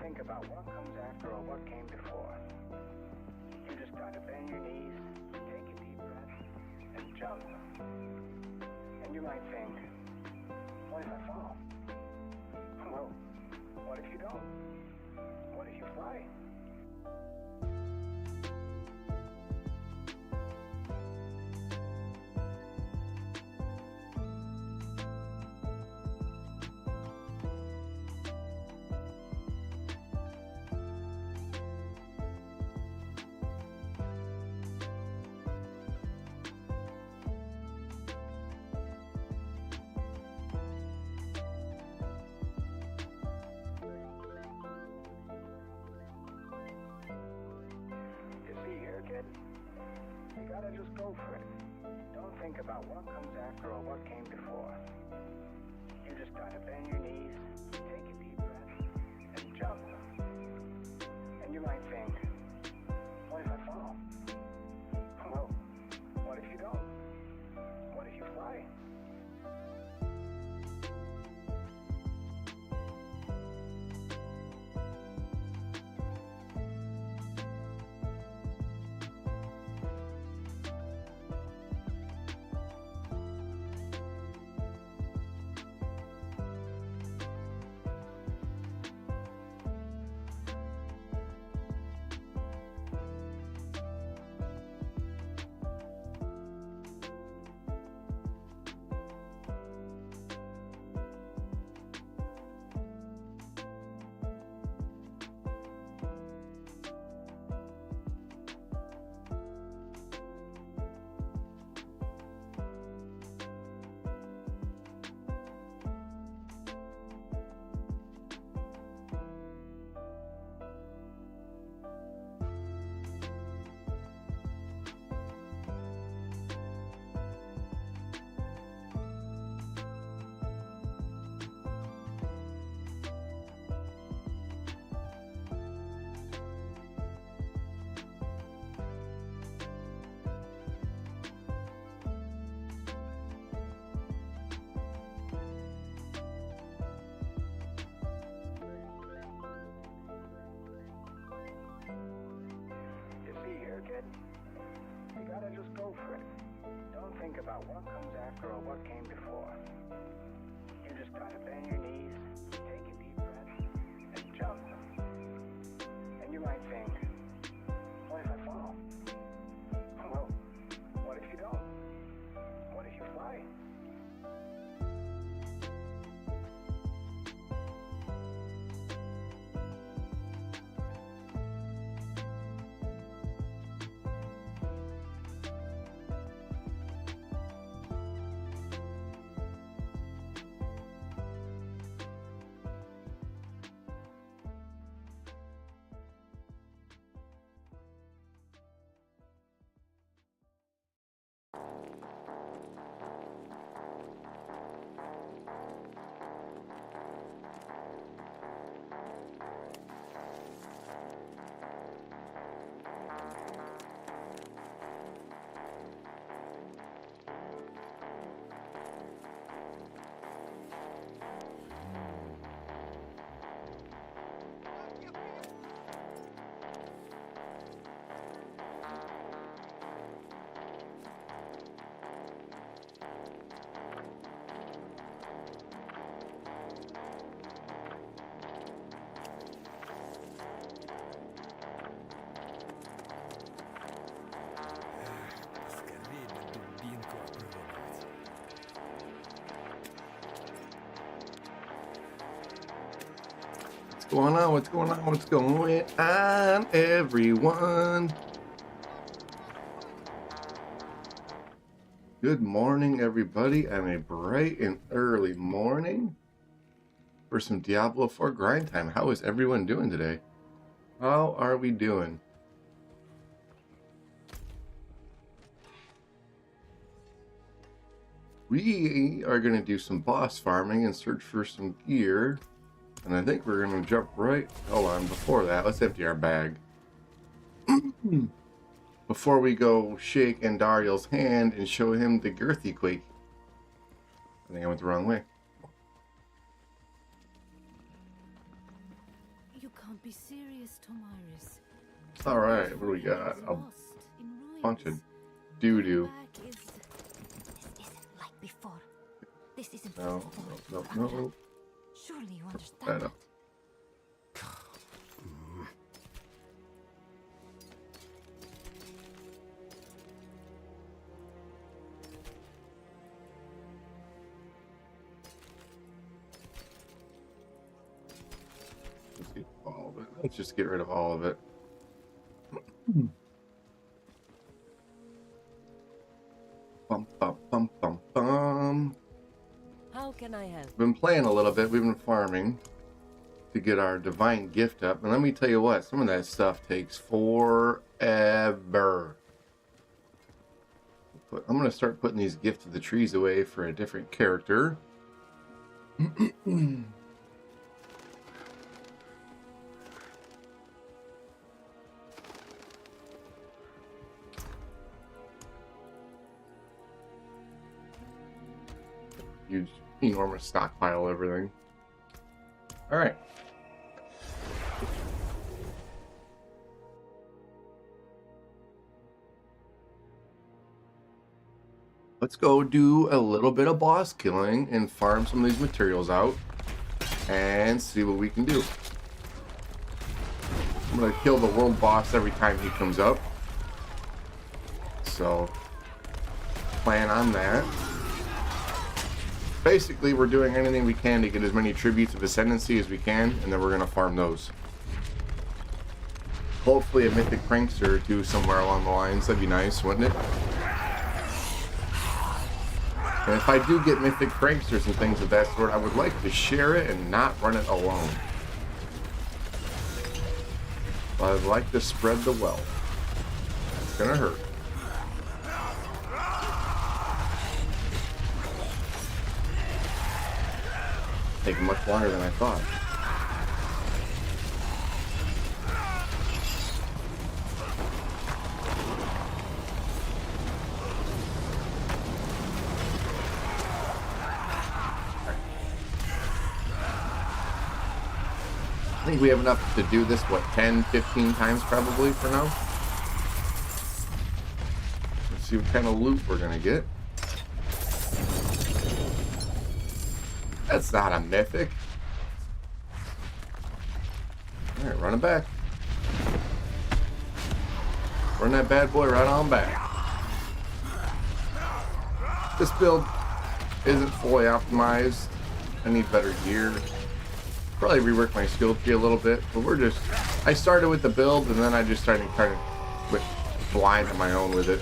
think about what comes after or what came before. You just gotta bend your knees, take a deep breath, and jump. And you might think, what if I fall? Well, what if you don't? What if you fly? You gotta just go for it. Don't think about what comes after or what came before. You just gotta bend your knees, take a deep breath, and jump. And you might think, what if I fall? Well, what if you don't? What if you fly? You gotta just go for it. Don't think about what comes after or what came before. You just gotta bend your knees, take a deep breath, and jump. And you might think, what if I fall? Well, what if you don't? What if you fly? What's going on? What's going on? What's going on, everyone? Good morning, everybody, and a bright and early morning for some Diablo 4 grind time. How is everyone doing today? How are we doing? We are going to do some boss farming and search for some gear. And I think we're going to jump right... Hold on, before that, let's empty our bag. Before we go shake Andariel's hand and show him the Girthquake. I think I went the wrong way. You can't be serious, Tomiris. Alright, what do we got? A bunch of doo-doo. This isn't like before. This isn't No, before. no. Surely you That understand up. that. Let's get all of it. Let's just get rid of all of it. Bum, bum, bum, bum, bum. How can I help? Been playing a little bit. We've been farming to get our divine gift up. And let me tell you what, some of that stuff takes forever. But I'm going to start putting these gift of the trees away for a different character. Huge, enormous stockpile of everything. All right. Let's go do a little bit of boss killing and farm some of these materials out and see what we can do. I'm going to kill the world boss every time he comes up. So, plan on that. Basically, we're doing anything we can to get as many tributes of ascendancy as we can, and then we're going to farm those. Hopefully a mythic prankster or two somewhere along the lines. That'd be nice, wouldn't it? And if I do get mythic pranksters and things of that sort, I would like to share it and not run it alone. But I'd like to spread the wealth. It's gonna hurt. Taking much longer than I thought. I think we have enough to do this, what, 10, 15 times probably for now? Let's see what kind of loot we're gonna get. That's not a mythic. Alright, run it back. Run that bad boy right on back. This build isn't fully optimized. I need better gear. Probably rework my skill tree a little bit, but we're just... I started with the build, and then I just started kind of went blind on my own with it.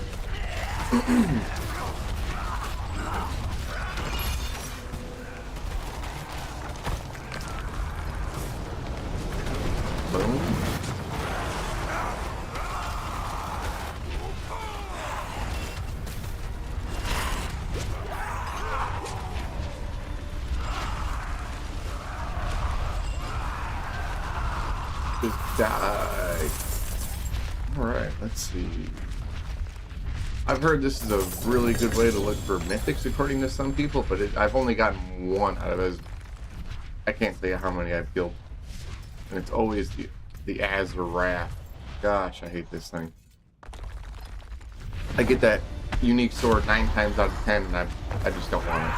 Boom. Just die. Alright, let's see. I've heard this is a really good way to look for mythics according to some people, but I've only gotten one out of it. I can't tell you how many I've killed. And it's always the Azarath. Gosh, I hate this thing. I get that unique sword 9 times out of 10 and I just don't want it.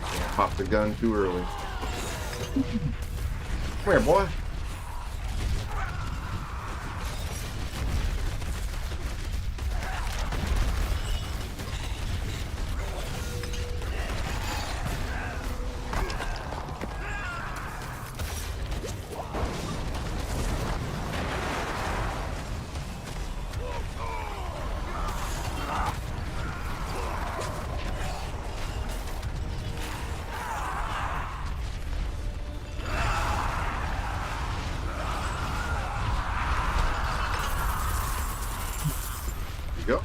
I popped the gun too early. Come here, boy. Go.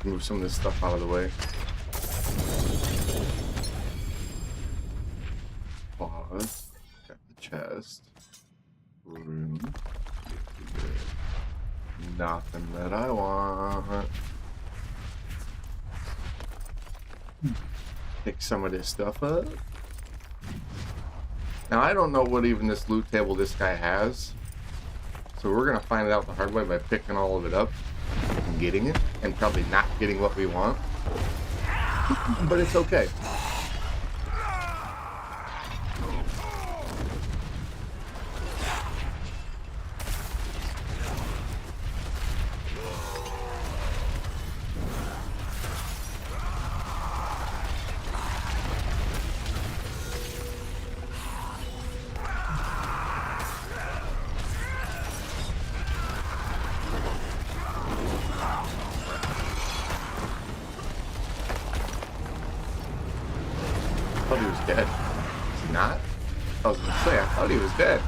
Move some of this stuff out of the way. Pause. Got the chest. Room. Nothing that I want. Pick some of this stuff up. Now, I don't know what even this loot table this guy has. So we're going to find it out the hard way by picking all of it up and getting it. And probably not getting what we want. But it's okay. I thought he was dead. Is he not? I was going to say, I thought he was dead.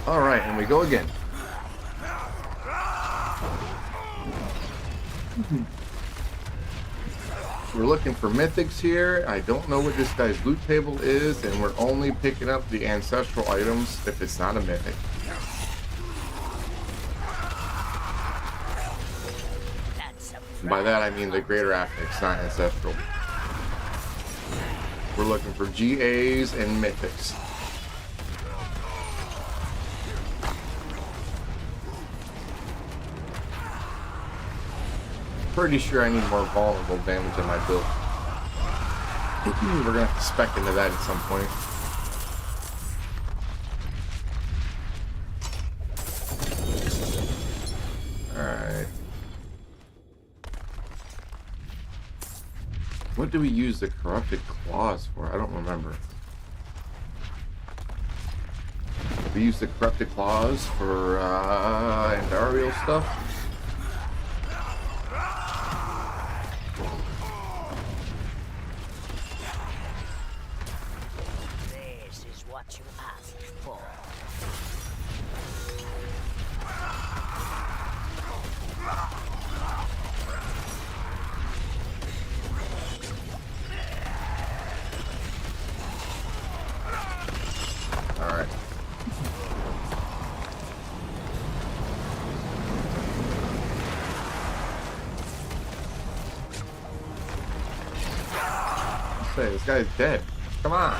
All right, and we go again. We're looking for mythics here. I don't know what this guy's loot table is, and we're only picking up the ancestral items if it's not a mythic. By that I mean the greater affix, not ancestral. We're looking for GAs and mythics. Pretty sure I need more vulnerable damage in my build. We're gonna have to spec into that at some point. Alright. What do we use the corrupted claws for? I don't remember. We use the corrupted claws for Andariel stuff. This guy's dead. Come on.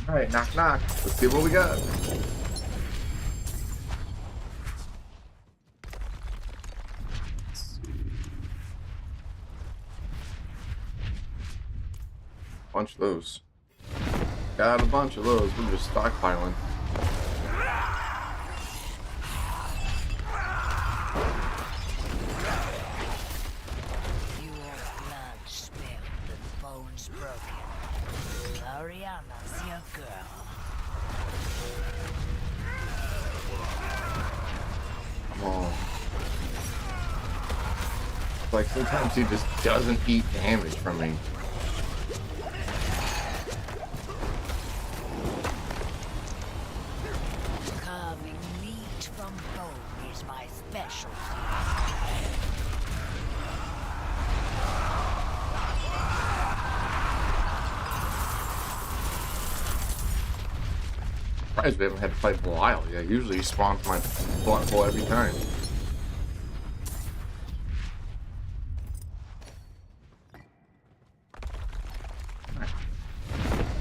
Alright, knock knock. Let's see what we got. Let's see. Bunch of those. Got a bunch of those. We're just stockpiling. Like, sometimes he just doesn't eat damage from me. Carving meat from bone is my specialty. Surprised we haven't had to fight Belial. Yeah, usually he spawns my blunt hole every time.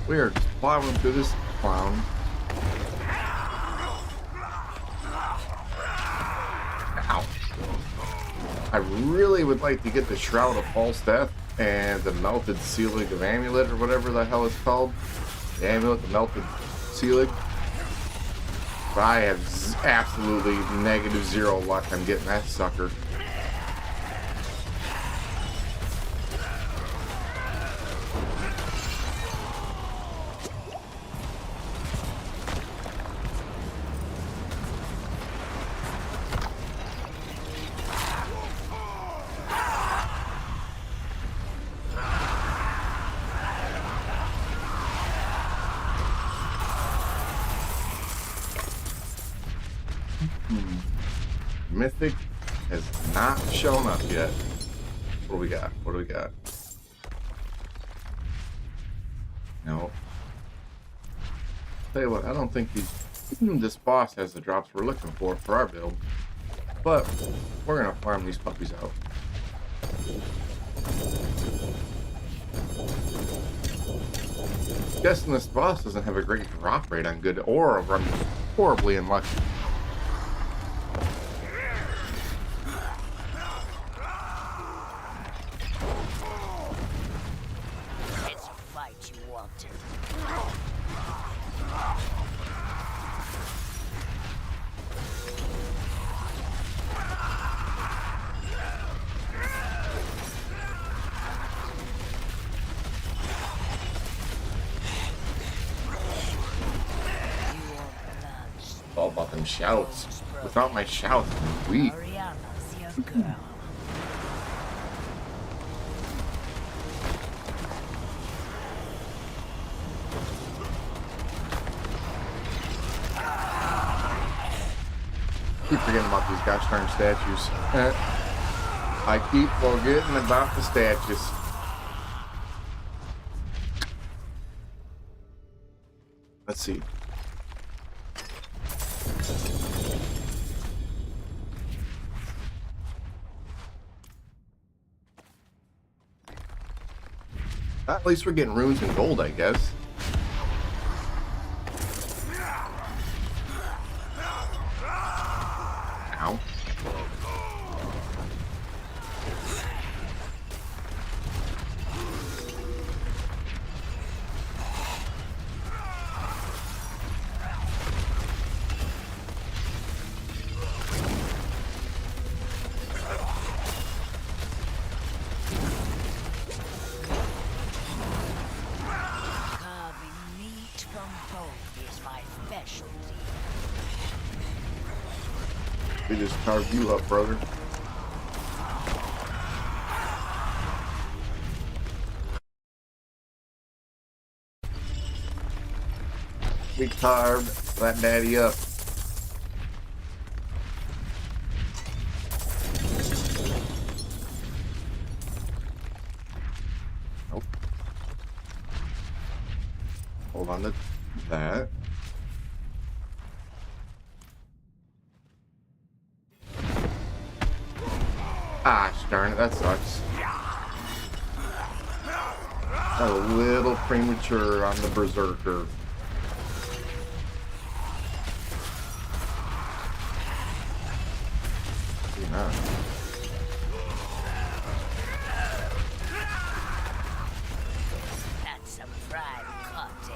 We are just plowing through this clown. Ow. I really would like to get the Shroud of False Death and the Melted Sealig of Amulet, or whatever the hell it's called. The Amulet, the Melted Sealig. But I have absolutely -0 luck on getting that sucker. Mythic has not shown up yet. What do we got? What do we got? No. Tell you what, I don't think this boss has the drops we're looking for our build. But we're gonna farm these puppies out. Guessing this boss doesn't have a great drop rate on good or I'm horribly unlucky. It's a fight you wanted. All about them shouts. Without my shouts, I'm weak. Ariana's your girl. Keep forgetting about these gosh darn statues. I keep forgetting about the statues. Let's see. At least we're getting runes and gold, I guess. Ow. We just carved you up, brother. We carved that daddy up. Nope. Hold on to that. Ah, darn it, that sucks. A little premature on the berserker. Yeah. That's some fried cut, eh?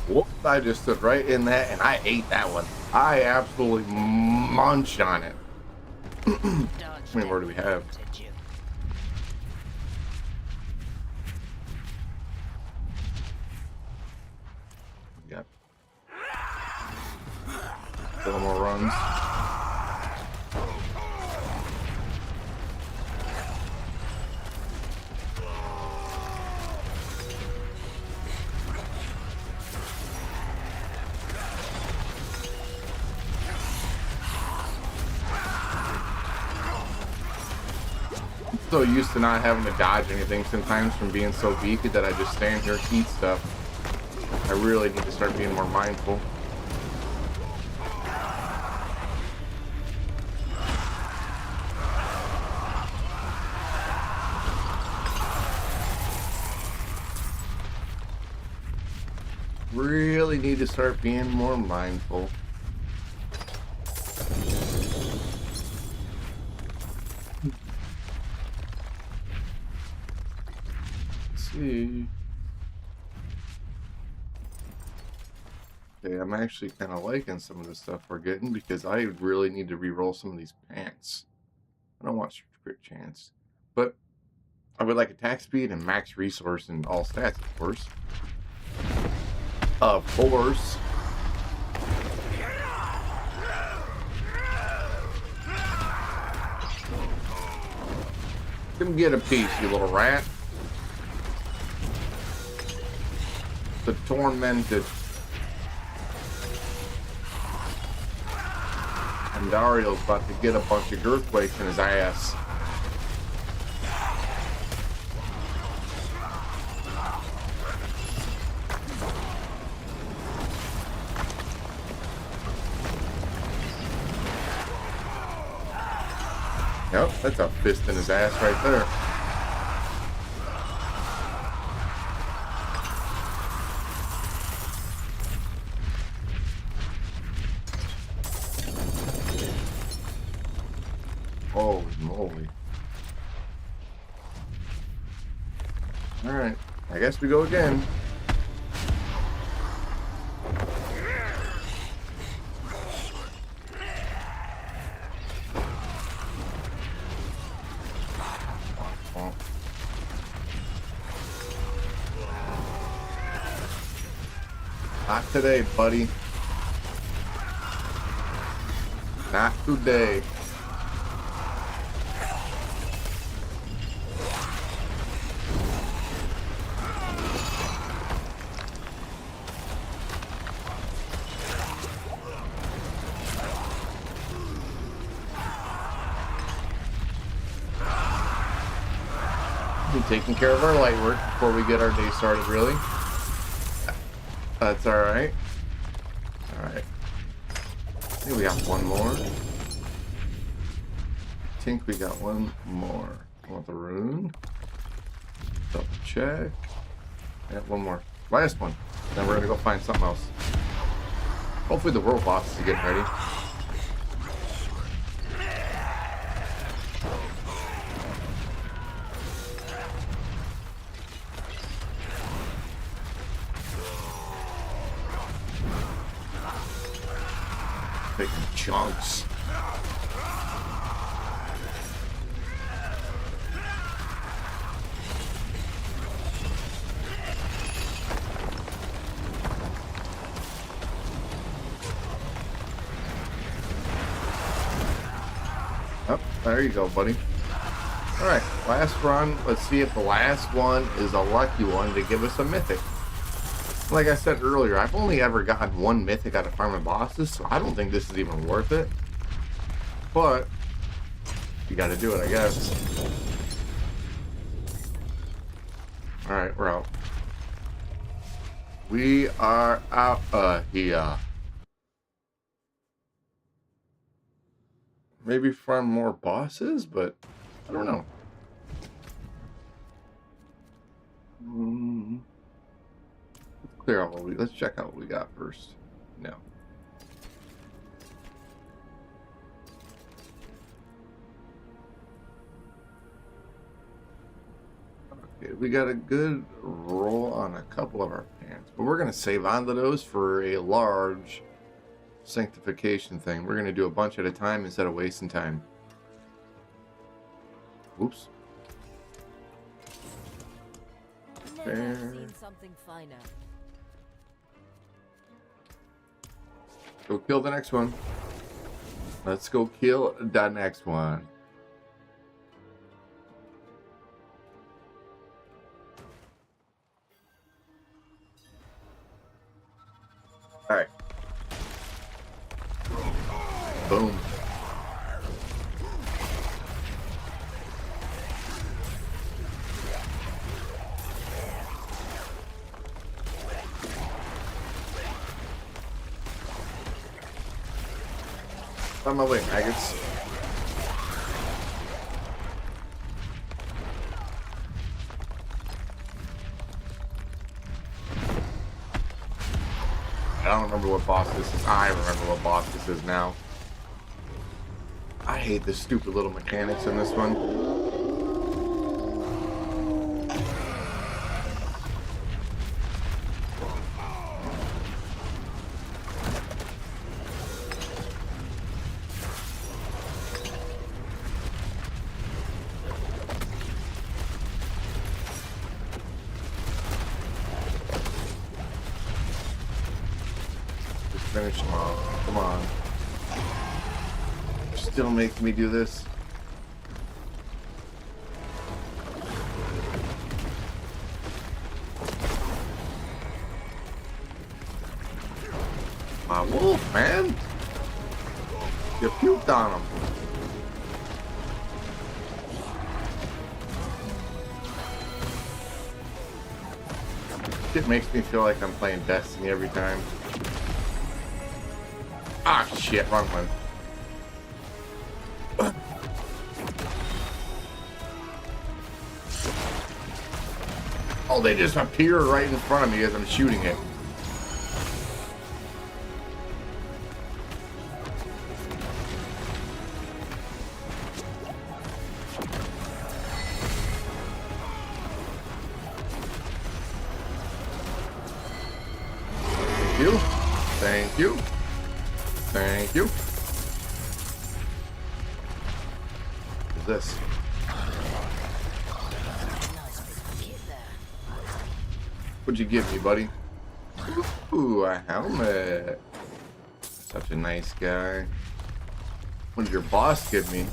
Whoop, I just stood right in that and I ate that one. I absolutely munched on it. How many more do we have? Yep. Couple more runs. So used to not having to dodge anything sometimes from being so beefy that I just stand here and eat stuff. I really need to start being more mindful. Really need to start being more mindful. See. Okay, I'm actually kind of liking some of the stuff we're getting because I really need to re-roll some of these pants. I don't want crit chance, but I would like attack speed and max resource and all stats, of course. Of course. Come get a piece, you little rat. The tormented. And Dario's about to get a bunch of Girthquakes in his ass. Yep, that's a fist in his ass right there. Holy moly. Alright, I guess we go again. Not today, buddy. Not today. Be taking care of our light work before we get our day started, really. That's alright. Alright. I think we got one more. I think we got one more. I want the rune. Double check. Yeah, one more. Last one. Then we're gonna go find something else. Hopefully the world boss is getting ready. Taking chunks. Oh, there you go, buddy. Alright, last run. Let's see if the last one is a lucky one to give us a mythic. Like I said earlier, I've only ever gotten one mythic out of farming bosses, so I don't think this is even worth it. But you gotta do it, I guess. Alright, we're out. We are out here. Maybe farm more bosses, but I don't know. Clear out what we. Let's check out what we got first. No. Okay, we got a good roll on a couple of our pants, but we're gonna save onto those for a large sanctification thing. We're gonna do a bunch at a time instead of wasting time. Oops. Never seen something finer. Go kill the next one. Let's go kill the next one. Alright. Boom. On my way, maggots. I don't remember what boss this is. I remember what boss this is now. I hate the stupid little mechanics in this one. Finish him off. Come on. You're still making me do this. My wolf, man. You puked on him. It makes me feel like I'm playing Destiny every time. Ah, shit, wrong one. Oh, they just appear right in front of me as I'm shooting it. Thank you. Thank you. Thank you. What's this? What'd you give me, buddy? Ooh, a helmet. Such a nice guy. What did your boss give me?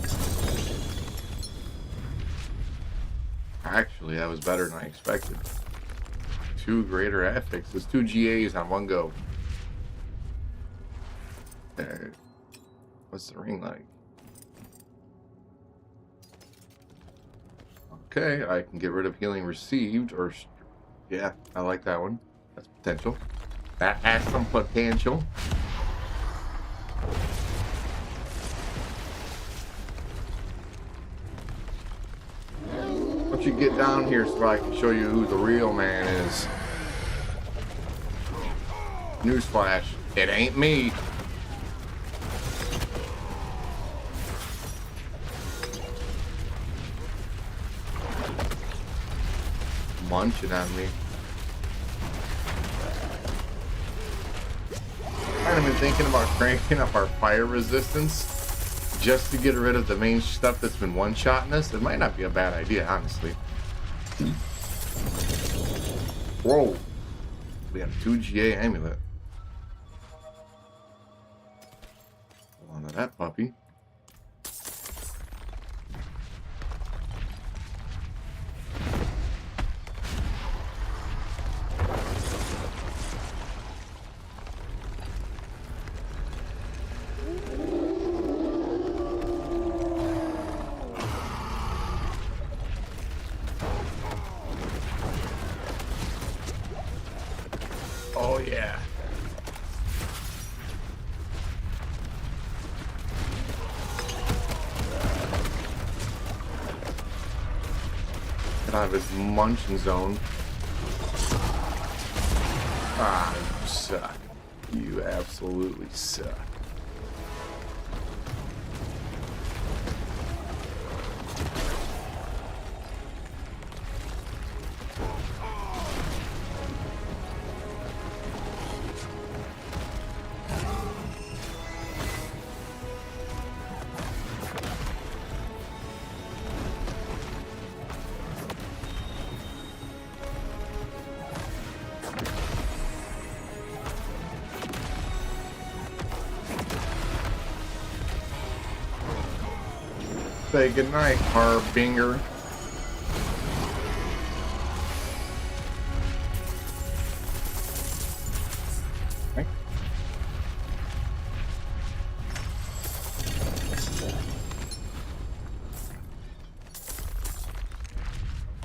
Actually, that was better than I expected. 2 greater affixes, 2 GAs on one go. What's the ring like? Okay, I can get rid of healing received, or yeah, I like that one. That's potential. That has some potential. Why don't you get down here so I can show you who the real man is? Newsflash, it ain't me. Munching on me. Kind of been thinking about cranking up our fire resistance just to get rid of the main stuff that's been one-shotting us. It might not be a bad idea, honestly. Whoa. We have a 2 GA amulet. Hold on to that puppy. Oh yeah. Get out of his munching zone. Ah, you suck. You absolutely suck. Say goodnight, Harbinger. Okay.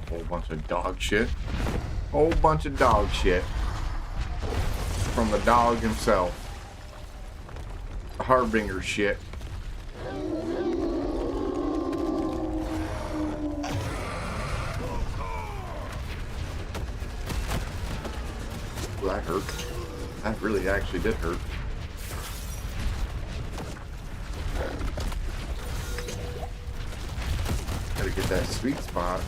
Whole bunch of dog shit. Whole bunch of dog shit. From the dog himself. The Harbinger shit. That hurt. That really actually did hurt. Gotta get that sweet spot.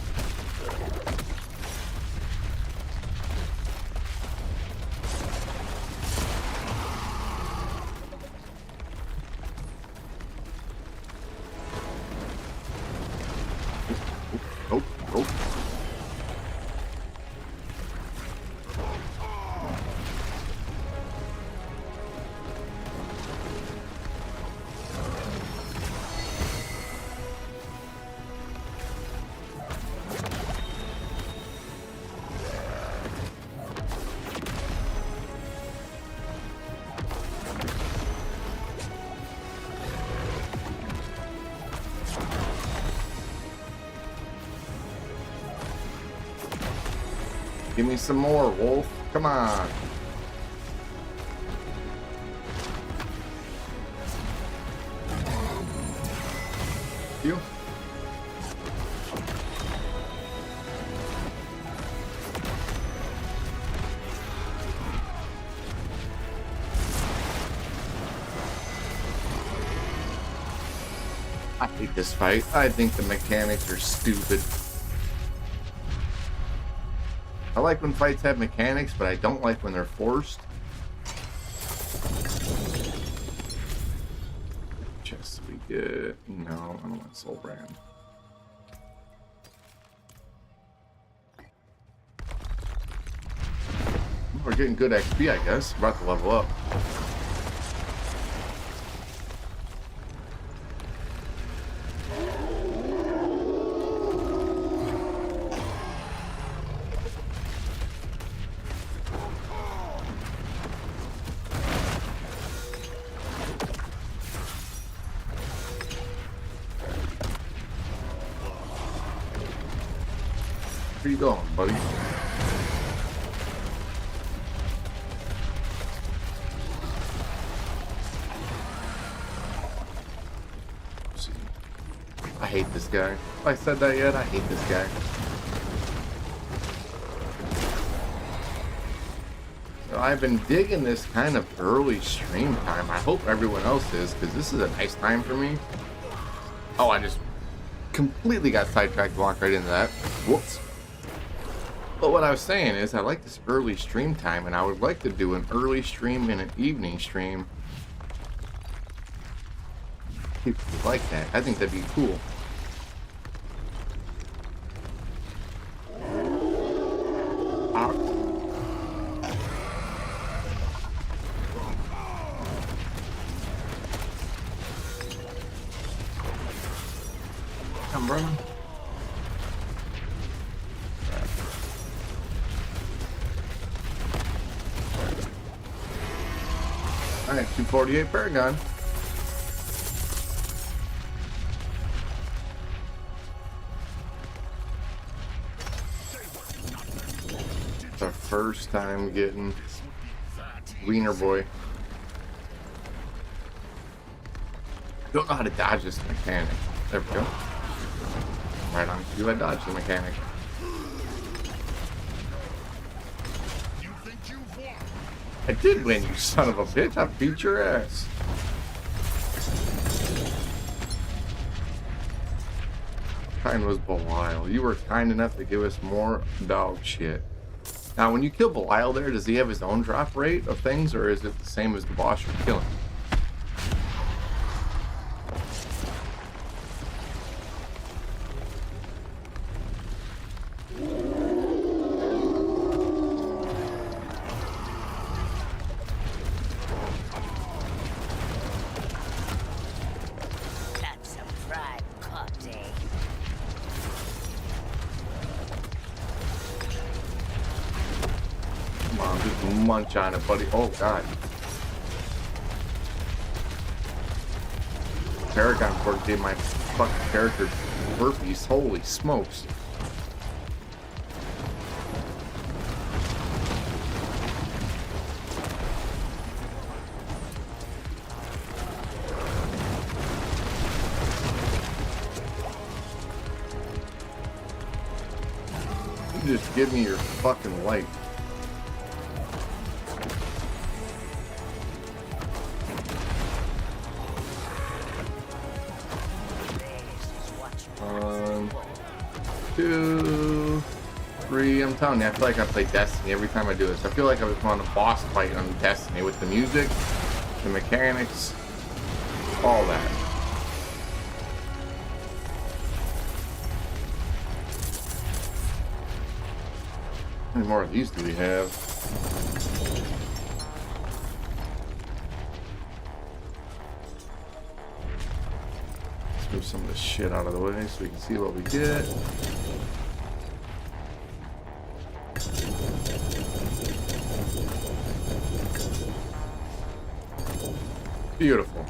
Oh, oh. Give me some more, Wolf. Come on. You. I hate this fight. I think the mechanics are stupid. I like when fights have mechanics, but I don't like when they're forced. Chest we get. No, I don't want Soul Brand. We're getting good XP, I guess. We're about to level up. Where you going, buddy? I hate this guy. Have I said that yet? I hate this guy. So I've been digging this kind of early stream time. I hope everyone else is, because this is a nice time for me. Oh, I just completely got sidetracked and walked right into that. Whoops. But what I was saying is I like this early stream time, and I would like to do an early stream and an evening stream. People like that. I think that'd be cool. Come, bro. Alright, 248 Paragon. It's our first time getting Wiener Boy. Don't know how to dodge this mechanic. There we go. Right on cue, I dodged the mechanic. I did win, you son of a bitch. I beat your ass. How kind was Belial? You were kind enough to give us more dog shit. Now, when you kill Belial there, does he have his own drop rate of things, or is it the same as the boss you're killing? Munch on it, buddy. Oh god. Paragon Port gave my fucking character burpees. Holy smokes. You just give me your fucking light. Two, three. I'm telling you, I feel like I play Destiny every time I do this. I feel like I was on a boss fight on Destiny with the music, the mechanics, all that. How many more of these do we have? Let's move some of this shit out of the way so we can see what we get. Beautiful.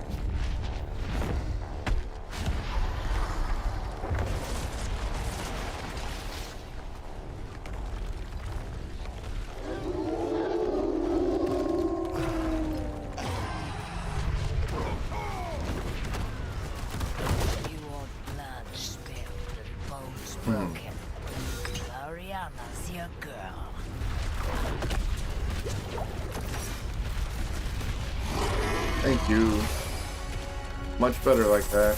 Thank you. Much better like that.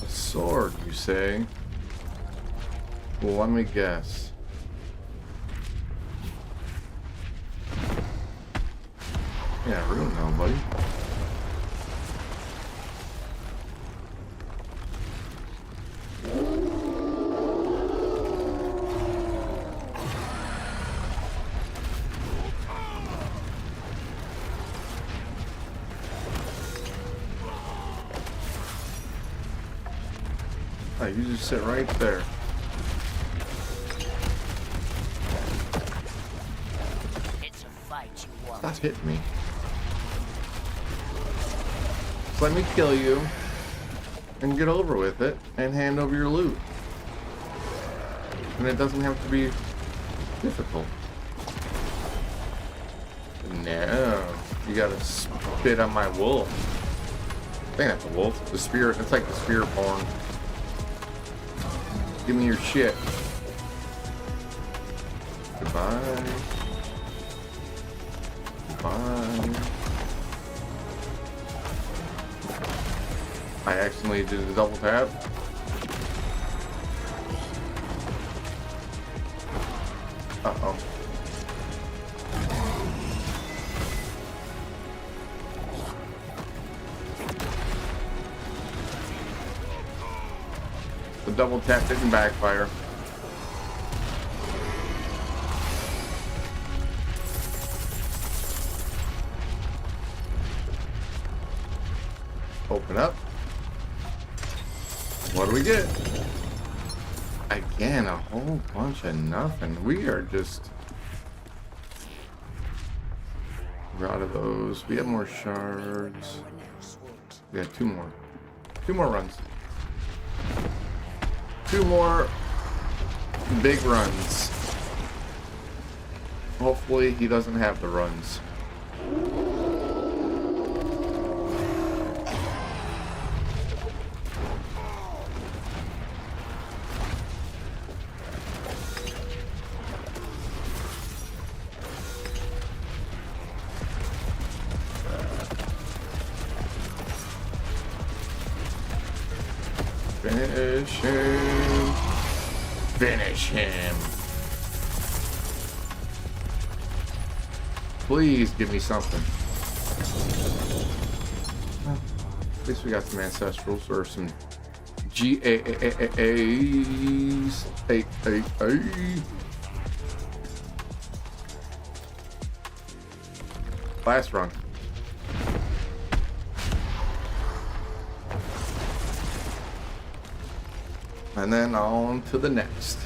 A sword, you say? Well, let me guess. Yeah, rune now, buddy. Oh, you just sit right there. It's a fight you want. Stop hitting me. Just let me kill you and get over with it and hand over your loot. And it doesn't have to be difficult. No, you gotta spit on my wolf. I think that's a wolf. The spirit, it's like the spirit porn. Give me your shit. Goodbye. Goodbye. I accidentally did a double tap. Uh-oh. The double tap didn't backfire. Open up. What do we get? Again, a whole bunch of nothing. We are just... We're out of those. We have more shards. We have two more. Two more runs. Two more big runs. Hopefully he doesn't have the runs. Finish him. Finish him. Please give me something. Well, at least we got some ancestrals or some GAAAs. Last run. And then on to the next.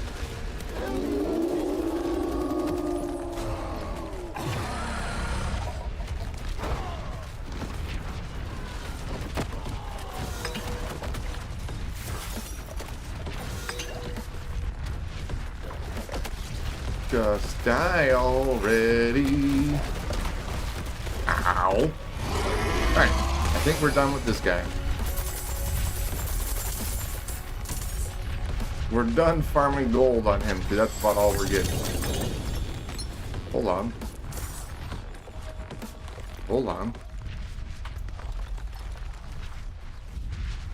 Just die already. Ow. Alright, I think we're done with this guy. We're done farming gold on him, because that's about all we're getting. Hold on. Hold on.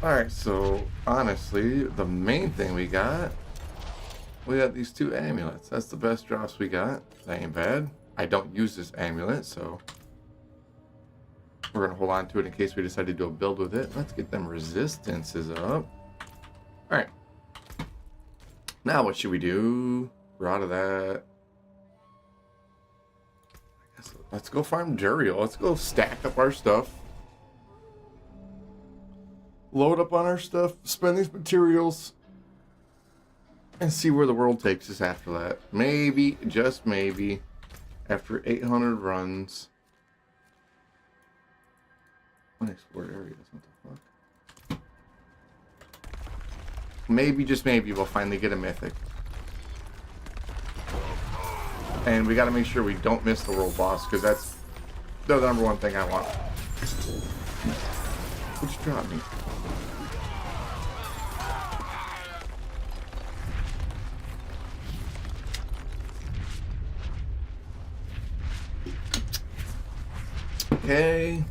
Alright, so honestly, the main thing we got these two amulets. That's the best drops we got. That ain't bad. I don't use this amulet, so we're going to hold on to it in case we decide to do a build with it. Let's get them resistances up. Alright. Now what should we do? We're out of that. I guess let's go farm Duriel. Let's go stack up our stuff. Load up on our stuff. Spend these materials. And see where the world takes us after that. Maybe, just maybe, after 800 runs. Unexplored areas. What the fuck? Maybe, just maybe, we'll finally get a mythic. And we gotta make sure we don't miss the world boss, because that's the number one thing I want. What'd you drop me? Okay.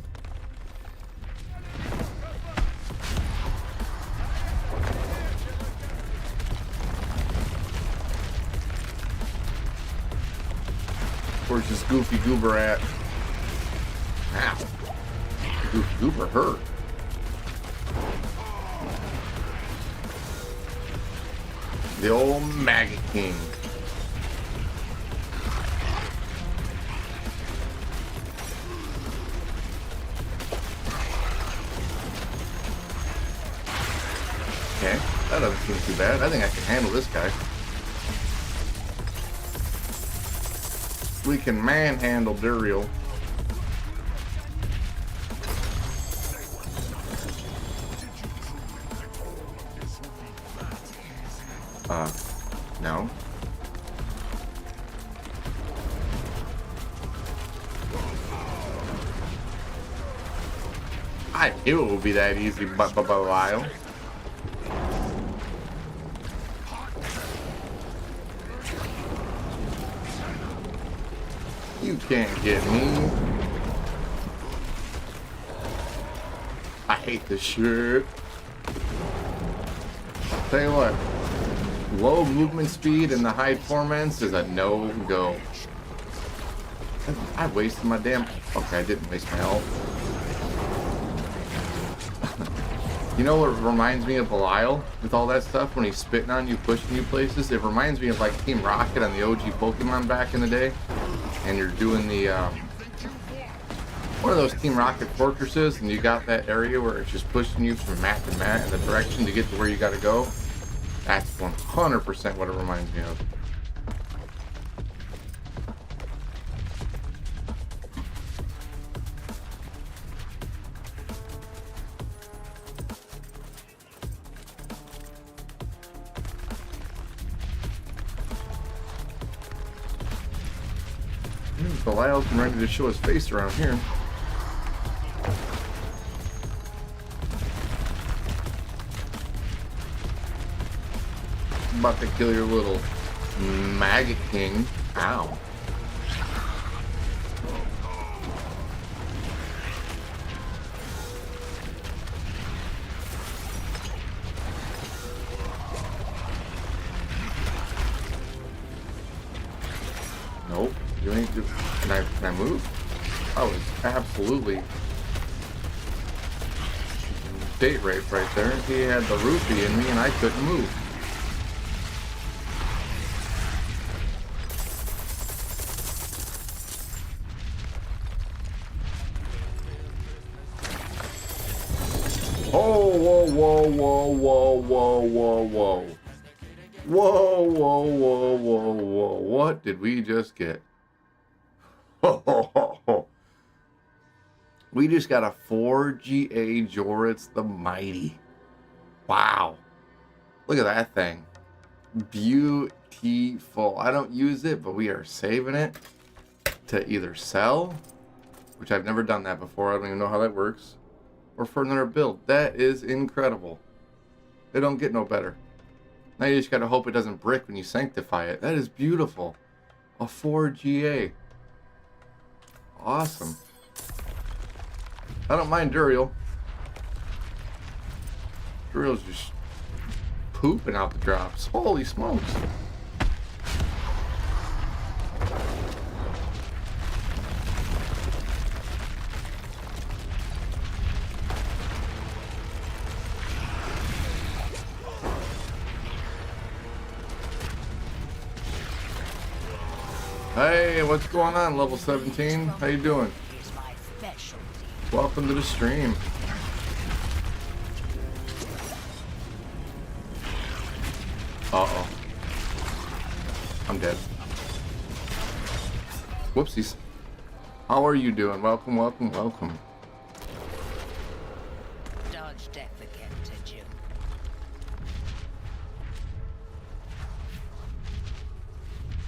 Where's this goofy goober at? Ow. Goofy goober hurt. The old Maggot King. Okay, that doesn't seem too bad. I think I can handle this guy. We can manhandle Duriel. No. I knew it would be that easy, but Lyle. You can't get me. I hate this shit. Tell you what, low movement speed and the high torments is a no-go. I wasted my damn... Okay, I didn't waste my health. You know what reminds me of Belial with all that stuff when he's spitting on you, pushing you places? It reminds me of like Team Rocket on the OG Pokemon back in the day. And you're doing the, one of those Team Rocket fortresses, and you got that area where it's just pushing you from mat to mat in the direction to get to where you gotta go. That's 100% what it reminds me of. Belial's ready to show his face around here. About to kill your little Maggot King. Ow. Nope. You ain't. Can I move? I was absolutely date rape right there. He had the rupee in me and I couldn't move. Oh, whoa, whoa, whoa, whoa, whoa, whoa, whoa. Whoa, whoa, whoa, whoa, whoa. What did we just get? We just got a 4GA Joritz the Mighty. Wow. Look at that thing. Beautiful. I don't use it, but we are saving it to either sell, which I've never done that before. I don't even know how that works. Or for another build. That is incredible. They don't get no better. Now you just gotta hope it doesn't brick when you sanctify it. That is beautiful. A 4GA. Awesome. I don't mind Duriel. Duriel's just pooping out the drops. Holy smokes. Hey, what's going on, level 17? How you doing? Welcome to the stream. Uh-oh. I'm dead. Whoopsies. How are you doing? Welcome, welcome, welcome. Dodge deck again, did you?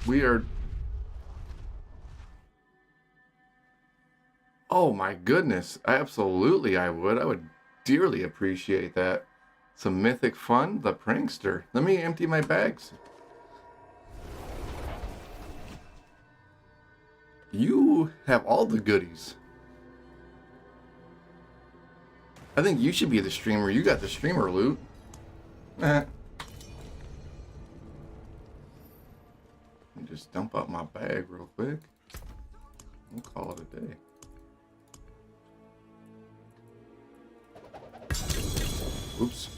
We are... Oh my goodness. Absolutely I would. I would dearly appreciate that. Some Mythic fun. The Prankster. Let me empty my bags. You have all the goodies. I think you should be the streamer. You got the streamer loot. Just dump out my bag real quick. We'll call it a day. Oops.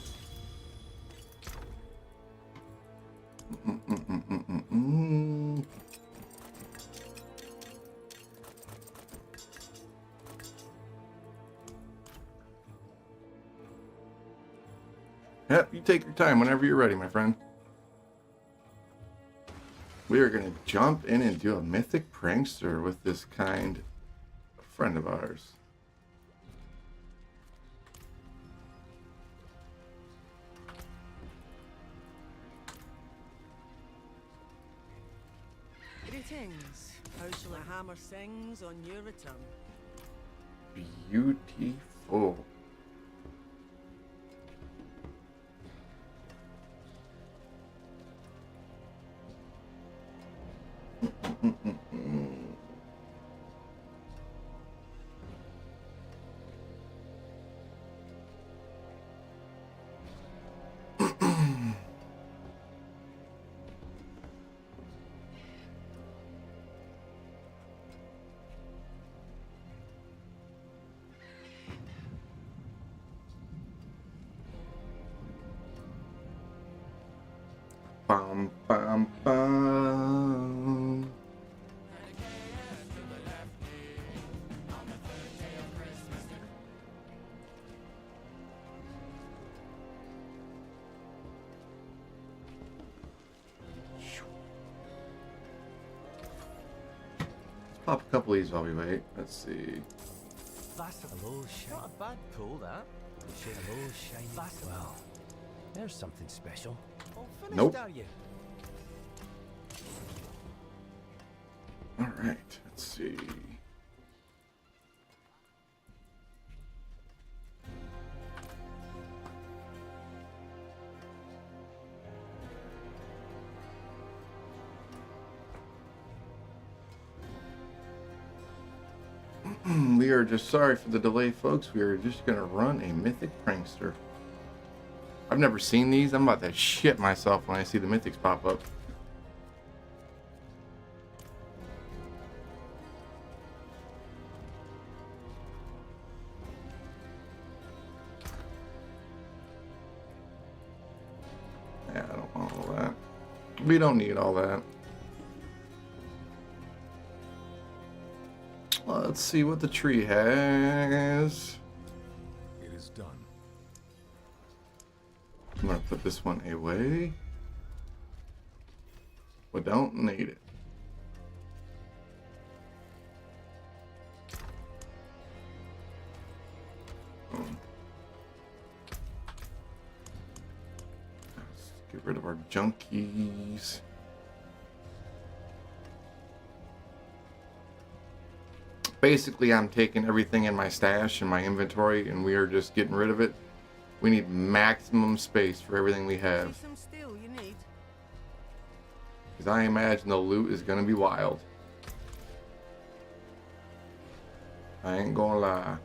Yep, you take your time whenever you're ready, my friend. We are going to jump in and do a mythic prankster with this kind friend of ours. Greetings. How shall the hammer sings on your return? Beautiful. Bum, bum, bum. Let's pop a couple of these while we wait. Let's see. That's a low shiny. Not a bad pull, that. A low shiny. Well, there's something special. All finished, Nope. are you? All right, let's see. We are just sorry for the delay, folks. We are just gonna run a mythic prankster. I've never seen these. I'm about to shit myself when I see the mythics pop up. Yeah, I don't want all that. We don't need all that. Let's see what the tree has. It is done. I'm gonna put this one away. We don't need it. Let's get rid of our junkies. Basically, I'm taking everything in my stash and my inventory, and we are just getting rid of it. We need maximum space for everything we have. Some steel you need. Because I imagine the loot is going to be wild. I ain't gonna lie.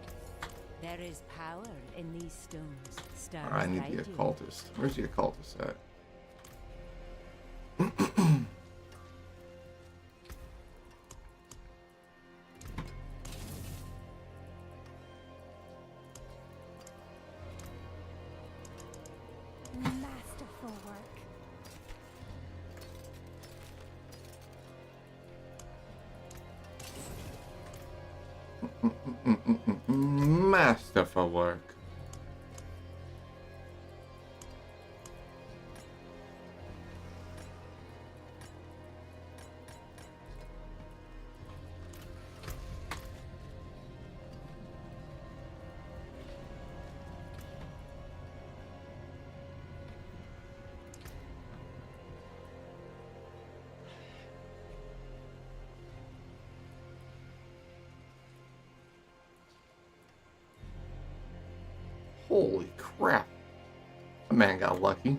There is power in these stones. Stars I need guide the you. occultist. Where's the occultist at? Masterful work. Masterful work. Holy crap. That man got lucky.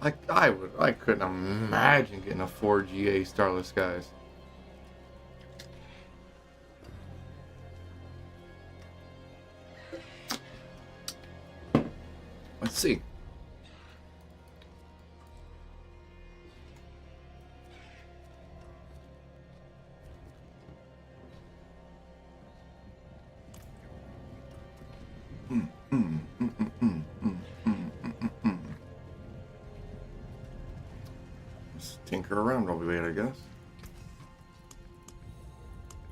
I couldn't imagine getting a 4 GA Starless Skies. Let's see. Let's tinker around a bit, I guess.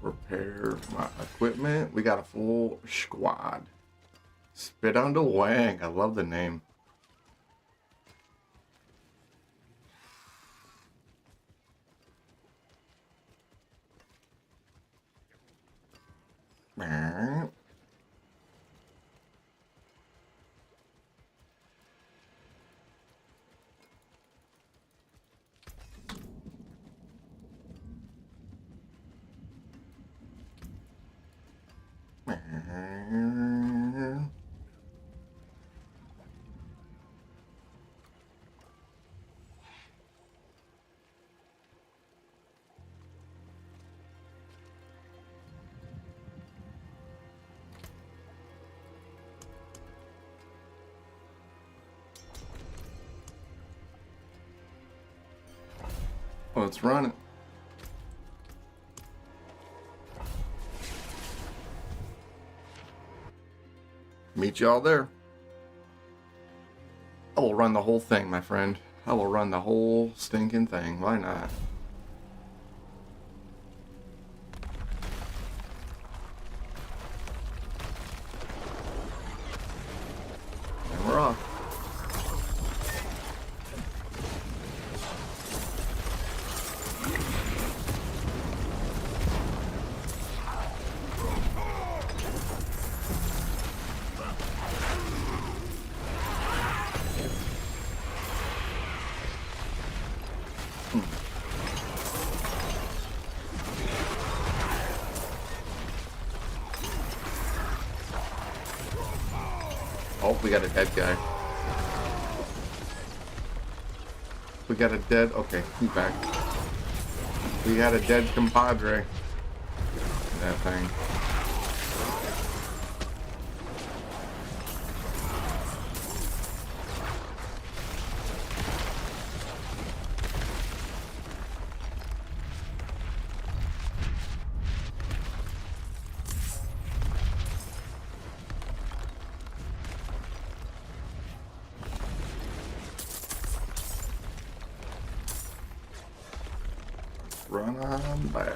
Repair my equipment. We got a full squad. Spit on the Wang. I love the name. Let's run it. Meet y'all there. I will run the whole thing, my friend. I will run the whole stinking thing. Why not? And we're off. Oh, we got a dead guy. We got a dead... Okay, he's back. We got a dead compadre. That thing. Run on back.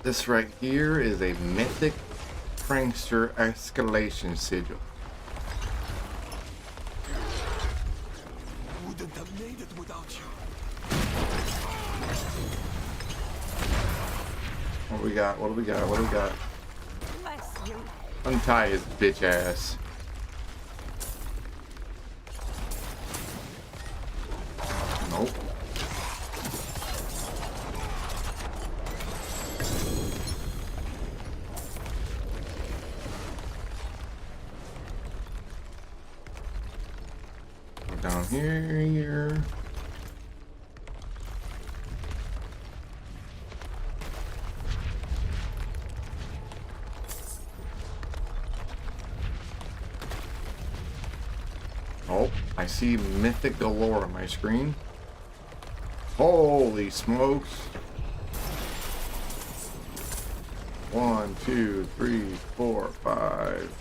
This right here is a Mythic Prankster Escalation Sigil. Wouldn't have made it without you. What do we got? What do we got? What do we got? Bless you. Untie his bitch ass. Nope. Go down here. Oh, I see Mythic galore on my screen. Holy smokes. 1, 2, 3, 4, 5.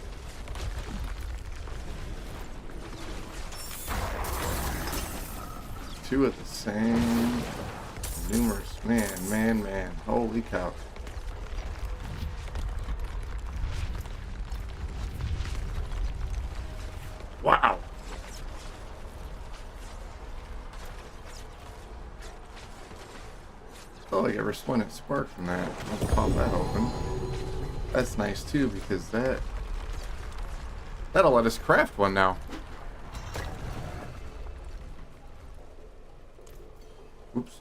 Two of the same. Numerous. Man. Holy cow. Wow. Oh, I got resplendent spark from that. Let's pop that open. That's nice too, because that'll let us craft one now. Oops.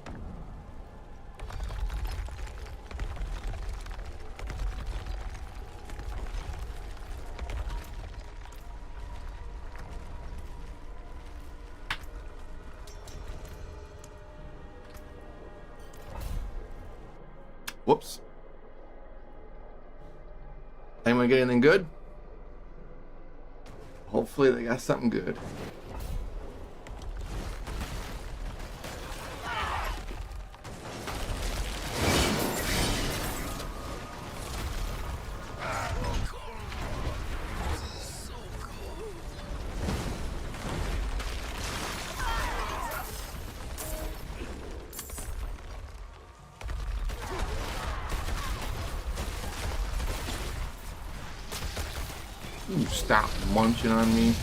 Whoops. Anyone get anything good? Hopefully they got something good. Ooh, stop munching on me.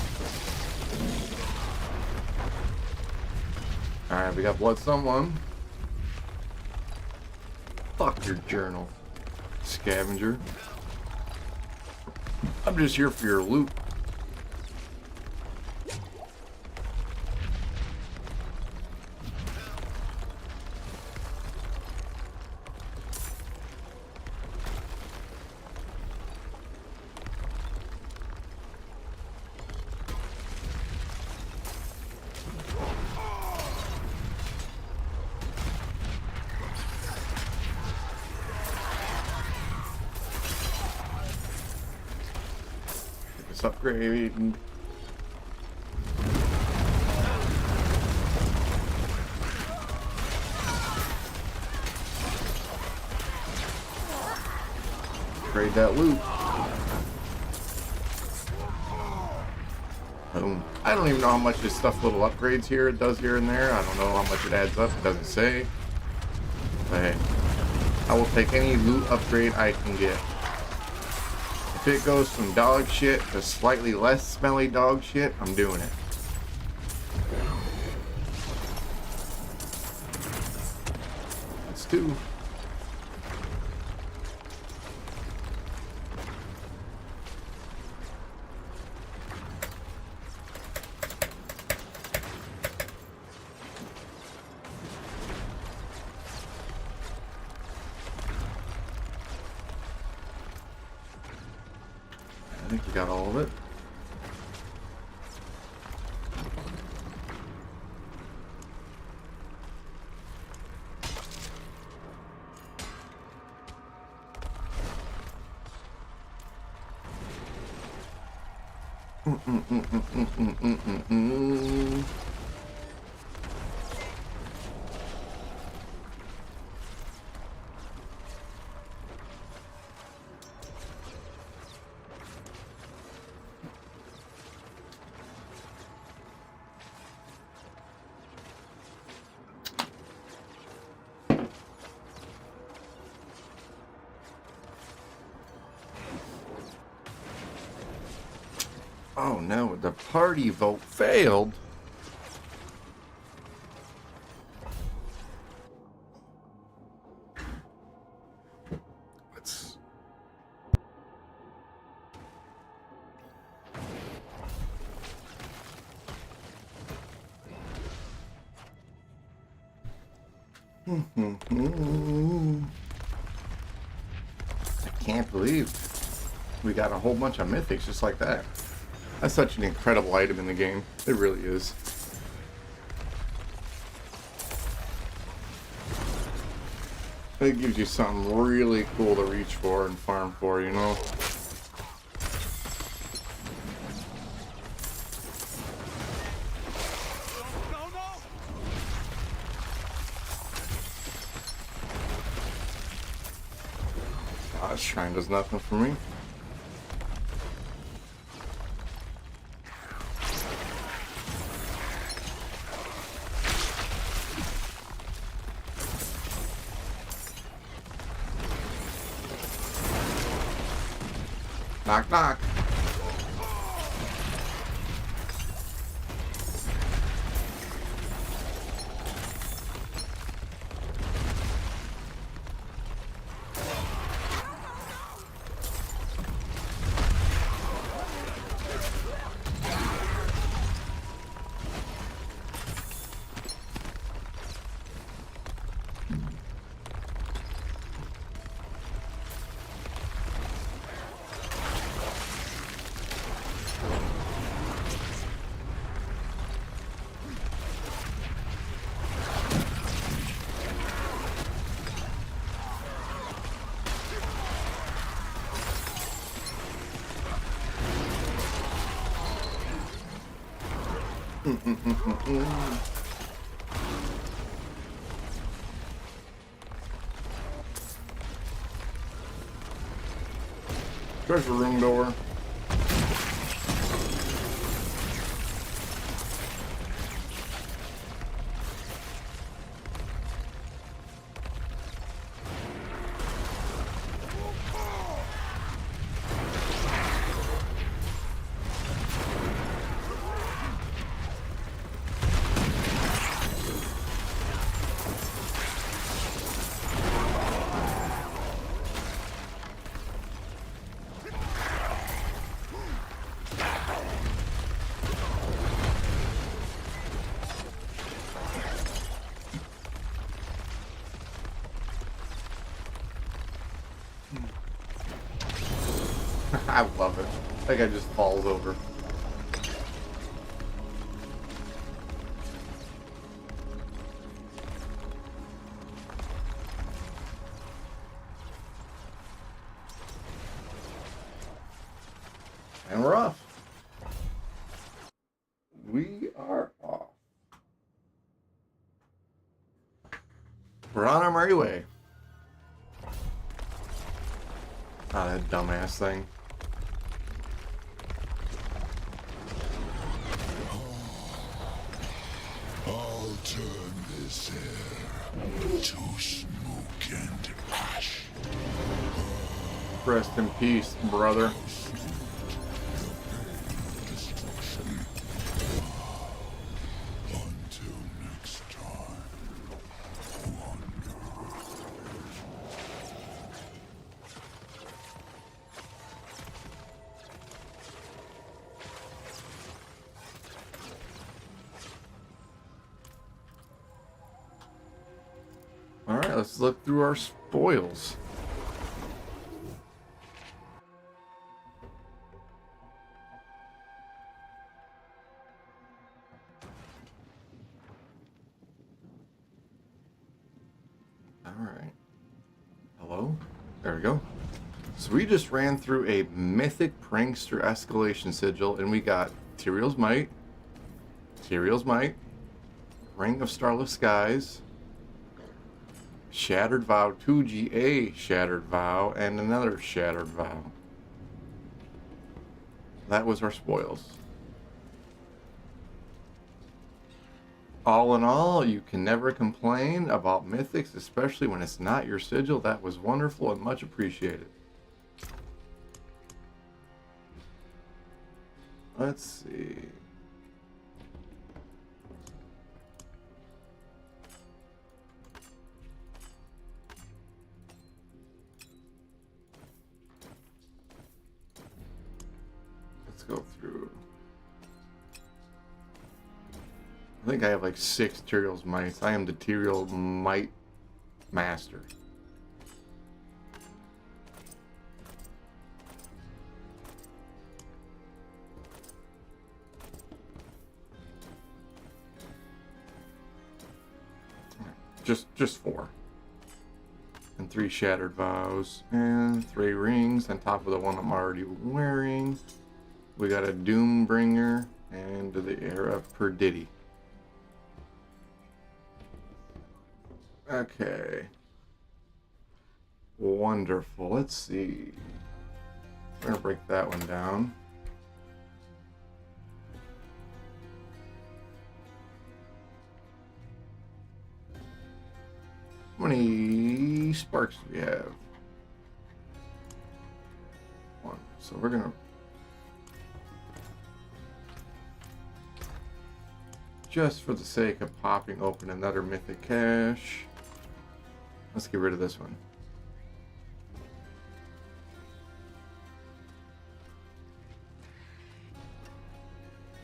Alright, we got Bloodstone 1. Fuck your journal, scavenger. I'm just here for your loot. This upgrade. Upgrade that loot. Boom. I don't even know how much this stuff little upgrades here it does here and there. I don't know how much it adds up. It doesn't say. But hey, I will take any loot upgrade I can get. If it goes from dog shit to slightly less smelly dog shit, I'm doing it. That's 2. I think we got all of it. Oh no, the party vote failed. Let's... I can't believe we got a whole bunch of mythics just like that. That's such an incredible item in the game. It really is. It gives you something really cool to reach for and farm for, you know? Ah, this shrine does nothing for me. Knock, knock. Treasure room door. I love it. That guy just falls over. And we're off. We are off. We're on our merry way. Ah, that dumbass thing. I'll turn this air to smoke and ash. Rest in peace, brother. Destruction. Until next time. Alright, let's look through our spoils. Alright. Hello? There we go. So we just ran through a Mythic Prankster Escalation Sigil, and we got Tyrael's Might, Ring of Starless Skies, Shattered Vow, 2GA Shattered Vow, and another Shattered Vow. That was our spoils. All in all, you can never complain about Mythics, especially when it's not your sigil. That was wonderful and much appreciated. Let's see. Let's go through. I think I have like 6 Tyrael's Mights. I am the Tyrael Might Master. Just 4. And 3 Shattered Vows. And 3 rings on top of the one I'm already wearing. We got a Doombringer and the Era of Perditi. Okay. Wonderful. Let's see. We're gonna break that one down. How many sparks do we have? 1. So we're gonna just for the sake of popping open another Mythic Cache. Let's get rid of this one.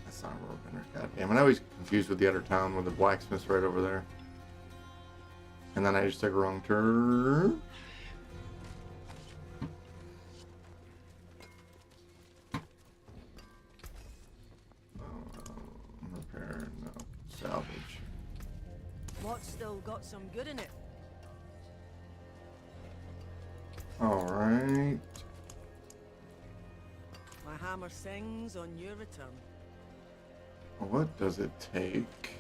That's not a Whirlwind. God damn it. I always confused with the other town with the blacksmith's right over there. And then I just took a wrong turn. Repair, no. Salvage. What's still got some good in it? Alright. My hammer sings on your return. What does it take?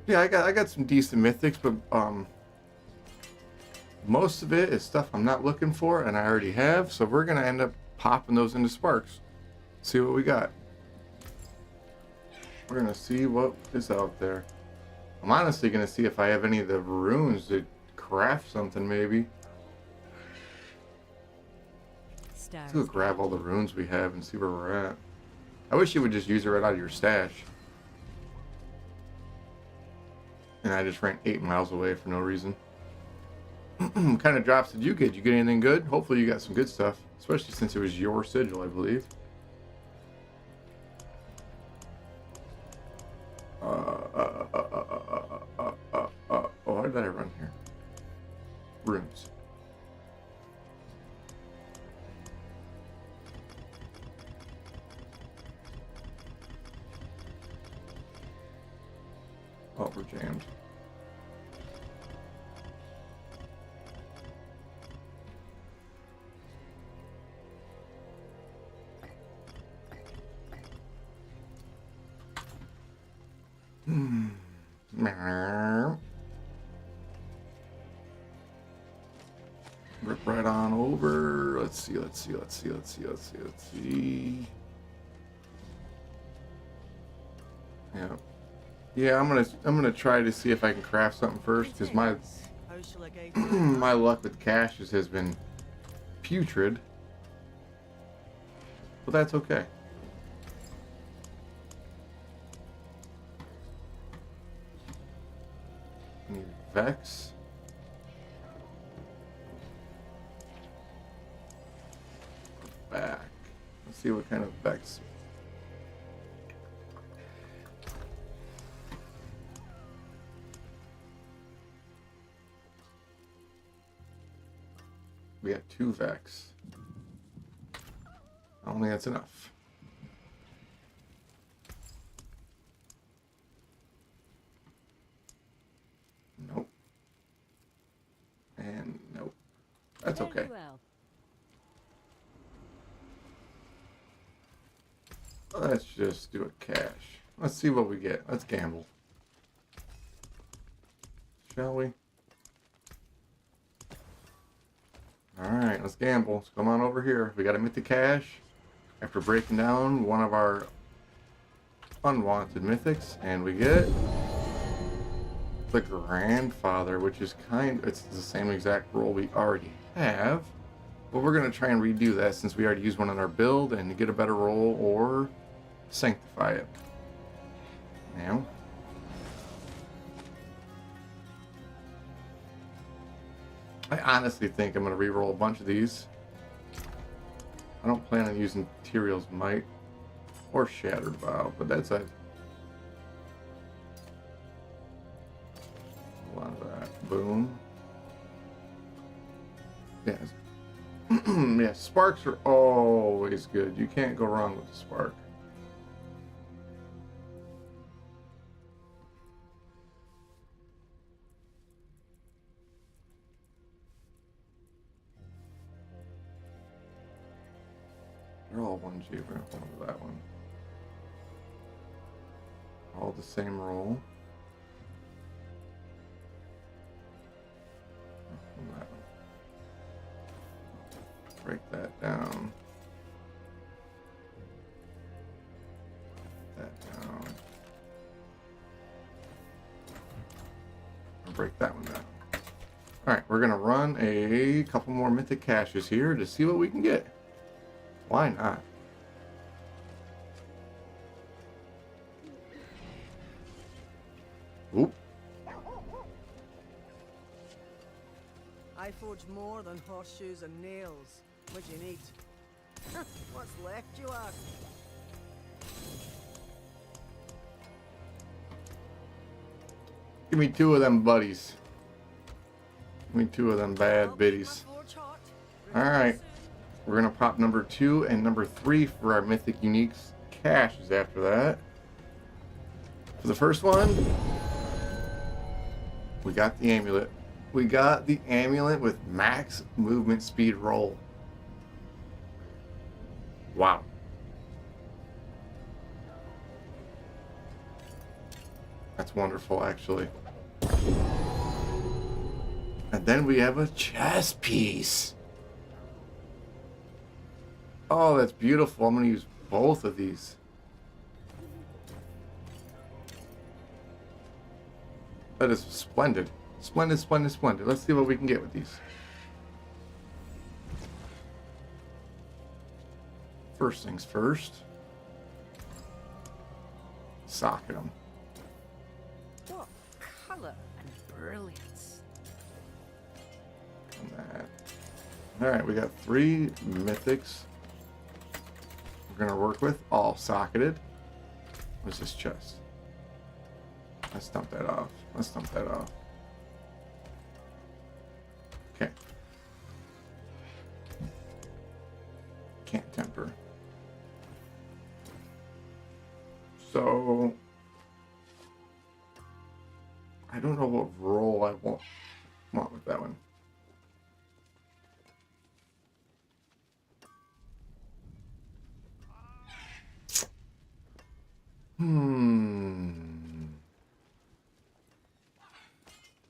Yeah, I got some decent mythics, but most of it is stuff I'm not looking for and I already have, so we're gonna end up popping those into sparks. See what we got. We're gonna see what is out there. I'm honestly gonna see if I have any of the runes to craft something, maybe. Let's go grab all the runes we have and see where we're at. I wish you would just use it right out of your stash. And I just ran 8 miles away for no reason. What kind of drops did you get? Did you get anything good? Hopefully you got some good stuff. Especially since it was your sigil, I believe. Why did I run here? Runes. Oh, we're jammed. Rip right on over. Let's see. Yeah. Yeah, I'm gonna try to see if I can craft something first, because my How shall I guide my luck with caches has been putrid. But that's okay. Need Vex. Back. Let's see what kind of Vex. We got 2 Vex. I don't think that's enough. Nope. And nope. That's okay. Let's just do a cache. Let's see what we get. Let's gamble. Shall we? Alright, let's gamble. Let's come on over here. We got a mythic cache after breaking down one of our unwanted mythics, and we get the grandfather, which is it's the same exact roll we already have, but we're going to try and redo that since we already used one in our build and get a better roll or sanctify it. Now, I honestly think I'm going to re-roll a bunch of these. I don't plan on using Tyrael's Might or Shattered Vow, but that's a lot of that. Boom. Yes. Yeah, sparks are always good. You can't go wrong with a spark. They're all 1G. We're going to hold that one. All the same roll. That one. Break that down. That down. And break that one down. Alright, we're going to run a couple more mythic caches here to see what we can get. Why not? Oop. I forge more than horseshoes and nails. What do you need? What's left, you ask? Give me 2 of them buddies. Give me 2 of them bad biddies. Alright. We're going to pop number 2 and number 3 for our Mythic Uniques caches after that. For the first one, we got the amulet. We got the amulet with max movement speed roll. Wow. That's wonderful, actually. And then we have a chess piece. Oh, that's beautiful. I'm going to use both of these. That is splendid. Splendid, splendid, splendid. Let's see what we can get with these. First things first. Socket them. What color and brilliance. And that. Alright, we got 3 mythics we're going to work with, all socketed. What's this chest? Let's dump that off. Let's dump that off. Okay. Can't temper. So I don't know what roll I want with that one.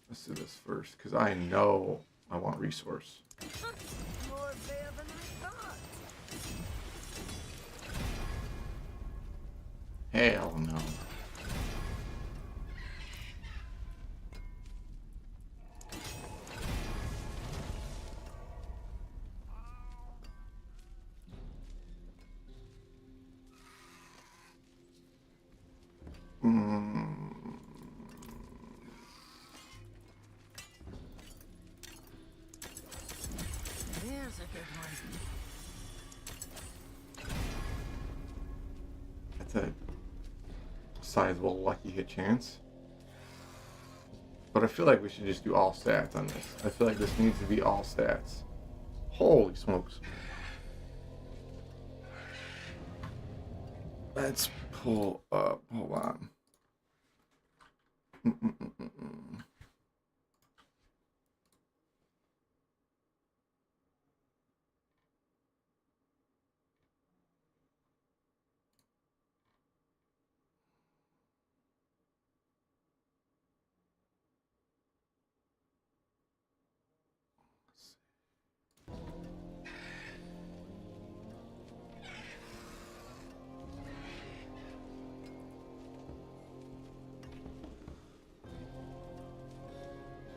Let's do this first, because I know I want resource. More there than I thought. Hell no. There's a good one. That's a sizable lucky hit chance. But I feel like we should just do all stats on this. I feel like this needs to be all stats. Holy smokes. Let's pull up. Hold on.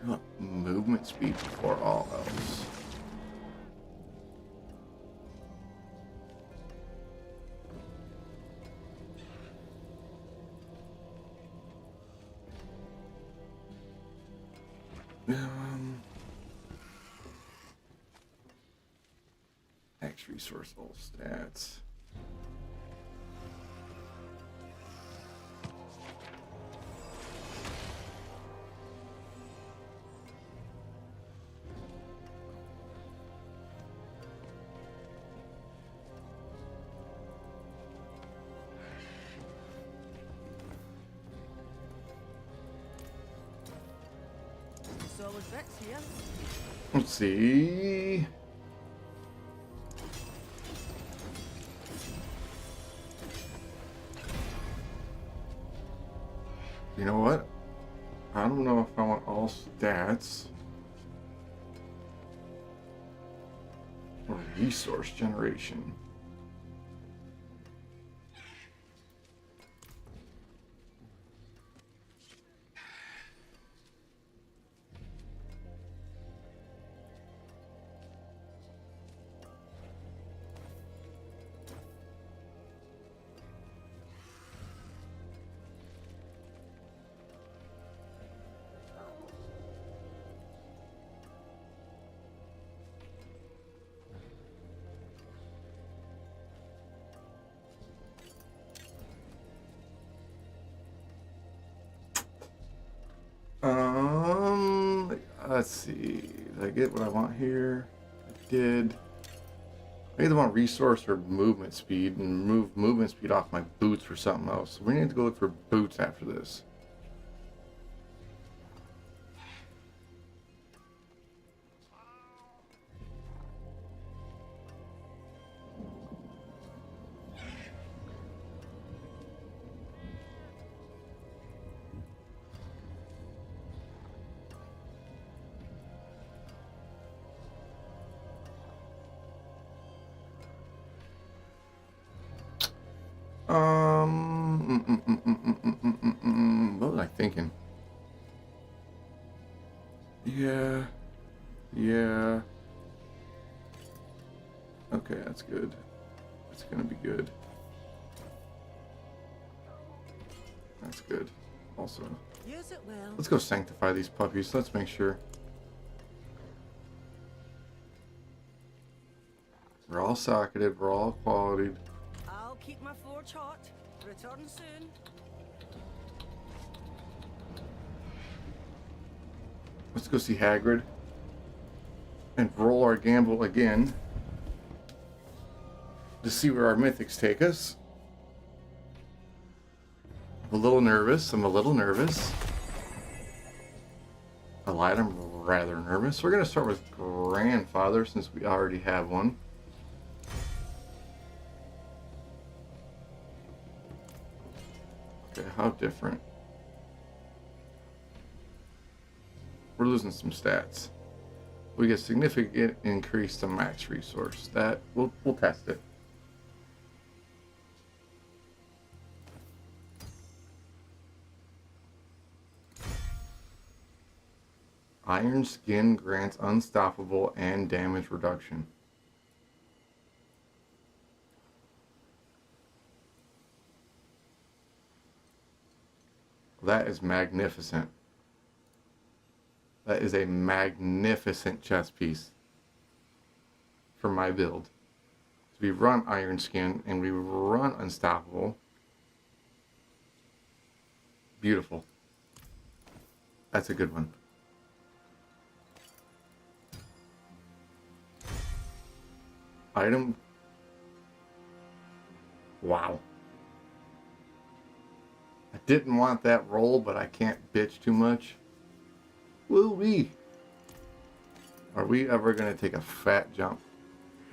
I want movement speed before all else. X resource all stats. Solid bits here. Let's see. You know what? I don't know if I want all stats or resource generation. Let's see. Did I get what I want here? I did. I either want resource or movement speed, and move movement speed off my boots for something else. So we need to go look for boots after this. What was I thinking? Yeah. Yeah. Okay, that's good. It's gonna be good. That's good. Also, Use it well. let's go sanctify these puppies. Let's make sure. We're all socketed. We're all qualityed. I'll keep my forge hot. Return soon. Let's go see Hagrid. And roll our gamble again. To see where our mythics take us. I'm a little nervous. I lied, I'm rather nervous. We're going to start with Grandfather since we already have one. Okay, how different? We're losing some stats. We get significant increase to max resource. That we'll test it. Iron Skin grants unstoppable and damage reduction. That is magnificent. That is a magnificent chess piece for my build. So we run Iron Skin and we run Unstoppable. Beautiful. That's a good one. Item. Wow. I didn't want that roll, but I can't bitch too much. Will we? Are we ever going to take a fat jump?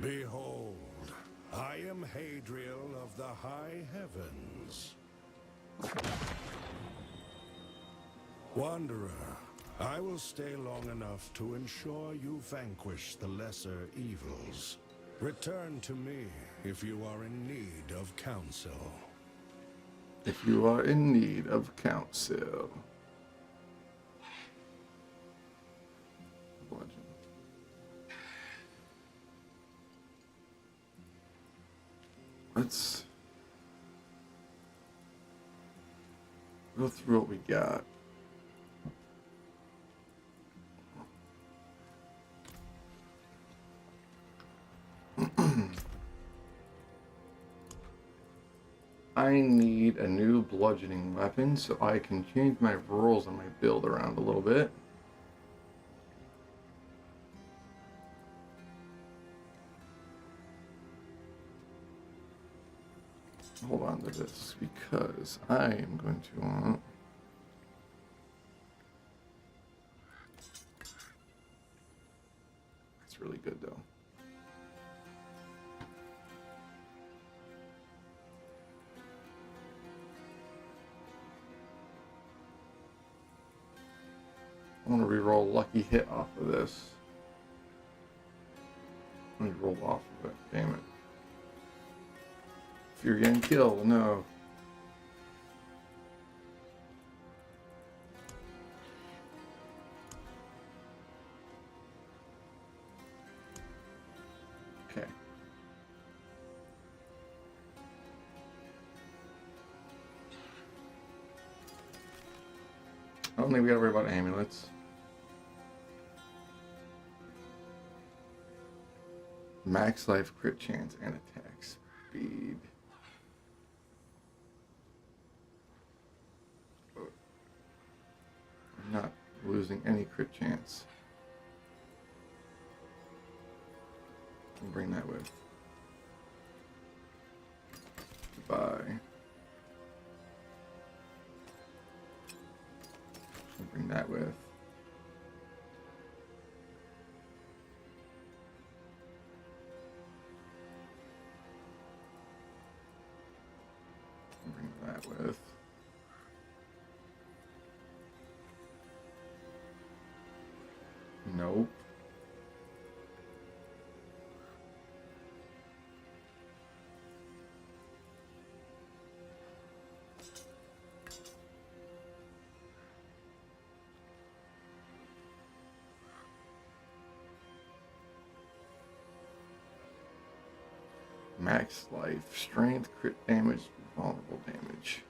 Behold, I am Hadriel of the high heavens. Wanderer, I will stay long enough to ensure you vanquish the lesser evils. Return to me if you are in need of counsel. If you are in need of counsel. Bludgeon. Let's go through what we got. I need a new bludgeoning weapon so I can change my rules on my build around a little bit. Hold on to this because I am going to want... That's really good though. I want to reroll Lucky Hit off of this. Let me roll off of it. Damn it. If you're getting killed, no. Okay. I don't think we gotta worry about amulets. Max life, crit chance, and attack speed. I'm not losing any crit chance. I'll bring that with. Goodbye. I'll bring that with. Bring that with. Nope. Max life, strength, crit damage, vulnerable damage.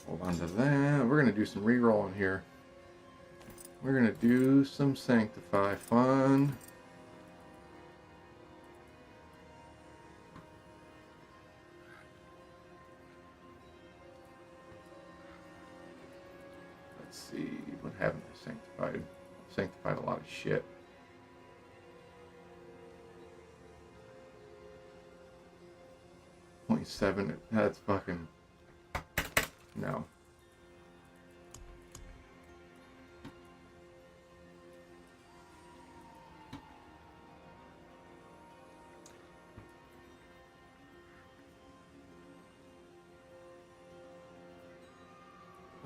Hold on to that. We're going to do some re-rolling here. We're going to do some Sanctify fun. Let's see. What haven't I sanctified? I've sanctified a lot of shit. .7. That's fucking... No.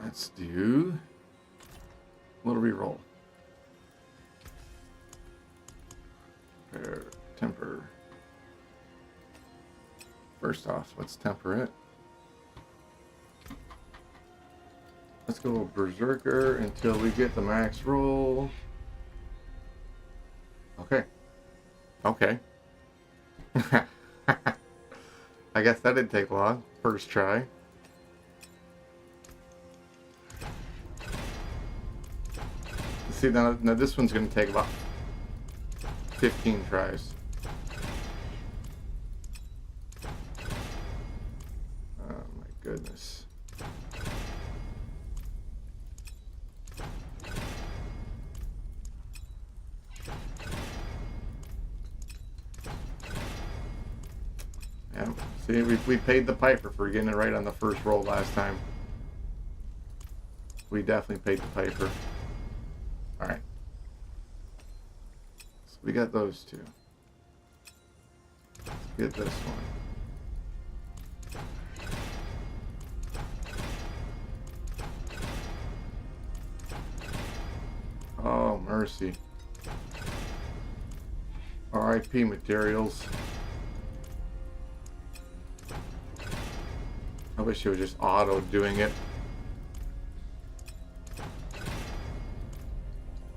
Let's do a little reroll. Temper. First off, let's temper it. Let's go Berserker until we get the max roll. Okay. Okay. I guess that didn't take long. First try. See, now this one's going to take about 15 tries. Oh my goodness. Yeah, see, we paid the piper for getting it right on the first roll last time. We definitely paid the piper. Alright. So we got those two. Let's get this one. Oh, mercy. R.I.P. materials. I wish it was just auto doing it.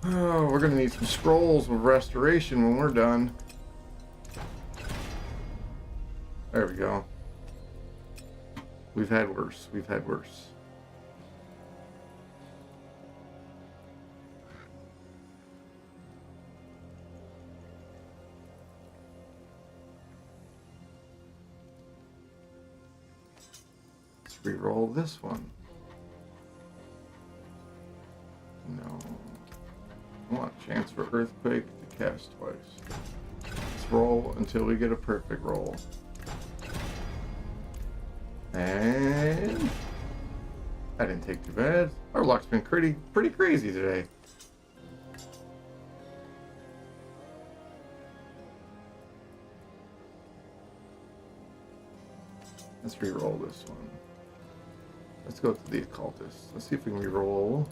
Oh, we're gonna need some scrolls of restoration when we're done. There we go. We've had worse. We've had worse. Let's re-roll this one. No. I want a chance for Girthquake to cast twice. Let's roll until we get a perfect roll. And that didn't take too bad. Our luck's been pretty crazy today. Let's re-roll this one. Let's go to the occultist. Let's see if we can re-roll.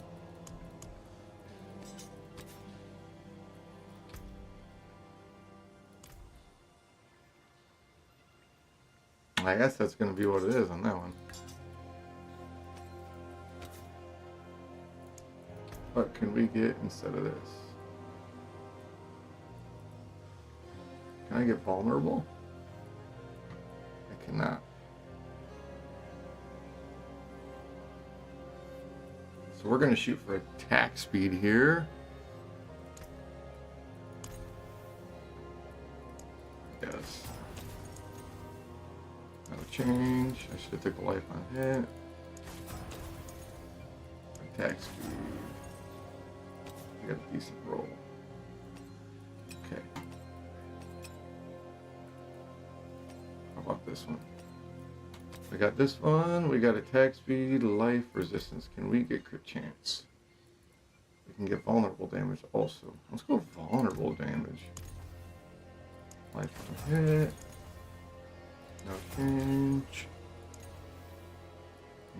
I guess that's going to be what it is on that one. What can we get instead of this? Can I get vulnerable? I cannot. So we're going to shoot for attack speed here. Yes. No change. I should have took a life on hit. Attack speed. I got a decent roll. Okay. How about this one? We got this one. We got attack speed, life, resistance. Can we get crit chance? We can get vulnerable damage also. Let's go vulnerable damage. Life on hit. No change.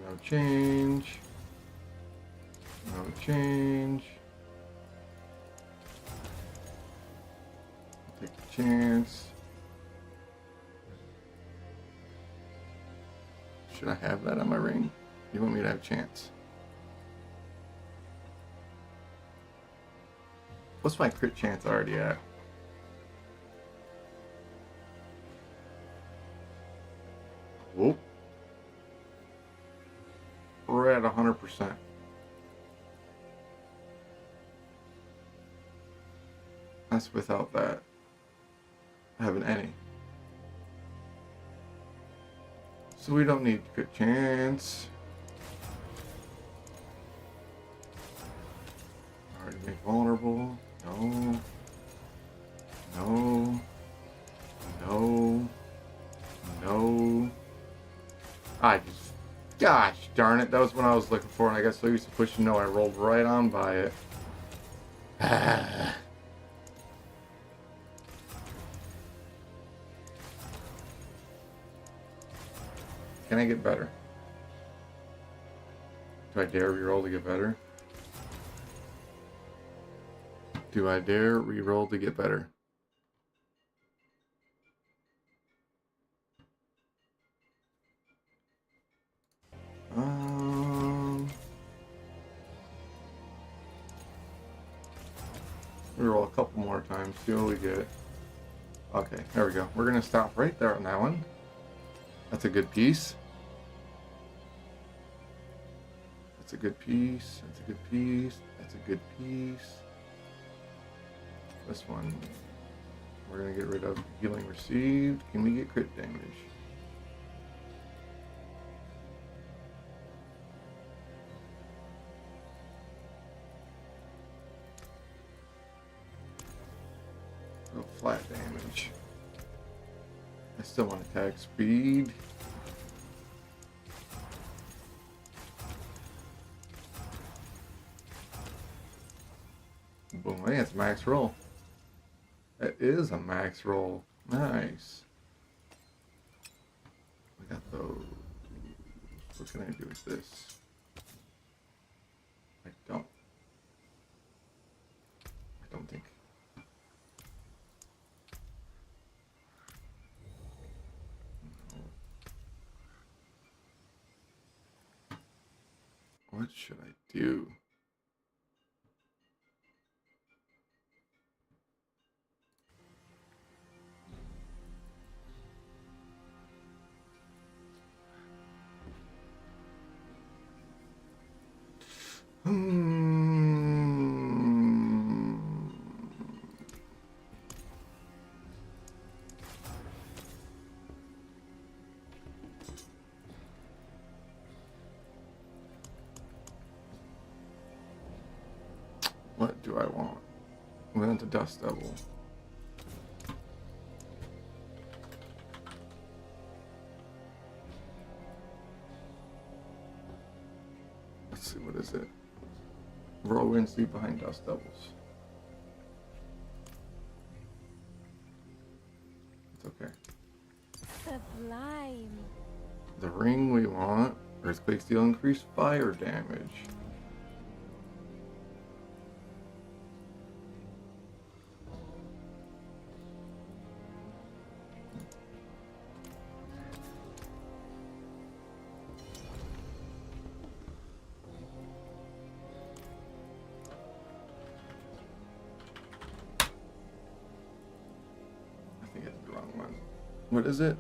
No change. No change. I'll take a chance. Should I have that on my ring? You want me to have chance? What's my crit chance already at? Whoop. We're at 100%. That's without that having any. So we don't need crit chance. Already made vulnerable. No. No. No. No. I just... Gosh darn it. That was what I was looking for, and I got so used to pushing no, I rolled right on by it. Can I get better? Do I dare reroll to get better? Do I dare reroll to get better? Reroll a couple more times, see what we get. Okay, there we go. We're gonna stop right there on that one. That's a good piece. That's a good piece. That's a good piece. That's a good piece. This one, we're gonna get rid of healing received. Can we get crit damage? Oh, flat damage. I still want attack speed. Boom, I think it's max roll. That is a max roll. Nice. I got those. What can I do with this? I don't think. What should I do? What do I want? We went to Dust Devil. Let's see, what is it? Whirlwind, sleep behind Dust Devils. It's okay. Sublime. The ring we want. Girthquake deal increased fire damage. What is it?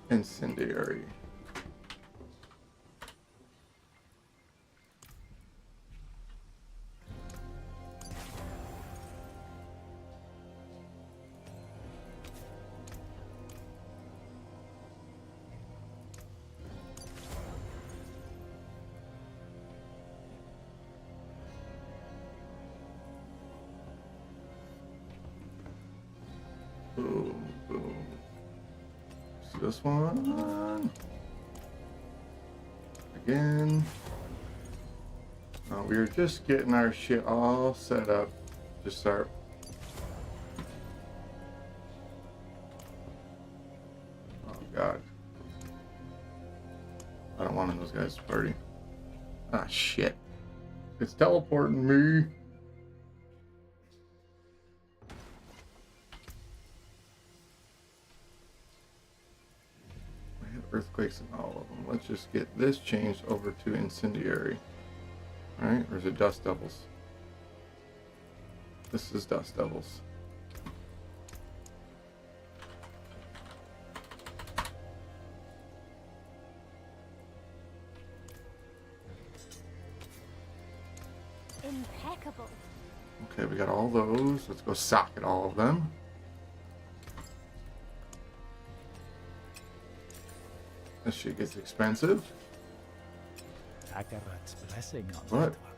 Incendiary. Boom, boom. See this one? Again. We were just getting our shit all set up to start. Oh god. I don't want those guys to party. Ah shit. It's teleporting me. earthquakes in all of them. Let's just get this changed over to incendiary. Alright, or is it dust devils? This is dust devils. Impeccable. Okay, we got all those. Let's go socket all of them. This shit gets expensive. Akarat's blessing on What? that one.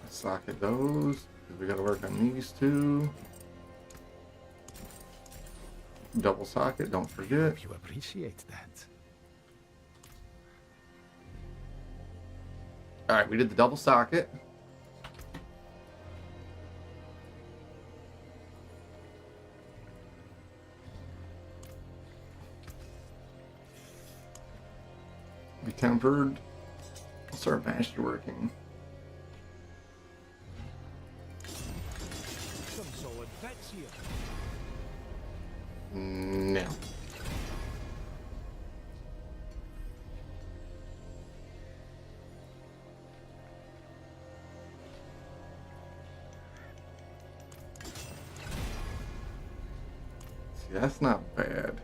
Let's socket those. 'Cause we gotta work on these two. Double socket, don't forget. Hope you appreciate that. Alright, we did the double socket. Be tempered. Let's start masterworking. Some solid bits here. No. See, that's not bad.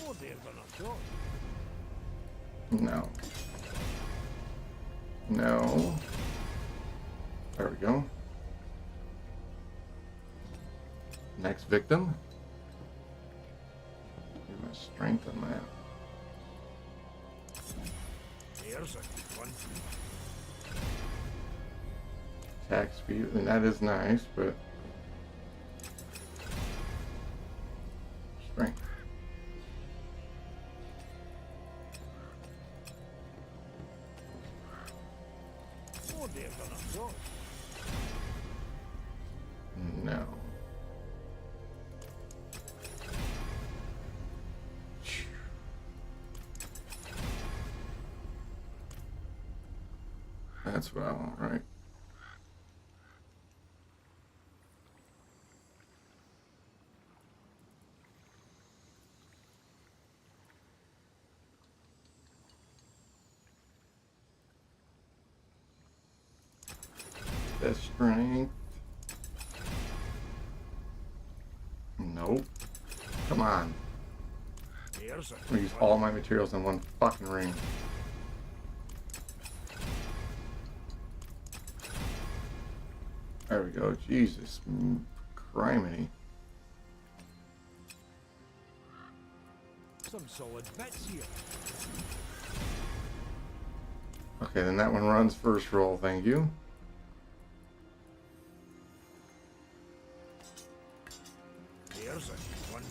Oh, they're gonna go. No. No. There we go. Next victim. Give my strength on that. There's a good one. Attack speed, and that is nice, but strength. Oh, they're gonna go. No. That's what I want, right? That's strength. Nope. Come on. There's a I'm gonna use all my materials in one fucking ring. There we go. Jesus. Criminy. some solid bits here. Okay, then that one runs first roll, thank you. There's a good one.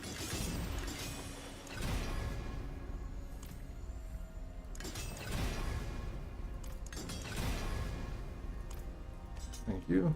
Thank you.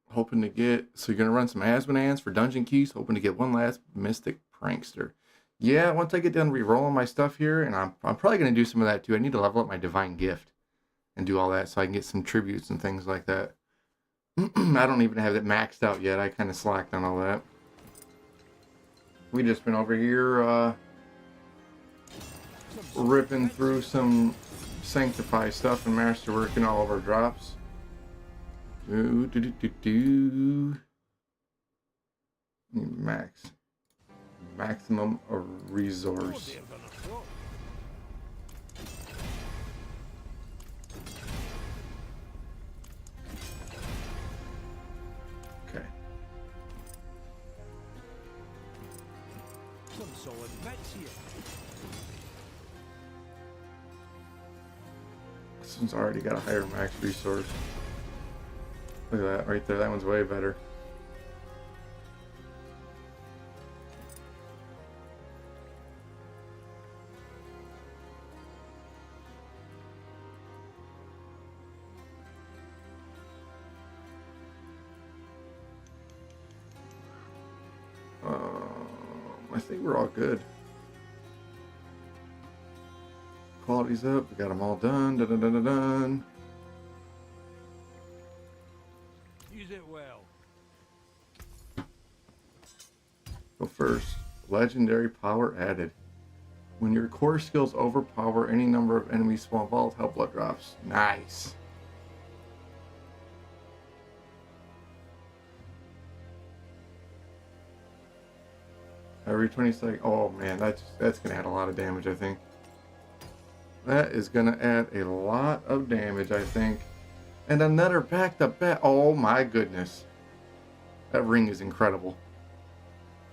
Hoping to get, so you're gonna run some Asmonans for dungeon keys, hoping to get one last Mythic Prankster. Yeah, once I get done re-rolling my stuff here, and I'm probably gonna do some of that too. I need to level up my Divine Gift and do all that so I can get some tributes and things like that. I don't even have it maxed out yet. I kind of slacked on all that. We just been over here ripping through some Sanctify stuff and masterworking all of our drops. Maximum resource. Okay. Some solid bits here. This one's already got a higher max resource. Look at that right there. That one's way better. I think we're all good. Quality's up. We got them all done. Dun, dun, dun, dun, dun. Use it well. Go first. Legendary power added. When your core skills overpower any number of enemies small volatile blood drops. Nice. Every 20 seconds. Oh man, that's gonna add a lot of damage, I think. That is gonna add a lot of damage, I think. And another back to back. Oh my goodness. That ring is incredible.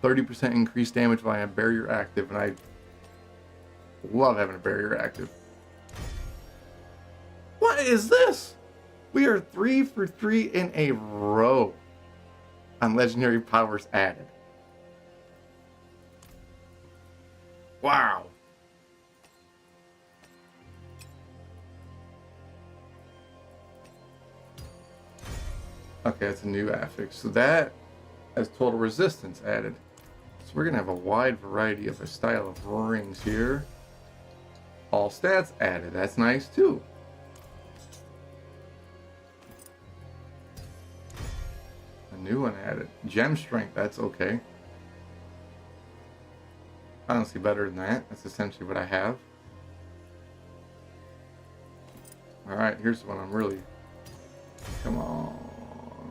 30% increased damage via barrier active, and I love having a barrier active. What is this? We are 3 for 3 in a row on legendary powers added. Wow. Okay, that's a new affix. So that has total resistance added. So we're going to have a wide variety of a style of rings here. All stats added. That's nice too. A new one added. Gem strength. That's okay. I don't see better than that. That's essentially what I have. Alright, here's the one I'm really... Come on.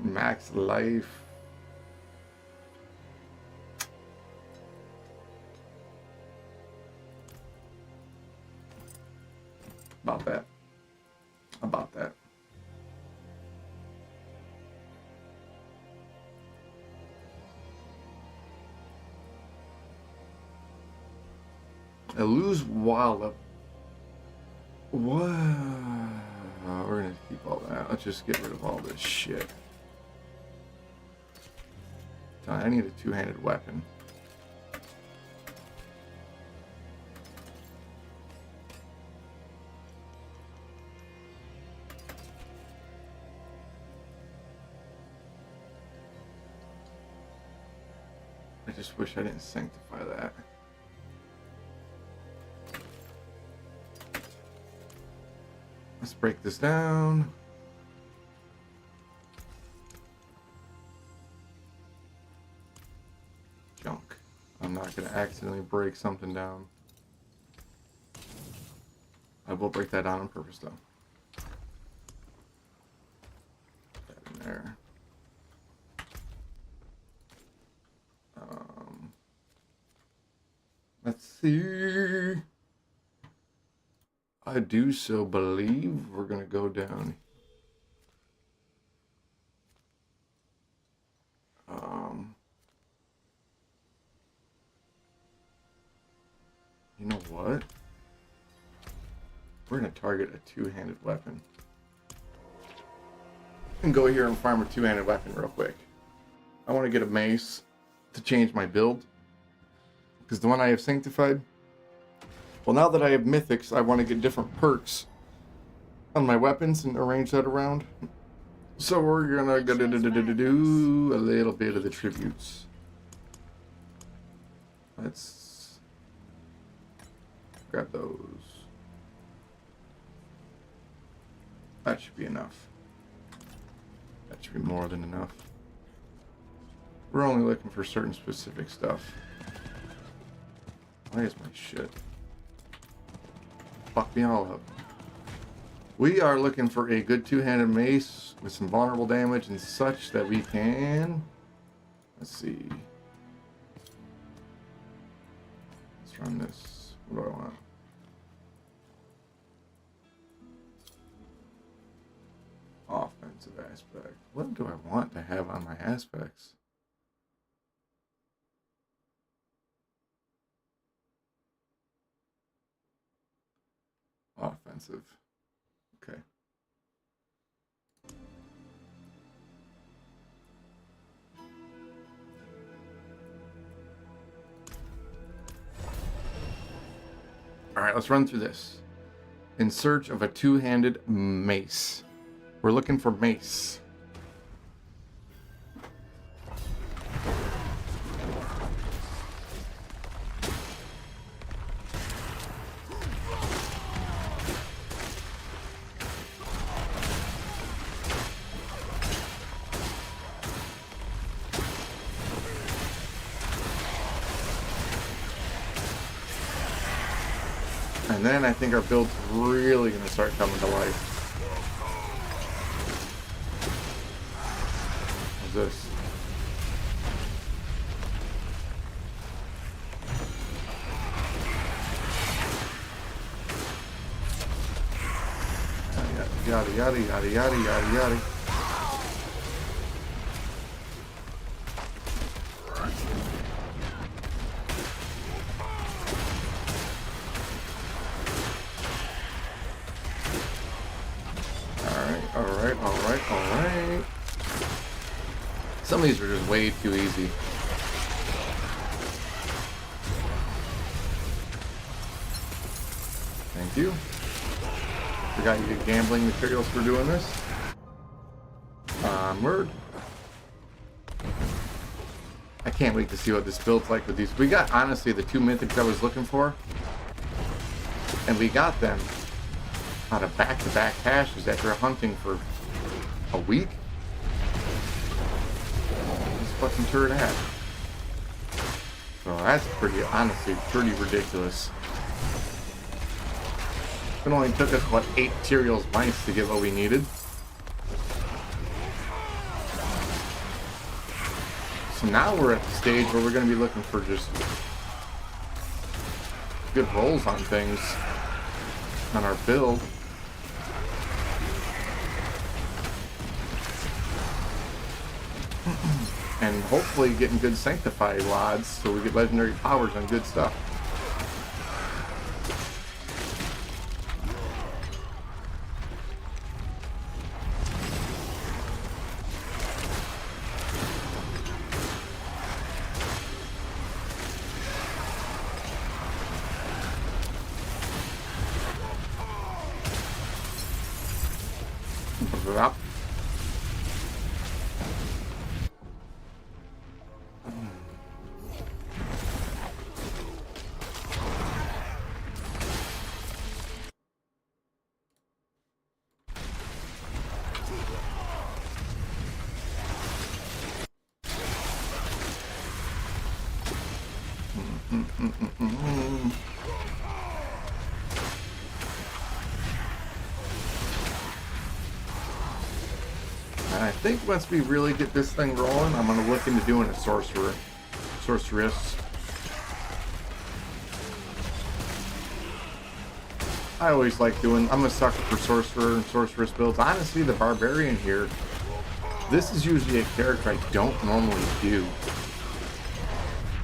Max life. About that. About that. I lose wallop. What? We're gonna keep all that. Let's just get rid of all this shit. I need a two-handed weapon. I just wish I didn't sanctify that. Let's break this down. Junk. I'm not going to accidentally break something down. I will break that down on purpose though. Put that in there. Let's see. I do so believe we're going to go down. You know what? We're going to target a two-handed weapon. And go here and farm a two-handed weapon real quick. I want to get a mace to change my build. Because the one I have sanctified... Well, now that I have mythics, I want to get different perks on my weapons and arrange that around. So we're gonna do a little bit of the tributes. Let's grab those. That should be enough. That should be more than enough. We're only looking for certain specific stuff. Why is my shit? Fuck me all up. We are looking for a good two-handed mace with some vulnerable damage and such that we can... Let's see. Let's run this. What do I want? Offensive aspect. What do I want to have on my aspects? Offensive. Okay. All right, let's run through this. In search of a two-handed mace. We're looking for mace. And then I think our build's really going to start coming to life. What's this? Yada, yada, yada, yada, yada, yada. Alright. Some of these are just way too easy. Thank you. Forgot you get gambling materials for doing this. Onward. I can't wait to see what this build's like with these. We got, honestly, the 2 mythics I was looking for. And we got them out of back-to-back hashes after hunting for a week. This fucking turd hat. So that's pretty, honestly, pretty ridiculous. It only took us, what, 8 materials mice to get what we needed. So now we're at the stage where we're going to be looking for just good rolls on things on our build. And hopefully getting good sanctified wads so we get legendary powers on good stuff. Up. And I think once we really get this thing rolling, I'm going to look into doing a sorceress. I always like doing, I'm a sucker for sorcerer and sorceress builds. Honestly, the Barbarian here, this is usually a character I don't normally do.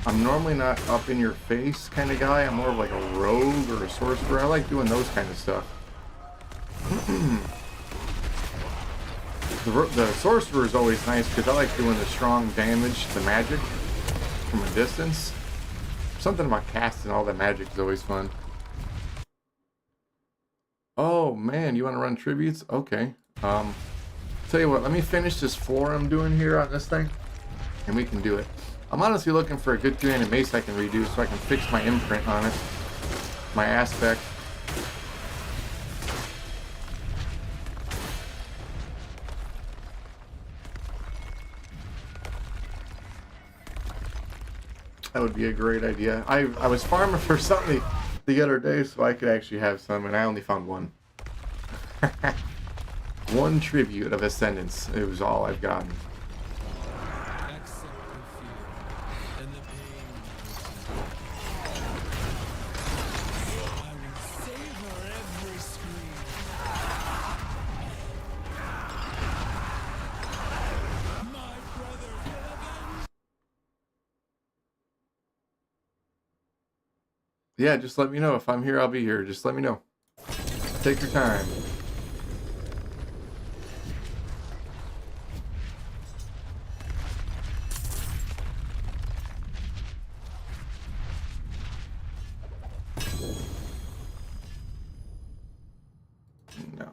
I'm normally not up in your face kind of guy. I'm more of like a rogue or a sorcerer. I like doing those kind of stuff. The sorcerer is always nice because I like doing the strong damage to magic from a distance. Something about casting all that magic is always fun. Oh man, you want to run tributes? Okay. Tell you what, let me finish this floor I'm doing here on this thing, and we can do it. I'm honestly looking for a good 2-handed mace I can redo so I can fix my imprint on it, my aspect. That would be a great idea. I was farming for something the other day so I could actually have some, and I only found one. One tribute of Ascendance. It was all I've gotten. Yeah, just let me know. If I'm here, I'll be here. Just let me know. Take your time. No.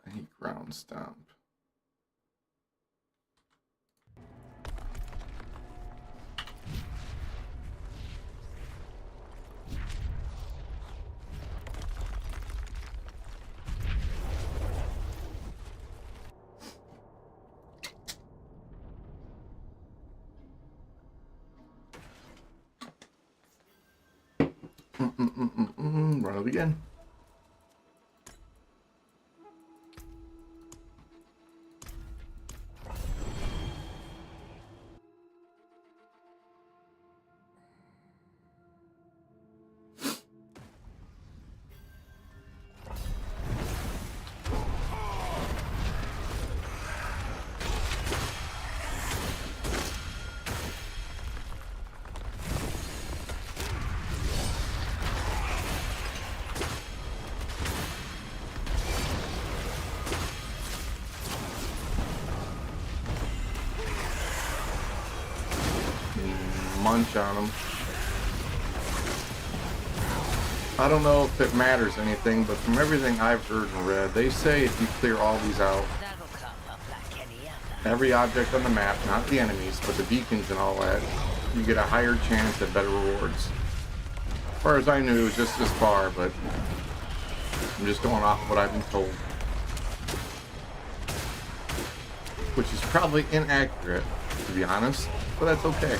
I hate ground stomp. Run it again. Munch on them. I don't know if it matters anything, but from everything I've heard and read, they say if you clear all these out, That'll come up like any other. every object on the map, not the enemies, but the beacons and all that, you get a higher chance at better rewards. As far as I knew, it was just this far, but I'm just going off what I've been told. Which is probably inaccurate, to be honest, but that's okay.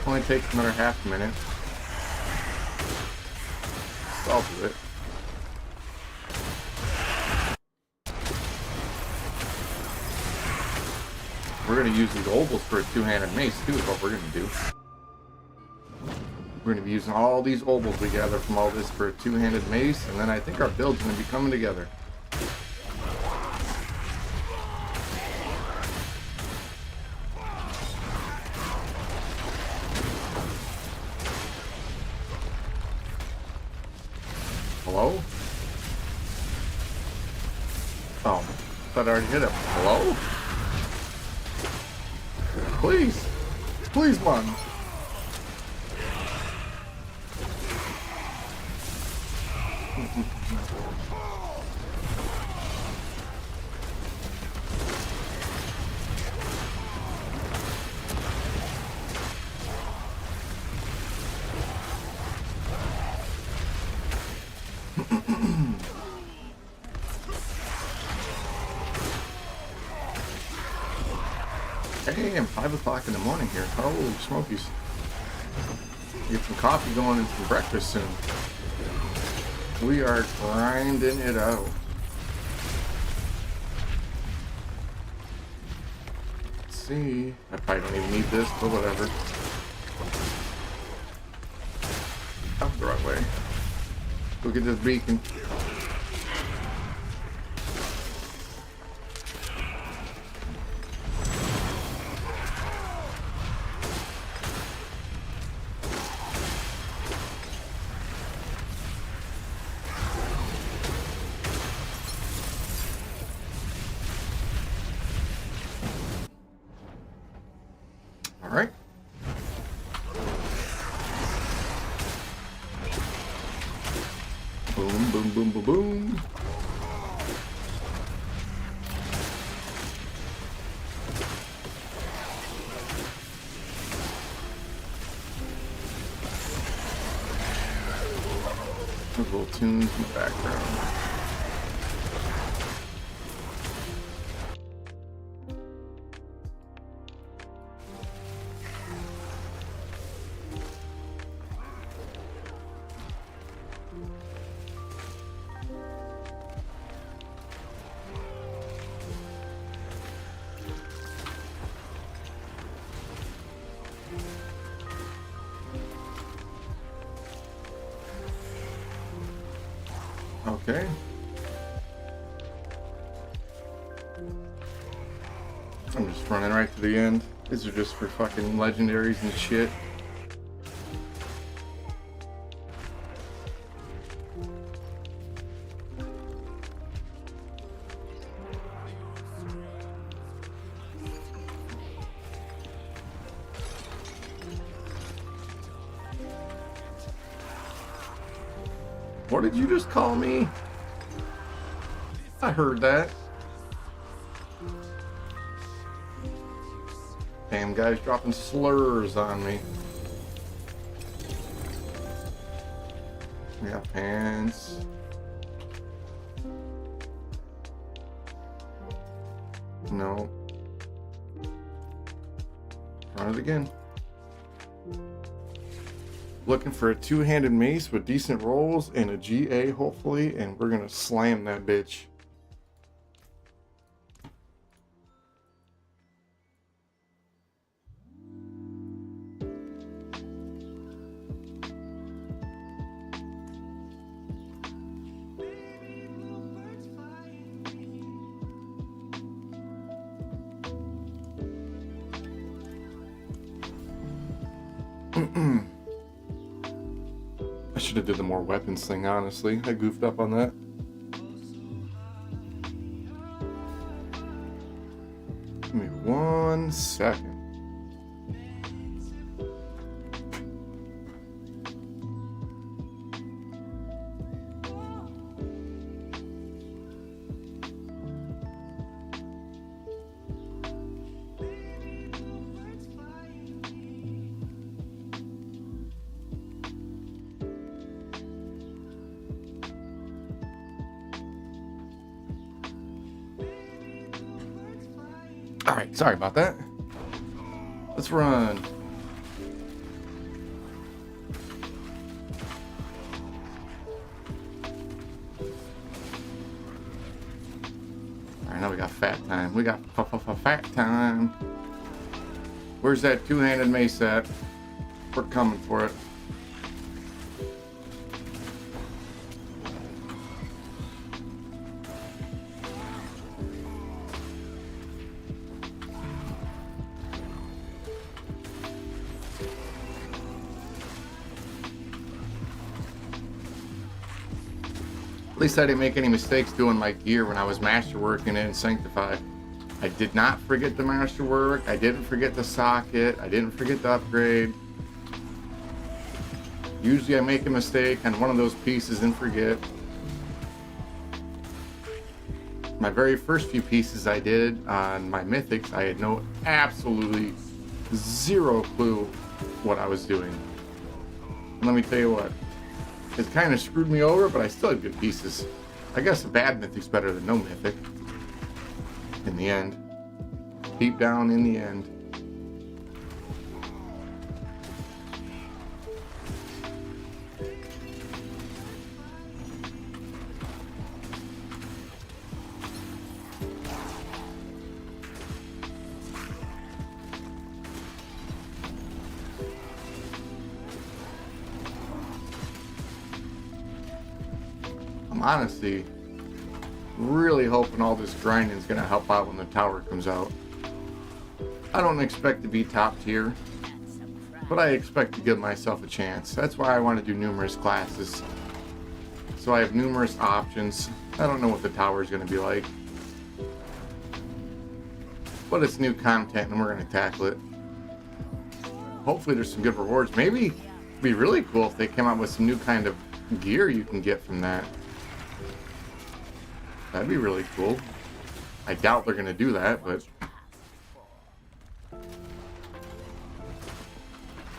Only takes another half a minute. So I'll do it. We're going to use these ovals for a two-handed mace, too, is what we're going to do. We're going to be using all these ovals we gather from all this for a two-handed mace, and then I think our build's going to be coming together. Hello? Oh, I thought I already hit him. Hello? Please! Please, man! Damn, 5 o'clock in the morning here. Holy smokies. Get some coffee going and some breakfast soon. We are grinding it out. Let's see. I probably don't even need this, but whatever. Up the right way. Look at this beacon. All right. Boom, boom, boom, boom, boom. Those little tunes in the background. Okay. I'm just running right to the end. These are just for fucking legendaries and shit. What did you just call me? I heard that. Damn, guys dropping slurs on me. We got pants. No. Run it again. Looking for a two-handed mace with decent rolls and a GA, hopefully, and we're gonna slam that bitch. I should have did the more weapons thing, honestly. I goofed up on that. Give me 1 second. Alright, sorry about that. Let's run. Alright, now we got fat time. We got fat time. Where's that two-handed mace at? We're coming for it. At least I didn't make any mistakes doing my gear when I was masterworking it in Sanctify. I did not forget the masterwork. I didn't forget the socket. I didn't forget the upgrade. Usually I make a mistake on one of those pieces and forget. My very first few pieces I did on my Mythics, I had absolutely zero clue what I was doing. And let me tell you what. It kind of screwed me over, but I still had good pieces. I guess a bad Mythic's better than no Mythic. In the end. Deep down in the end. I'm honestly really hoping all this grinding is going to help out when the tower comes out. I don't expect to be top tier, but I expect to give myself a chance. That's why I want to do numerous classes. So I have numerous options. I don't know what the tower is going to be like, but it's new content and we're going to tackle it. Hopefully there's some good rewards. Maybe it'd be really cool if they came out with some new kind of gear you can get from that. That'd be really cool. I doubt they're gonna do that, but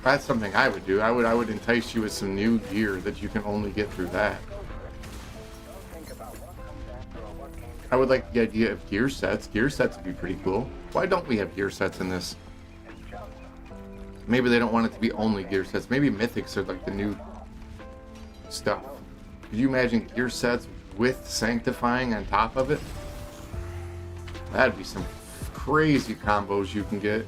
that's something I would do. I would entice you with some new gear that you can only get through that. I would like the idea of gear sets. Gear sets would be pretty cool. Why don't we have gear sets in this? Maybe they don't want it to be only gear sets. Maybe Mythics are like the new stuff. Could you imagine gear sets with sanctifying on top of it? That'd be some crazy combos you can get.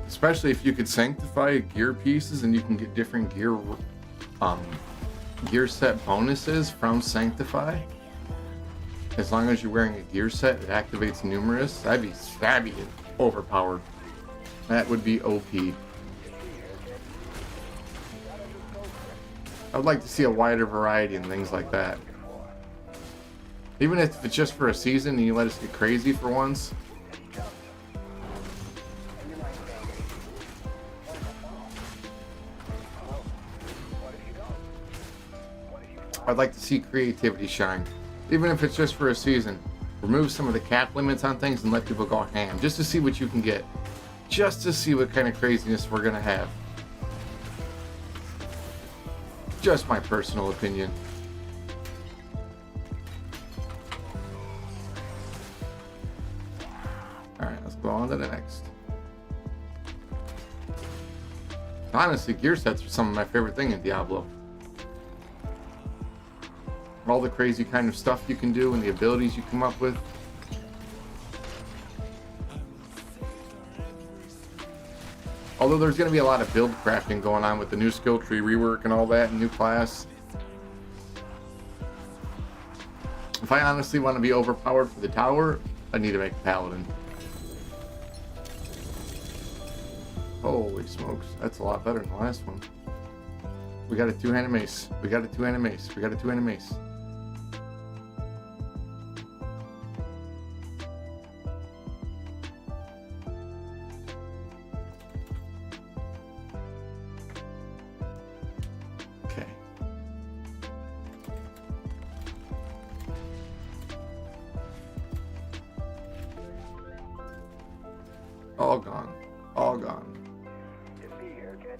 Especially if you could sanctify gear pieces and you can get different gear set bonuses from Sanctify. As long as you're wearing a gear set, it activates numerous. That'd be overpowered. That would be OP. I would like to see a wider variety and things like that. Even if it's just for a season and you let us get crazy for once. I'd like to see creativity shine. Even if it's just for a season. Remove some of the cap limits on things and let people go ham. Just to see what you can get. Just to see what kind of craziness we're going to have. Just my personal opinion. On to the next. Honestly, gear sets are some of my favorite thing in Diablo. All the crazy kind of stuff you can do and the abilities you come up with. Although there's going to be a lot of build crafting going on with the new skill tree rework and all that, and new class. If I honestly want to be overpowered for the tower, I need to make a paladin. Holy smokes, that's a lot better than the last one. We got a two-handed mace. We got a two-handed mace. We got a two-handed mace. Okay. All gone. All gone. You see here, kid?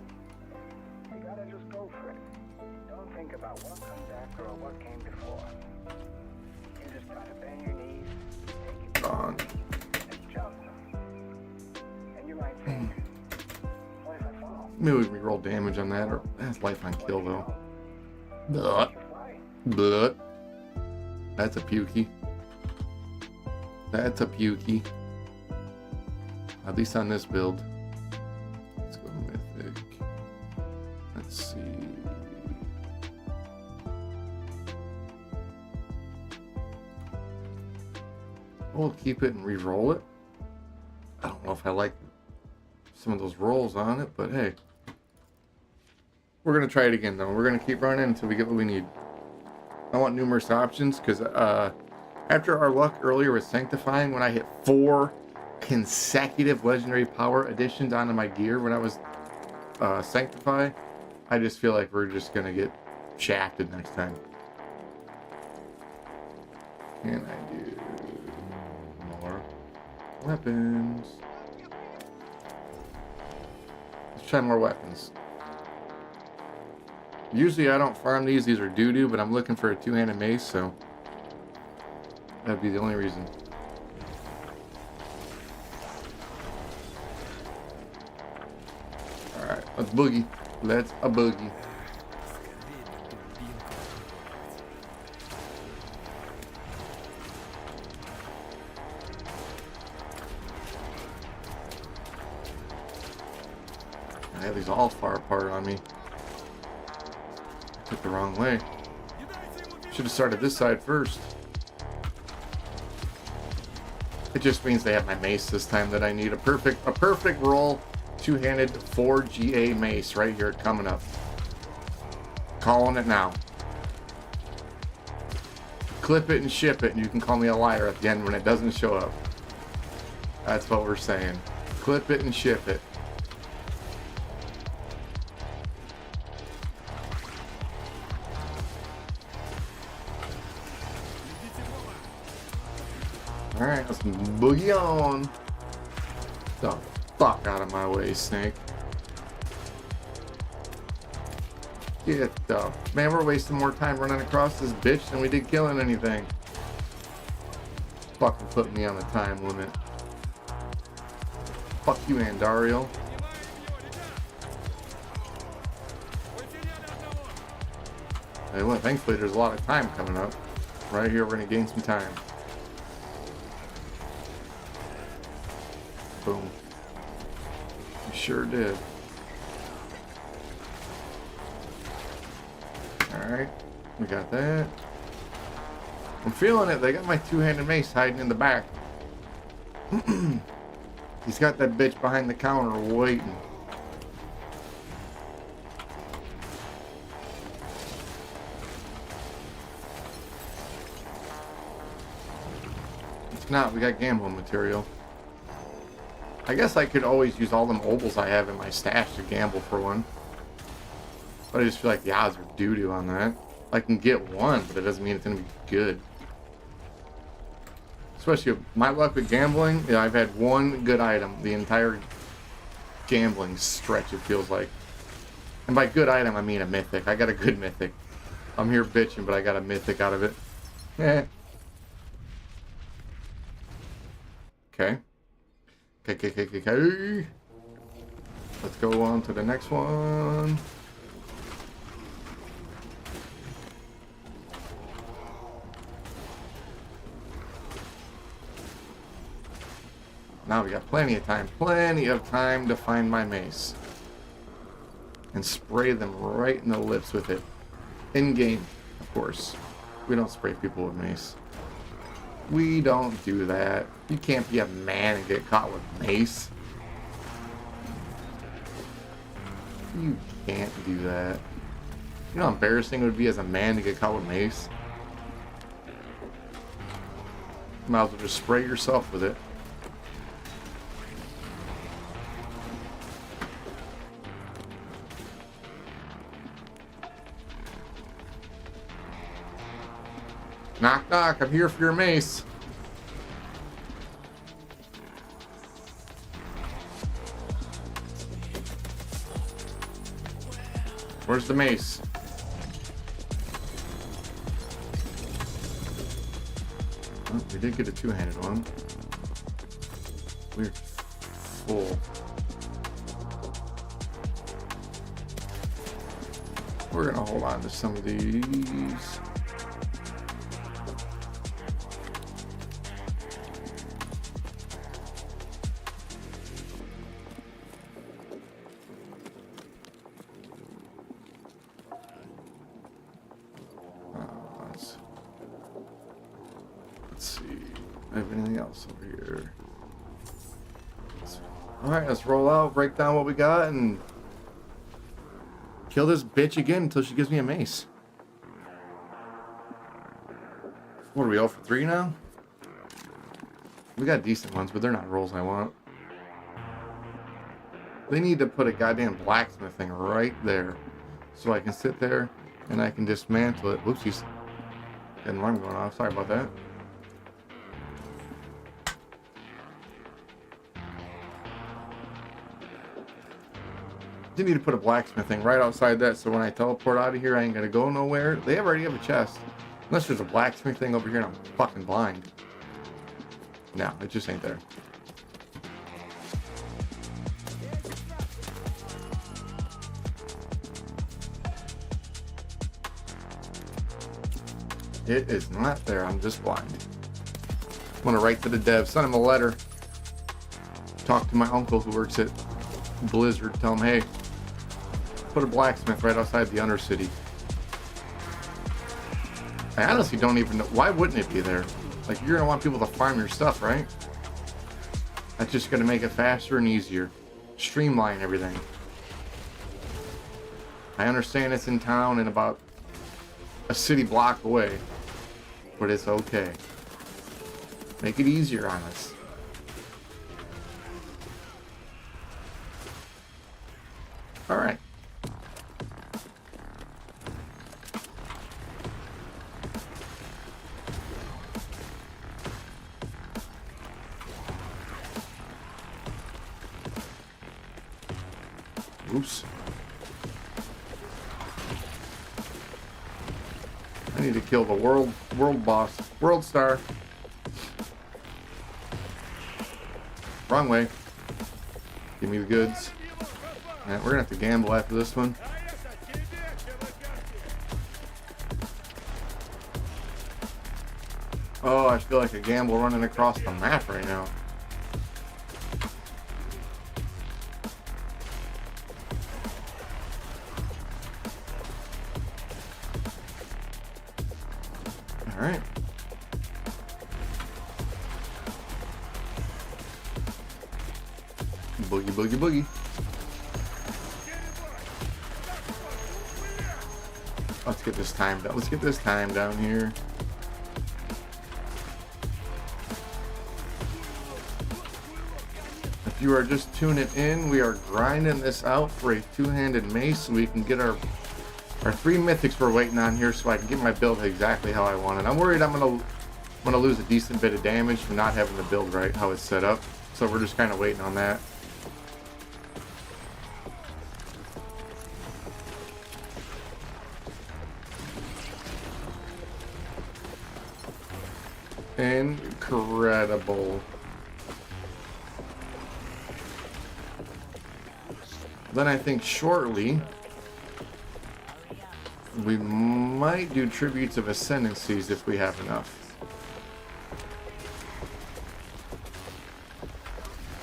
You gotta just go for it. Don't think about what comes after or what came before. You just gotta bend your knees, take it Gone. and jump. And you might think, what if I fall? Maybe we roll damage on that, or that's life on kill though. But, You fly. but that's a pukey. That's a pukey. At least on this build. Let's go Mythic. Let's see. We'll keep it and re-roll it. I don't know if I like some of those rolls on it, but hey. We're going to try it again though. We're going to keep running until we get what we need. I want numerous options because after our luck earlier with Sanctifying, when I hit 4 consecutive legendary power additions onto my gear when I was Sanctify, I just feel like we're just going to get shafted next time. Can I do more weapons? Let's try more weapons. Usually I don't farm these are doo-doo, but I'm looking for a two-handed mace, so that'd be the only reason. Alright, let's boogie. Let's a boogie. I have these all far apart on me. Took the wrong way. Should have started this side first. It just means they have my mace this time that I need. A perfect roll, two-handed 4 GA mace right here coming up. Calling it now. Clip it and ship it, and you can call me a liar at the end when it doesn't show up. That's what we're saying. Clip it and ship it. Alright, let's boogie on. The fuck out of my way, Snake. Get the... Man, we're wasting more time running across this bitch than we did killing anything. Fucking put me on the time limit. Fuck you, Andariel. Hey, look, thankfully there's a lot of time coming up. Right here, we're gonna gain some time. Boom. We sure did. Alright, we got that. I'm feeling it. They got my two-handed mace hiding in the back. He's got that bitch behind the counter waiting. If not, we got gambling material. I guess I could always use all them obols I have in my stash to gamble for one. But I just feel like the odds are doo-doo on that. I can get one, but it doesn't mean it's going to be good. Especially with my luck with gambling, yeah, I've had one good item the entire gambling stretch, it feels like. And by good item, I mean a mythic. I got a good mythic. I'm here bitching, but I got a mythic out of it. Eh. Okay. Okay. Let's go on to the next one. Now we got plenty of time to find my mace. And spray them right in the lips with it. In game, of course. We don't spray people with mace. We don't do that. You can't be a man and get caught with mace. You can't do that. You know how embarrassing it would be as a man to get caught with mace? You might as well just spray yourself with it. Knock, knock, I'm here for your mace. Where's the mace? Oh, we did get a two-handed one. We're full. We're gonna hold on to some of these. Over here. Alright, let's roll out, break down what we got, and kill this bitch again until she gives me a mace. What are we, 0 for 3 now? We got decent ones, but they're not rolls I want. They need to put a goddamn blacksmith thing right there so I can sit there and I can dismantle it. Whoopsies. Getting alarm going off. Sorry about that. You need to put a blacksmith thing right outside that so when I teleport out of here, I ain't gonna go nowhere. They already have a chest. Unless there's a blacksmith thing over here and I'm fucking blind. No, it just ain't there. It is not there. I'm just blind. I'm gonna write to the dev, send him a letter. Talk to my uncle who works at Blizzard. Tell him, hey, put a blacksmith right outside the Undercity. I honestly don't even know. Why wouldn't it be there? Like, you're gonna want people to farm your stuff, right? That's just gonna make it faster and easier. Streamline everything. I understand it's in town and about a city block away, but it's okay. Make it easier on us. All right. Oops. I need to kill the world boss. World star. Wrong way. Give me the goods. Alright, we're gonna have to gamble after this one. Oh, I feel like a gamble running across the map right now. Alright. Boogie, boogie, boogie. Let's get this time down. Let's get this time down here. If you are just tuning in, we are grinding this out for a two-handed mace so we can get our 3 mythics we're waiting on here so I can get my build exactly how I want it. I'm worried I'm gonna lose a decent bit of damage from not having the build right, how it's set up. So we're just kind of waiting on that. Incredible. Then I think shortly we might do Tributes of Ascendancies if we have enough.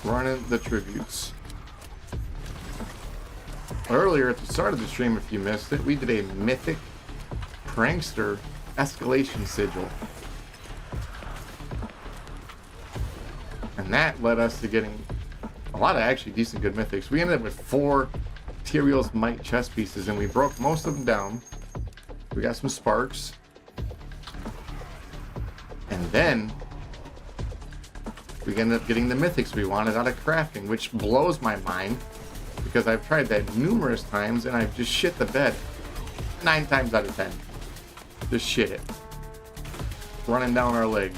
Running the tributes. Earlier at the start of the stream, if you missed it, we did a Mythic Prankster Escalation Sigil. And that led us to getting a lot of actually decent good mythics. We ended up with 4 Tyrael's Might chest pieces, and we broke most of them down. We got some sparks. And then we ended up getting the mythics we wanted out of crafting, which blows my mind because I've tried that numerous times and I've just shit the bed 9 times out of 10. Just shit it. Running down our leg.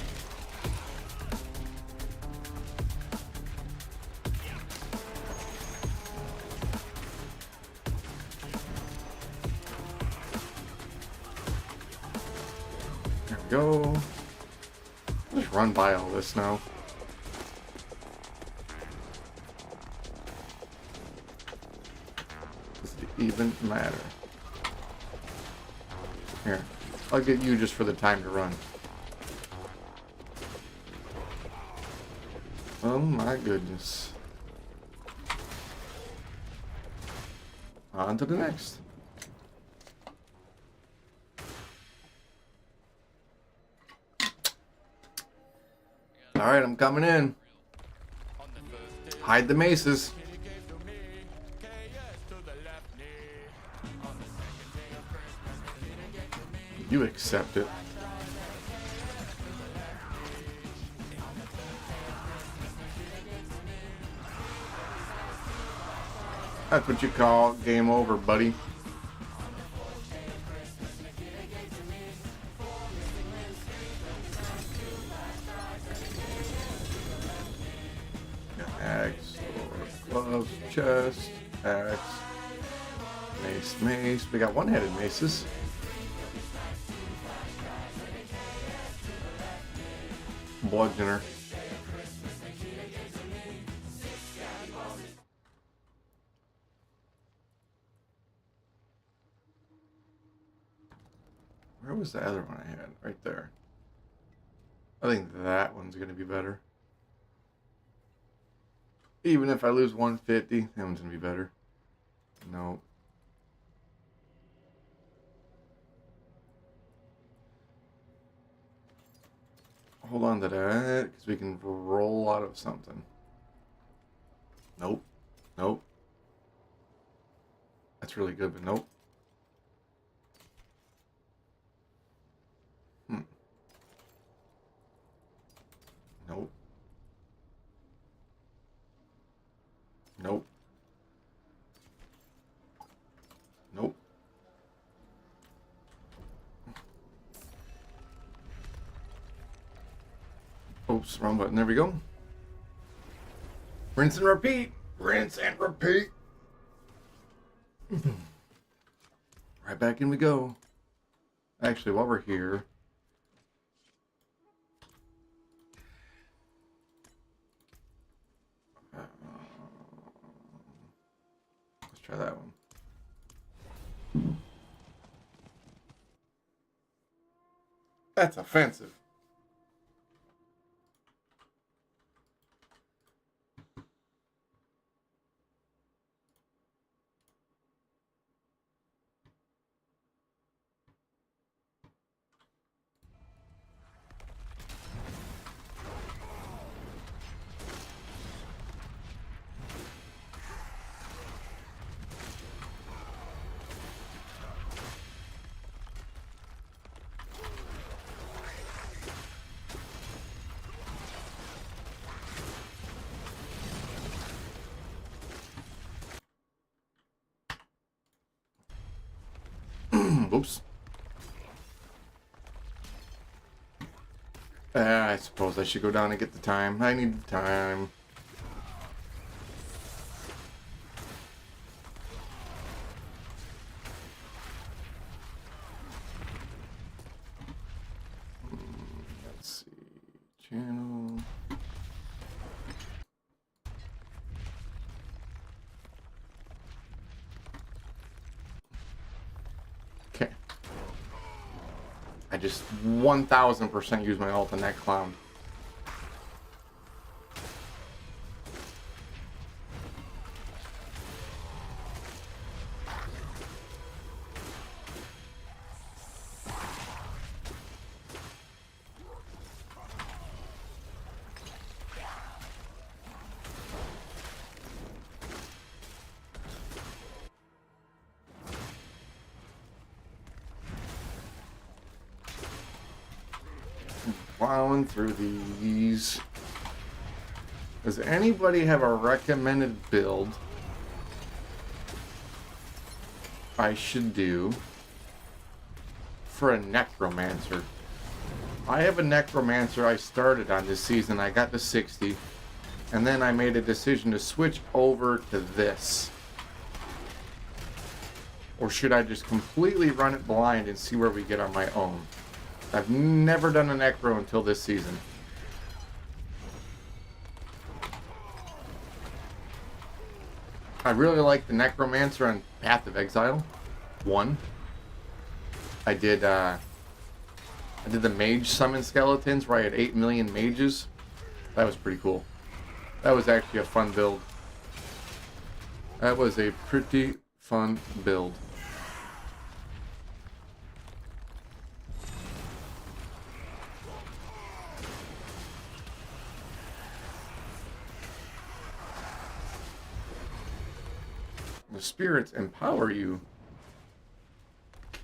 There we go. Just run by all this now. Does it even matter? Here, I'll get you just for the time to run. Oh my goodness. On to the next. Alright, I'm coming in. Hide the maces. You accept it. That's what you call game over, buddy. Axe, sword, gloves, chest, axe, mace, mace. We got one-handed maces. Bludgeoner. Where was the other one I had? Right there. I think that one's going to be better. Even if I lose 150, that one's going to be better. No. Hold on to that, because we can roll out of something. Nope. Nope. That's really good, but nope. Nope. Nope. Nope. Oops, wrong button. There we go. Rinse and repeat. Rinse and repeat. Right back in we go. Actually, while we're here, let's try that one. That's offensive. Oops. I suppose I should go down and get the time. I need the time. Let's see. Channel. I just 1000% use my ult on that clown. Plowing through these. Does anybody have a recommended build I should do for a necromancer? I have a necromancer I started on this season. I got to 60, and then I made a decision to switch over to this. Or should I just completely run it blind and see where we get on my own? I've never done a necro until this season. I really like the necromancer on Path of Exile 1. I did the mage summon skeletons where I had 8 million mages. That was pretty cool. That was actually a fun build. That was a pretty fun build. The spirits empower you.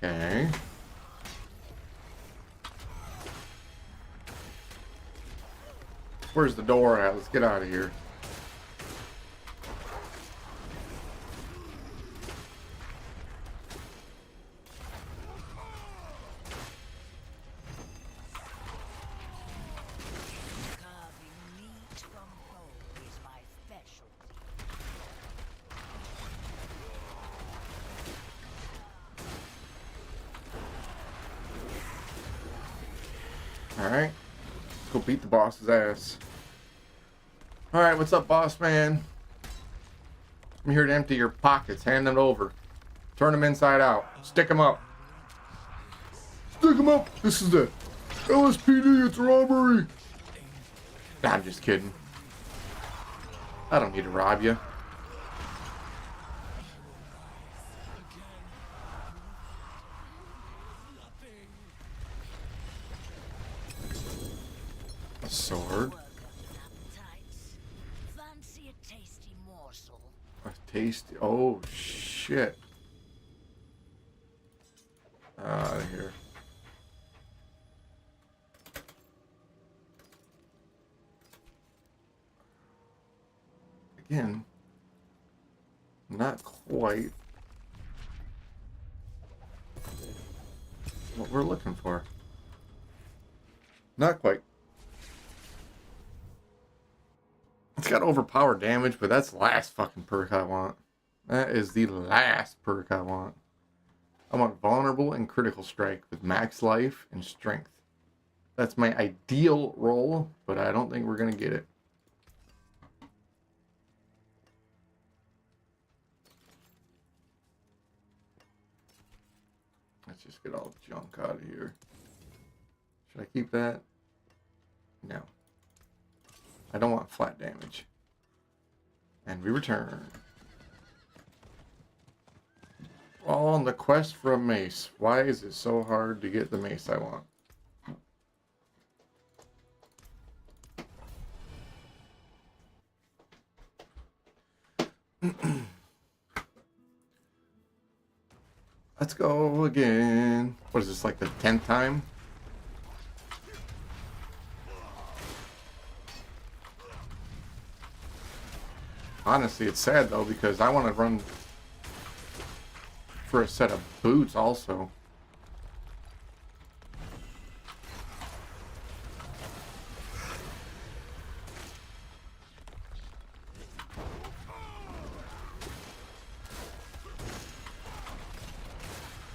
Okay. Where's the door at? Let's get out of here. Carving meat from bone is my specialty. Alright. Let's go beat the boss's ass. Alright, what's up, boss man? I'm here to empty your pockets. Hand them over. Turn them inside out. Stick them up. Stick them up! This is the LSPD, it's a robbery! Nah, I'm just kidding. I don't need to rob you. A sword. Fancy a tasty morsel. A tasty. Oh shit. Out of here. Again, not quite what we're looking for. Not quite. It's got overpowered damage, but that's the last fucking perk I want. That is the last perk I want. I want vulnerable and critical strike with max life and strength. That's my ideal roll, but I don't think we're going to get it. Let's just get all the junk out of here. Should I keep that? No. I don't want flat damage. And we return. All on the quest for a mace. Why is it so hard to get the mace I want? Let's go again. What is this, like the 10th time? Honestly, it's sad though, because I want to run for a set of boots also.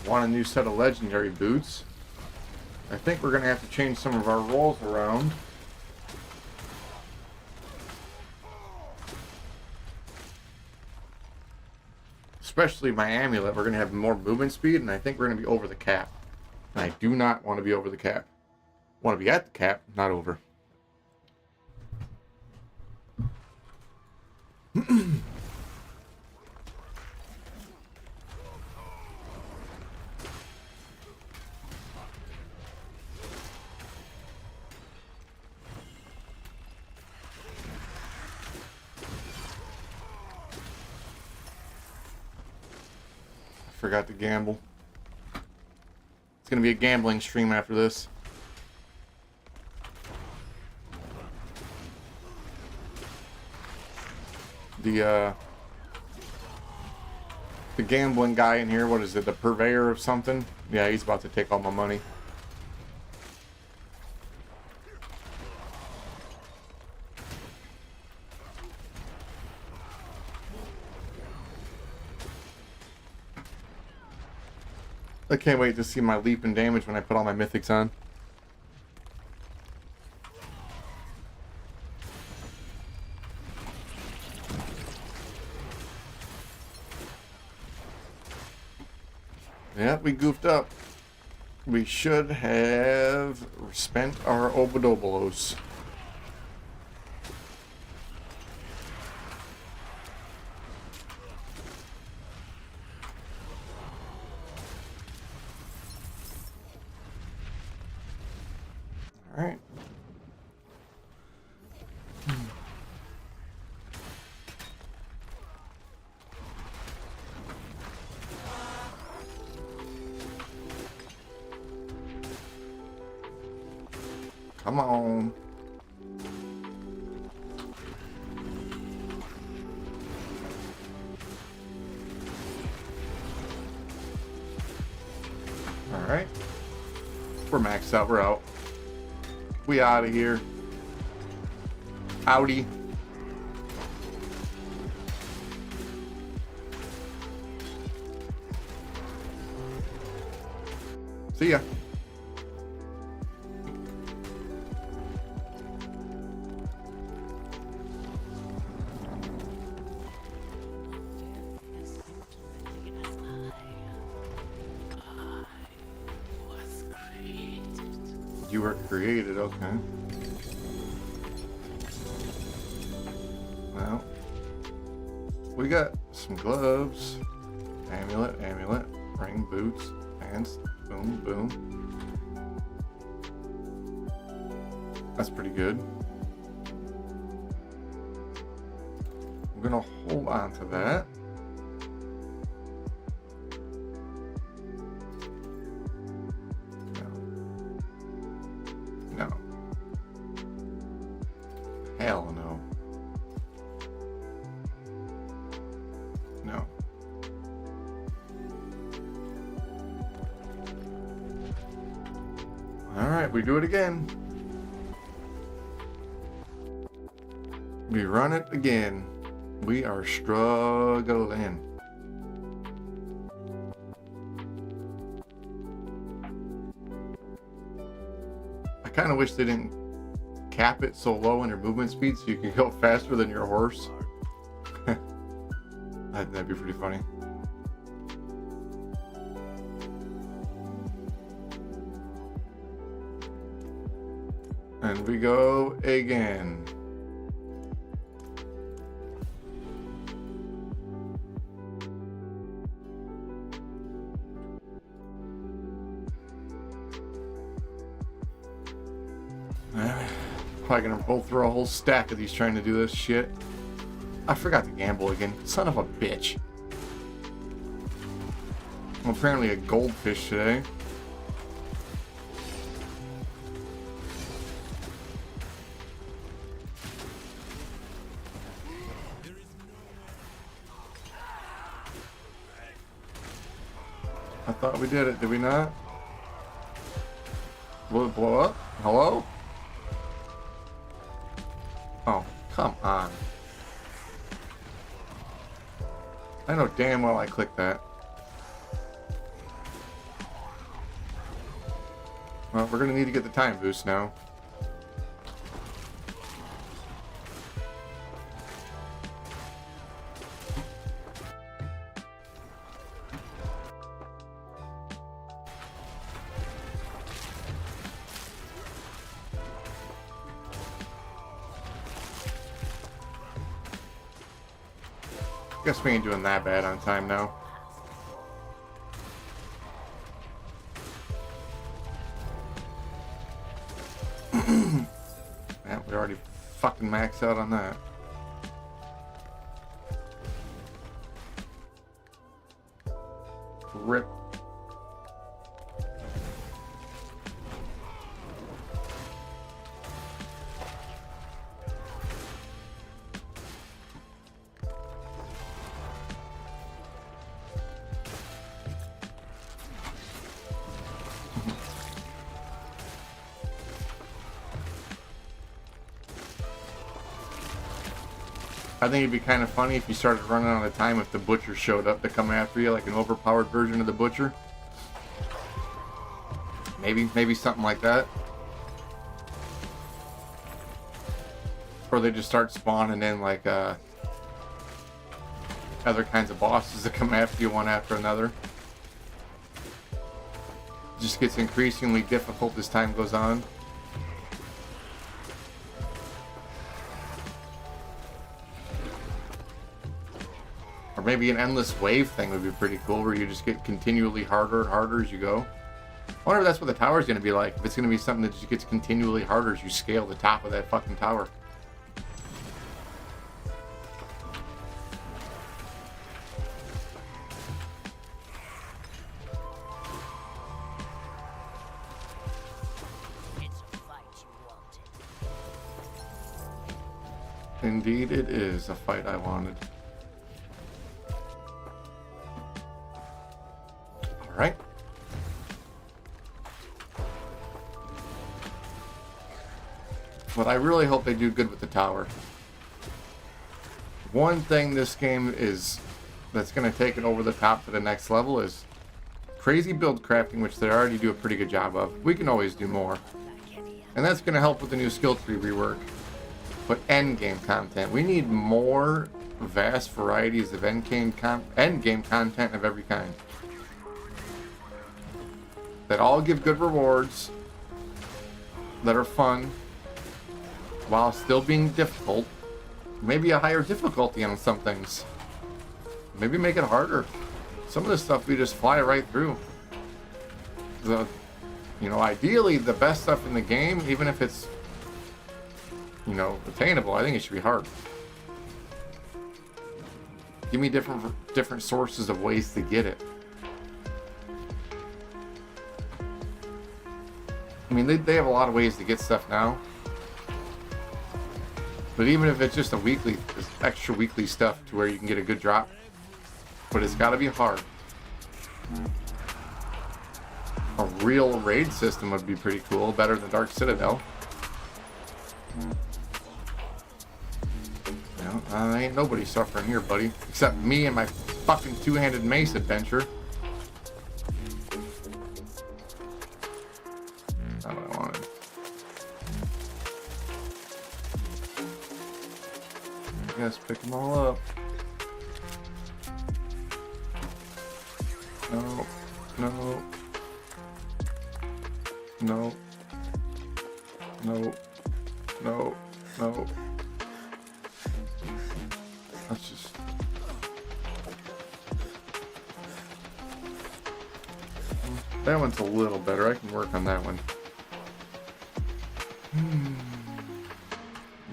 Want a new set of legendary boots. I think we're going to have to change some of our rolls around. Especially my amulet. We're going to have more movement speed, and I think we're going to be over the cap. I do not want to be over the cap. Want to be at the cap, not over. Forgot to gamble. It's gonna be a gambling stream after this. The gambling guy in here, what is it, the purveyor of something? Yeah, he's about to take all my money. I can't wait to see my leap in damage when I put all my mythics on. Yeah, we goofed up. We should have spent our obodobolos. Alright. Come on. Alright. We're maxed out. We're out. We out of here. Howdy. See ya. You were created, okay. Well, we got some gloves, amulet, ring, boots, pants, boom, boom. That's pretty good. I'm gonna hold on to that. No. Hell no. No. Alright, we do it again. We run it again. We are struggling. I kind of wish they didn't cap it so low in your movement speed so you could go faster than your horse. That'd be pretty funny. And we go again. Probably gonna roll through a whole stack of these trying to do this shit. I forgot to gamble again. Son of a bitch. I'm apparently a goldfish today. I thought we did it. Did we not? Will it blow up? Hello? Oh, come on. I know damn well I clicked that. Well, we're gonna need to get the time boost now. Guess we ain't doing that bad on time now. Yeah, we already fucking maxed out on that. Rip. I think it'd be kind of funny if you started running out of time if the butcher showed up to come after you, like an overpowered version of the butcher. Maybe something like that. Or they just start spawning in like other kinds of bosses that come after you one after another. It just gets increasingly difficult as time goes on. Or maybe an endless wave thing would be pretty cool, where you just get continually harder and harder as you go. I wonder if that's what the tower's going to be like. If it's going to be something that just gets continually harder as you scale the top of that fucking tower. It's a fight you wanted. Indeed, it is a fight I wanted. Alright. But I really hope they do good with the tower. One thing this game is that's going to take it over the top to the next level is crazy build crafting, which they already do a pretty good job of. We can always do more. And that's going to help with the new skill tree rework. But end game content. We need more vast varieties of end game content of every kind. That all give good rewards, that are fun, while still being difficult. Maybe a higher difficulty on some things. Maybe make it harder. Some of this stuff we just fly right through. Ideally the best stuff in the game, even if it's, attainable, I think it should be hard. Give me different sources of ways to get it. I mean, they have a lot of ways to get stuff now. But even if it's just extra weekly stuff to where you can get a good drop. But it's got to be hard. A real raid system would be pretty cool. Better than Dark Citadel. Ain't nobody suffering here, buddy. Except me and my fucking two-handed mace adventure. Not what I wanted. I guess pick them all up. No. No. No. No. No. No. Let's just... That one's a little better. I can work on that one.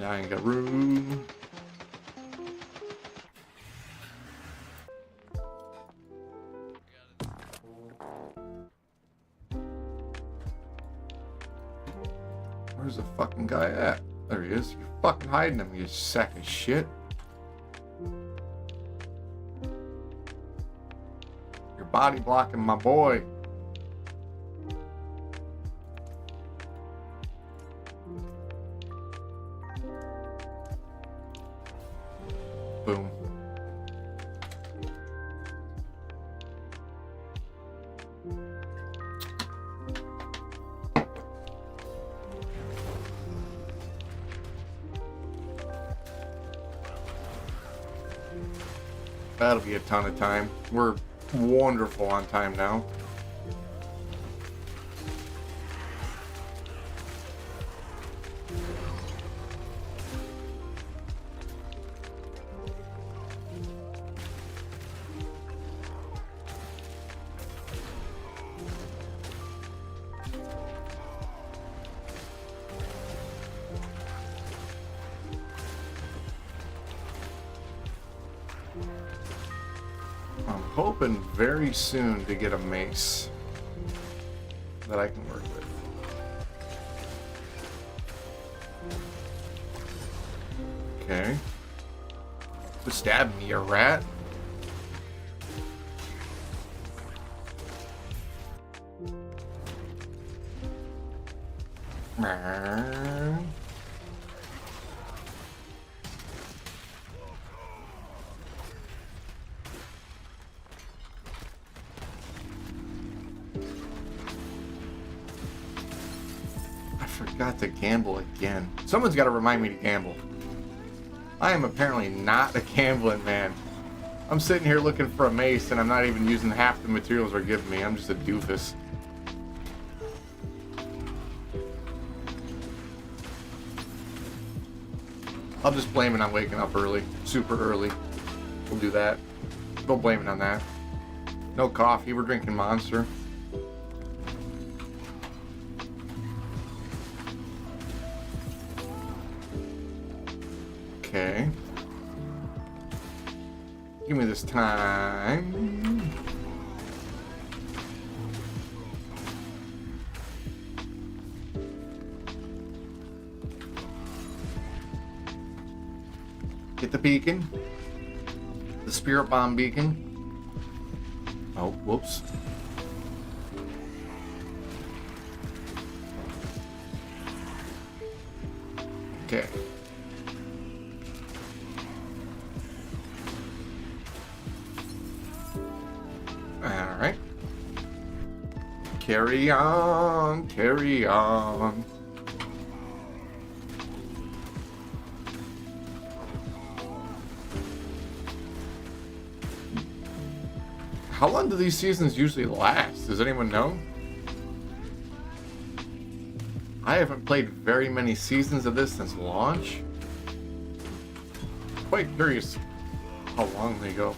Now I ain't got room. Where's the fucking guy at? There he is. You're fucking hiding him, you sack of shit. You're body blocking my boy. Boom. That'll be a ton of time. We're wonderful on time now. hoping very soon to get a mace that I can work with. Okay. Quit stabbing me, you rat. I forgot to gamble again. Someone's got to remind me to gamble. I am apparently not a gambling man. I'm sitting here looking for a mace and I'm not even using half the materials they're giving me. I'm just a doofus. I'll just blame it on waking up early. Super early. We'll do that. We'll blame it on that. No coffee. We're drinking Monster. Okay. Give me this time. Get the beacon. The spirit bomb beacon. Oh, whoops. Okay. Alright. Carry on, carry on. How long do these seasons usually last? Does anyone know? I haven't played very many seasons of this since launch. Quite curious how long they go.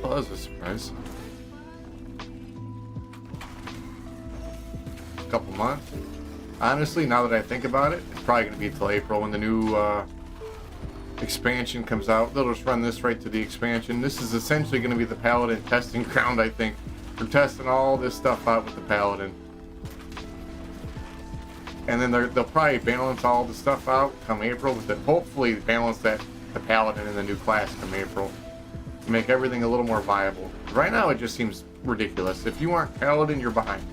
Oh, that was a surprise. A couple months. Honestly, now that I think about it, it's probably going to be until April when the new expansion comes out. They'll just run this right to the expansion. This is essentially going to be the Paladin testing ground, I think. We're testing all this stuff out with the Paladin. And then they'll probably balance all the stuff out come April, but then hopefully balance the Paladin in the new class come April. Make everything a little more viable. Right now it just seems ridiculous. If you aren't Paladin, you're behind.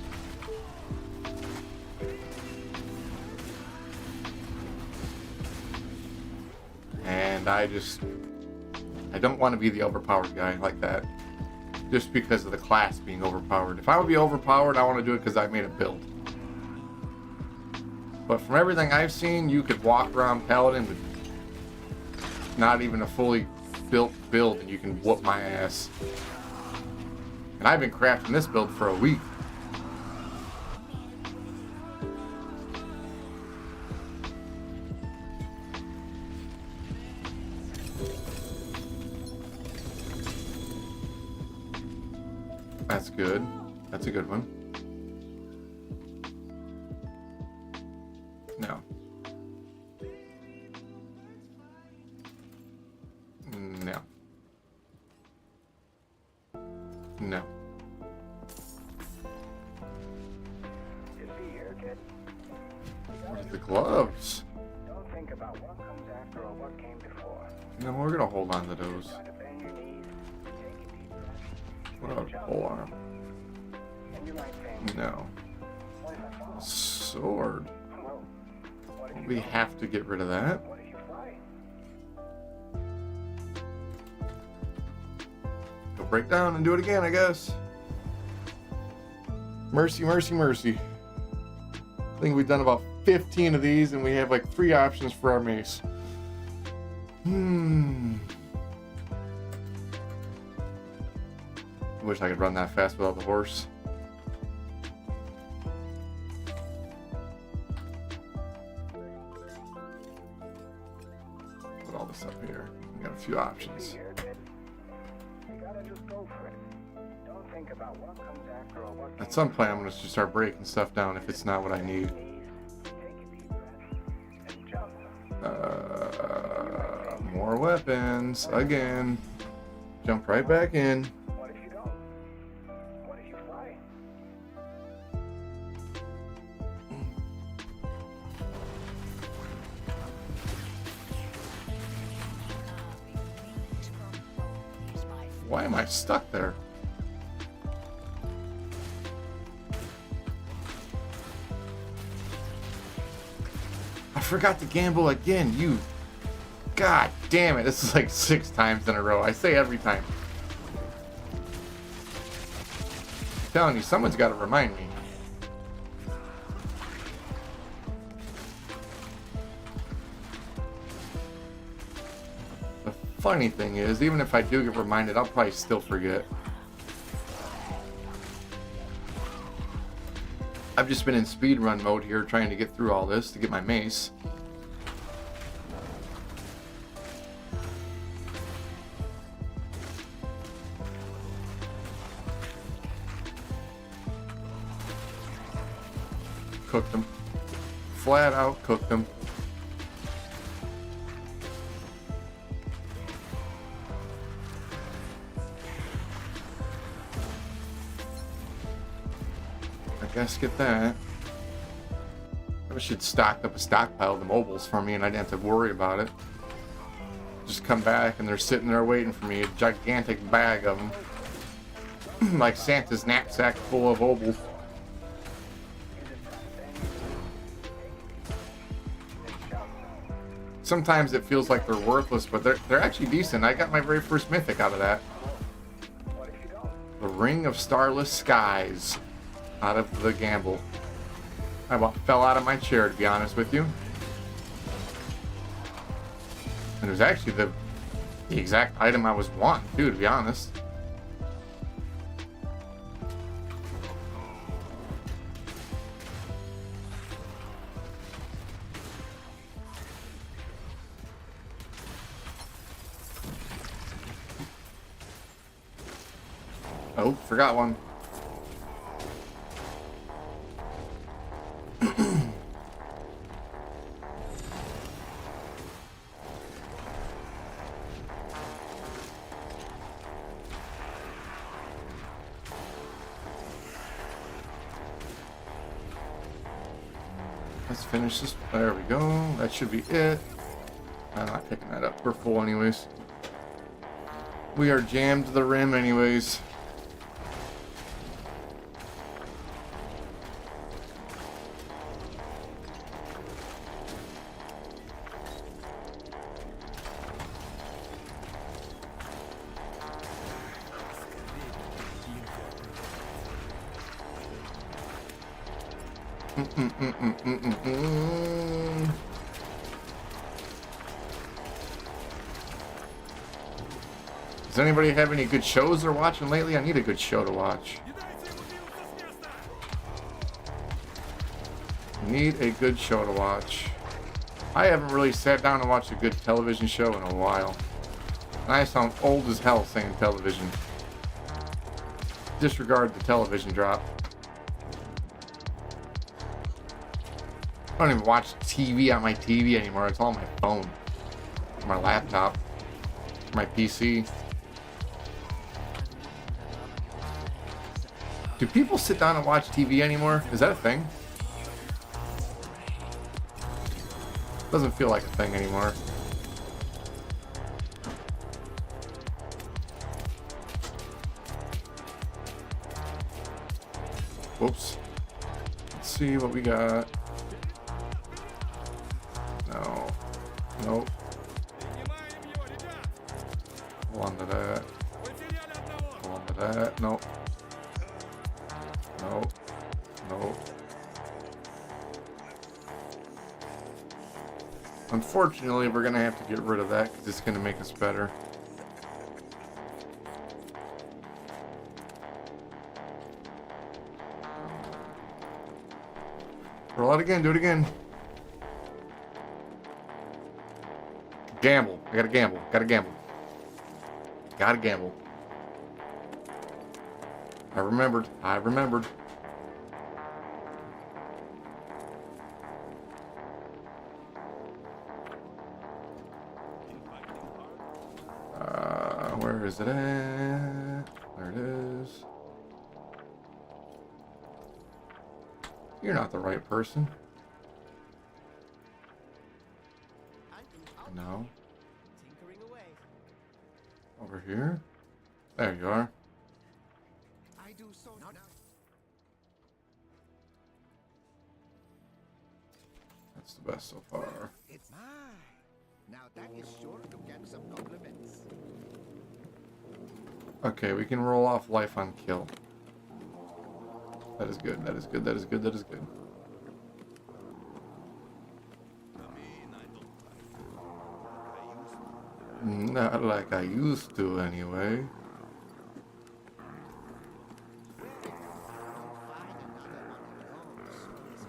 And I don't want to be the overpowered guy like that. Just because of the class being overpowered. If I would be overpowered, I want to do it because I made a build. But from everything I've seen, you could walk around Paladin with not even a fully built build and you can whoop my ass. And I've been crafting this build for a week. That's good. That's a good one. No. No. No. Where's the gloves? Don't think about what comes after or what came before. No, we're gonna hold on to those. Try to bend your knees, take a deep breath. What about a polearm? And you might think, No. what if I fall? Sword. Well, what if you We don't? have to get rid of that. What if you fly? Go break down and do it again, I guess. Mercy, mercy, mercy. I think we've done about 15 of these and we have like 3 options for our mace. I wish I could run that fast without the horse. Put all this up here. We got a few options. Here, kid. You gotta just go for it. Don't think about what comes after or what At came some point, I'm going to just start breaking stuff down if it's not what I need. Take a deep breath and jump. More weapons again. Jump right back in. What if you don't? What if you fly? Meat from bone is my Why am I stuck there? I forgot to gamble again, you. God damn it, this is like 6 times in a row. I say every time. I'm telling you, someone's got to remind me. The funny thing is, even if I do get reminded, I'll probably still forget. I've just been in speedrun mode here trying to get through all this to get my mace. Cooked them. Flat out cooked them. I guess get that. I wish you'd stocked up a stockpile of the mobiles for me and I didn't have to worry about it. Just come back and they're sitting there waiting for me, a gigantic bag of them. Like Santa's knapsack full of obols. Sometimes it feels like they're worthless, but they're actually decent. I got my very first mythic out of that. The Ring of Starless Skies. Out of the gamble. I about fell out of my chair, to be honest with you. And it was actually the exact item I was wanting, too, to be honest. Oh, forgot one. Let's finish this. There we go. That should be it. I'm not picking that up. We're full anyways. We are jammed to the rim anyways. Does anybody have any good shows they're watching lately? I need a good show to watch. Need a good show to watch. I haven't really sat down and watched a good television show in a while. And I sound old as hell saying television. Disregard the television drop. I don't even watch TV on my TV anymore. It's all on my phone, my laptop, my PC. Do people sit down and watch TV anymore? Is that a thing? Doesn't feel like a thing anymore. Whoops. Let's see what we got. No. Nope. Hold on to that. Hold on to that. Nope. Nope. Nope. Unfortunately, we're going to have to get rid of that because it's going to make us better. Roll it again. Do it again. Gamble. I gotta gamble. Gotta gamble. Gotta gamble. I remembered. I remembered. Where is it at? There it is. You're not the right person. No. Tinkering away. Over here? There you are. I do so now. That's the best so far. It's mine. Now that is sure to get some compliments. Okay, we can roll off life on kill. That is good, that is good, that is good, that is good. Not like I used to, anyway.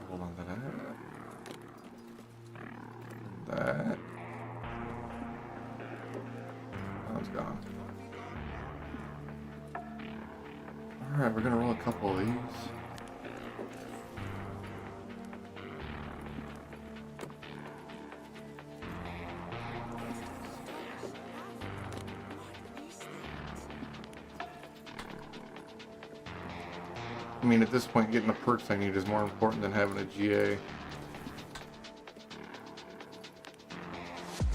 Hold on to that. That. That one's gone. Alright, we're gonna roll a couple of these. I mean, at this point, getting the perks I need is more important than having a GA.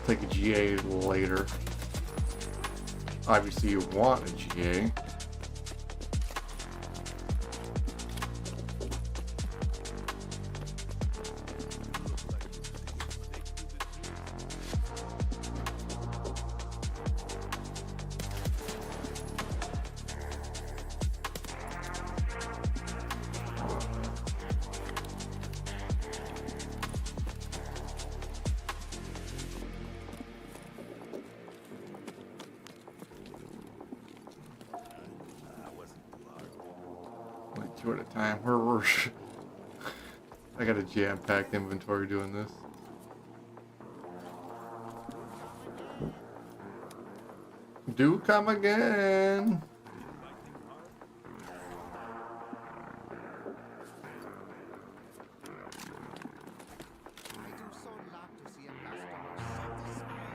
Take a GA later. Obviously, you want a GA. Like 2 at a time. We're I got a jam-packed inventory doing this. Do come again. I do so love to see a customer satisfied.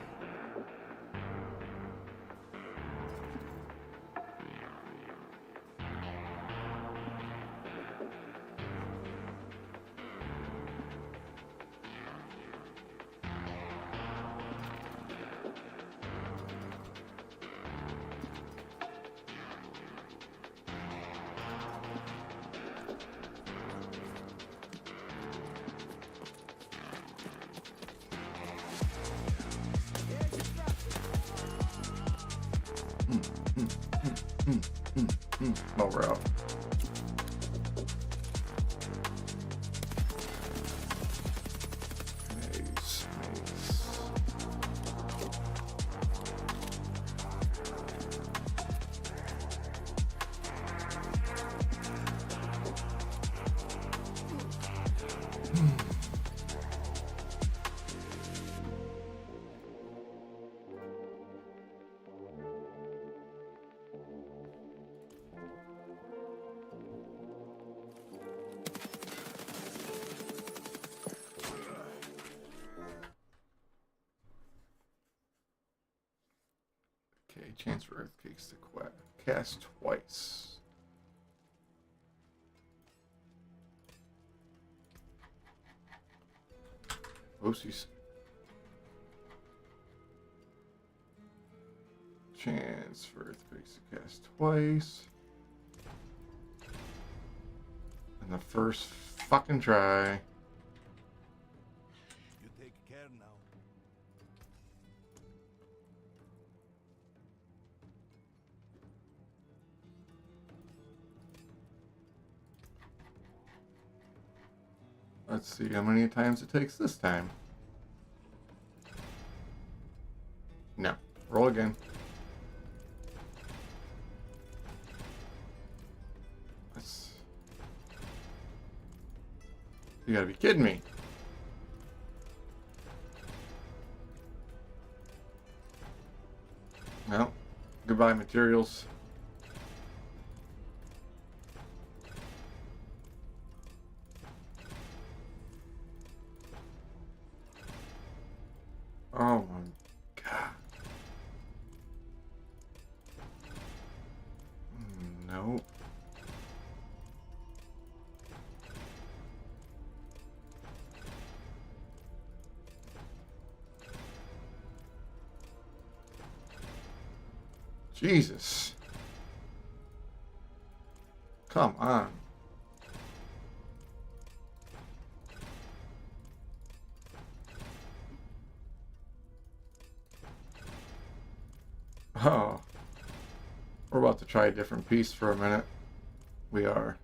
Oh, we're out. Nice, nice. Okay, chance for Earthquakes to cast twice. Oopsies. Chance for Earthquakes to cast twice. And the first fucking try. You take care now. Let's see how many times it takes this time. No. Roll again. You gotta be kidding me. Well, goodbye materials. Oh my god. Jesus. Come on. Oh. We're about to try a different piece for a minute. We are.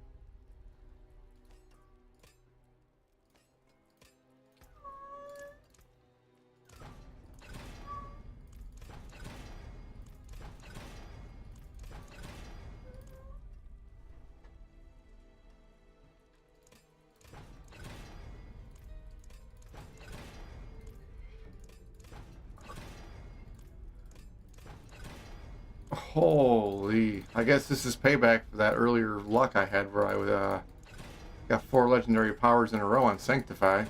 Holy. I guess this is payback for that earlier luck I had where I got 4 legendary powers in a row on Sanctify.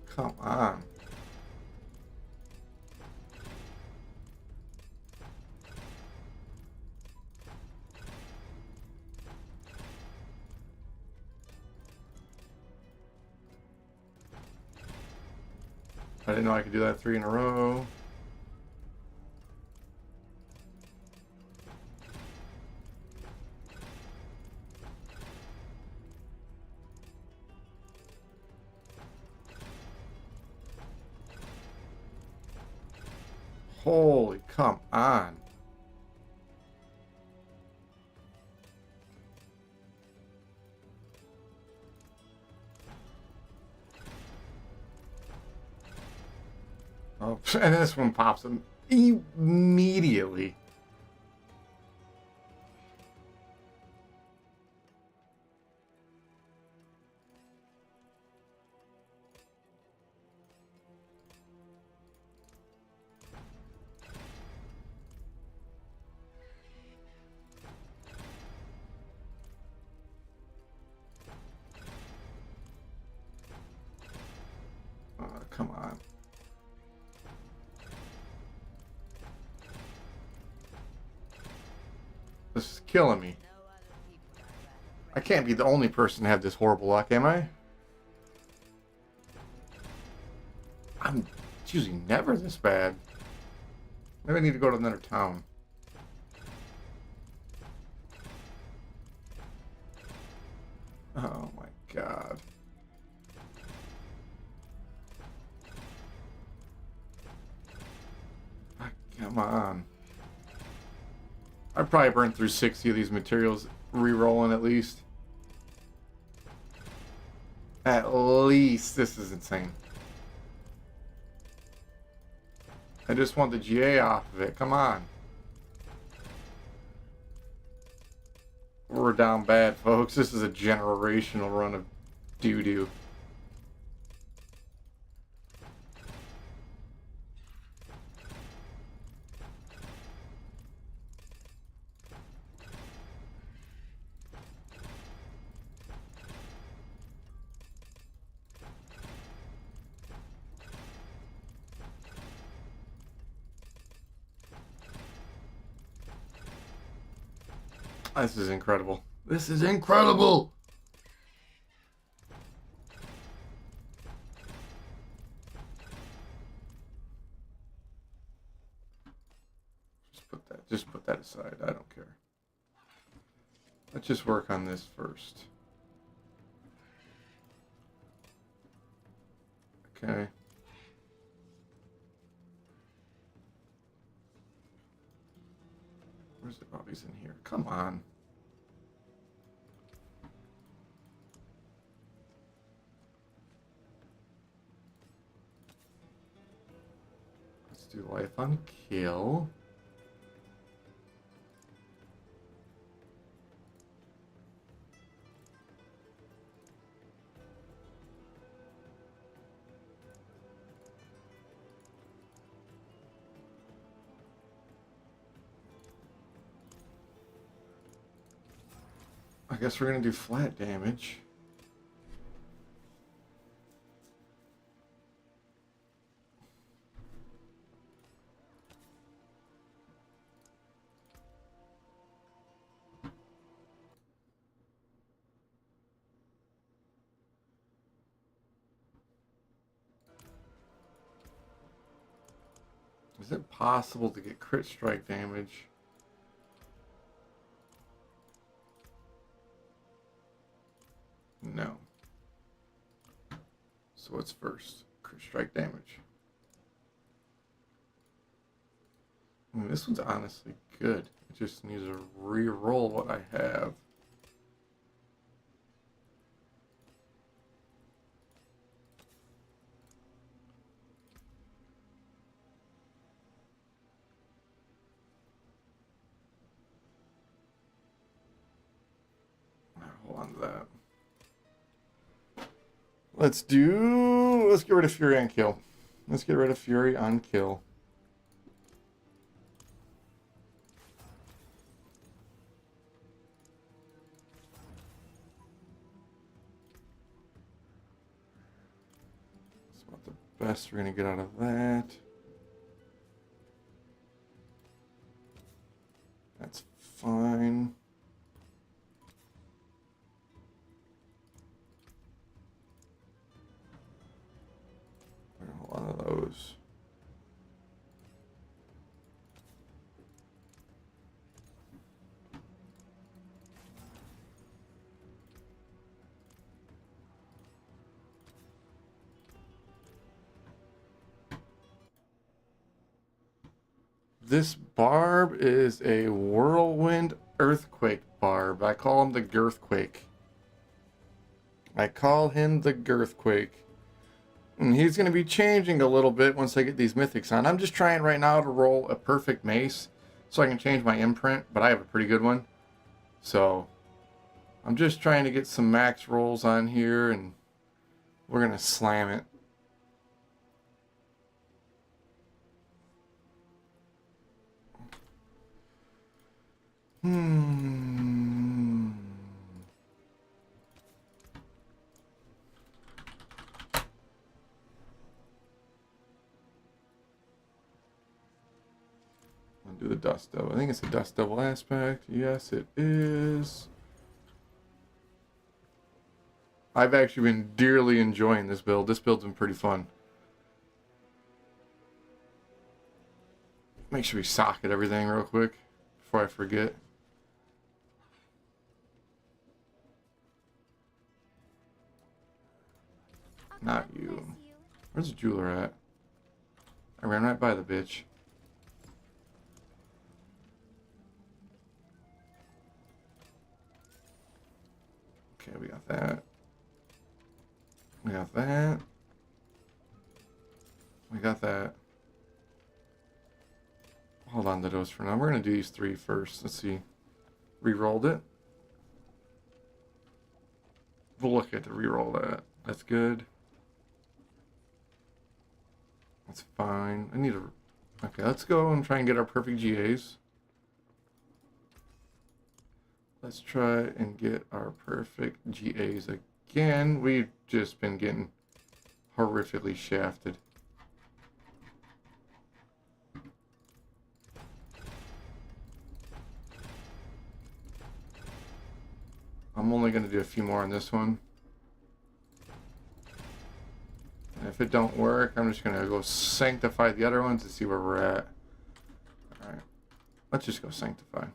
Come on. I didn't know I could do that 3 in a row. Holy, come on. Oh, and this one pops him immediately. Come on. This is killing me. I can't be the only person to have this horrible luck, am I? It's usually never this bad. Maybe I need to go to another town. Oh my god. Come on. I probably burned through 60 of these materials, re-rolling at least. At least. This is insane. I just want the GA off of it. Come on. We're down bad, folks. This is a generational run of doo-doo. This is incredible. This is incredible! Just put that aside. I don't care. Let's just work on this first. Okay. Where's the bodies in here? Come on. Let's do life on kill. I guess we're gonna do flat damage. Is it possible to get crit strike damage? No. So what's first? Crit strike damage. I mean, this one's honestly good. It just needs to re-roll what I have. Hold on to that. Let's get rid of Fury on kill. Let's get rid of Fury on kill. That's about the best we're gonna get out of that. That's fine. One of those. This barb is a Whirlwind Earthquake barb. I call him the Girthquake. And he's going to be changing a little bit once I get these mythics on. I'm just trying right now to roll a perfect mace so I can change my imprint, but I have a pretty good one. So I'm just trying to get some max rolls on here, and we're going to slam it. Do the Dust Devil. I think it's the Dust Devil aspect. Yes, it is. I've actually been dearly enjoying this build. This build's been pretty fun. Make sure we socket everything real quick before I forget. Not you. Where's the jeweler at? I ran right by the bitch. Okay, we got that. We got that. We got that. Hold on to those for now. We're going to do these three first. Let's see. Rerolled it. We'll look at the reroll that. That's good. That's fine. I need a... Okay, let's go and try and get our perfect GAs. Let's try and get our perfect GAs again. We've just been getting horrifically shafted. I'm only going to do a few more on this one. And if it don't work, I'm just going to go sanctify the other ones to see where we're at. Alright. Let's just go sanctify.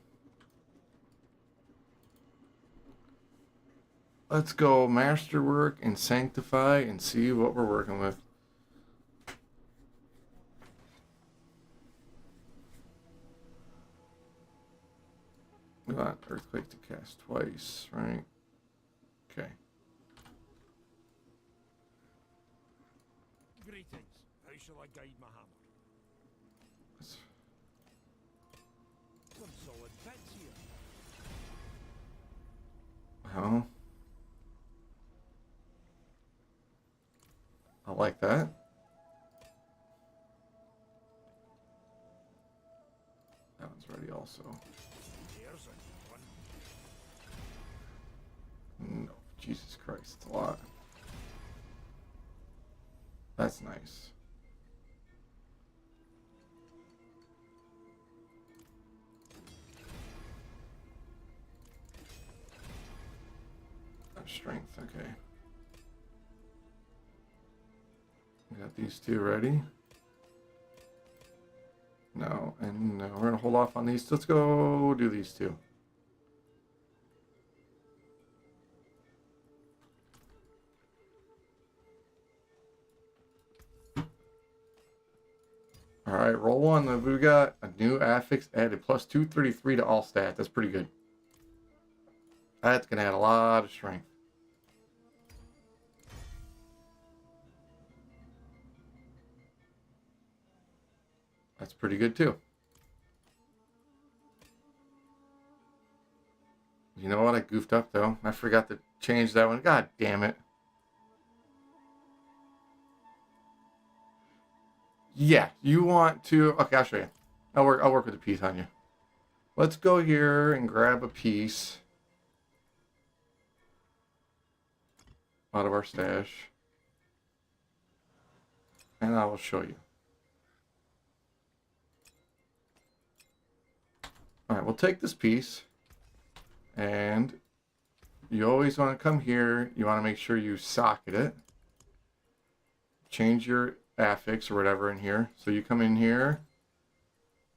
Let's go masterwork and sanctify and see what we're working with. We want Earthquake to cast twice, right? Okay. Greetings. How shall I guide my hammer? Some solid bits here. Well, I like that. That one's ready also. There's a good one. No, Jesus Christ, it's a lot. That's nice. Strength, okay. We got these two ready. And we're going to hold off on these. Let's go do these two. Alright, roll one. We got a new affix added. Plus 233 to all stats. That's pretty good. That's going to add a lot of strength. That's pretty good too. You know what? I goofed up though. I forgot to change that one. God damn it. Yeah, you want to... Okay, I'll show you. I'll work with a piece on you. Let's go here and grab a piece out of our stash. And I will show you. Alright, we'll take this piece. And you always want to come here. You want to make sure you socket it. Change your affix or whatever in here. So you come in here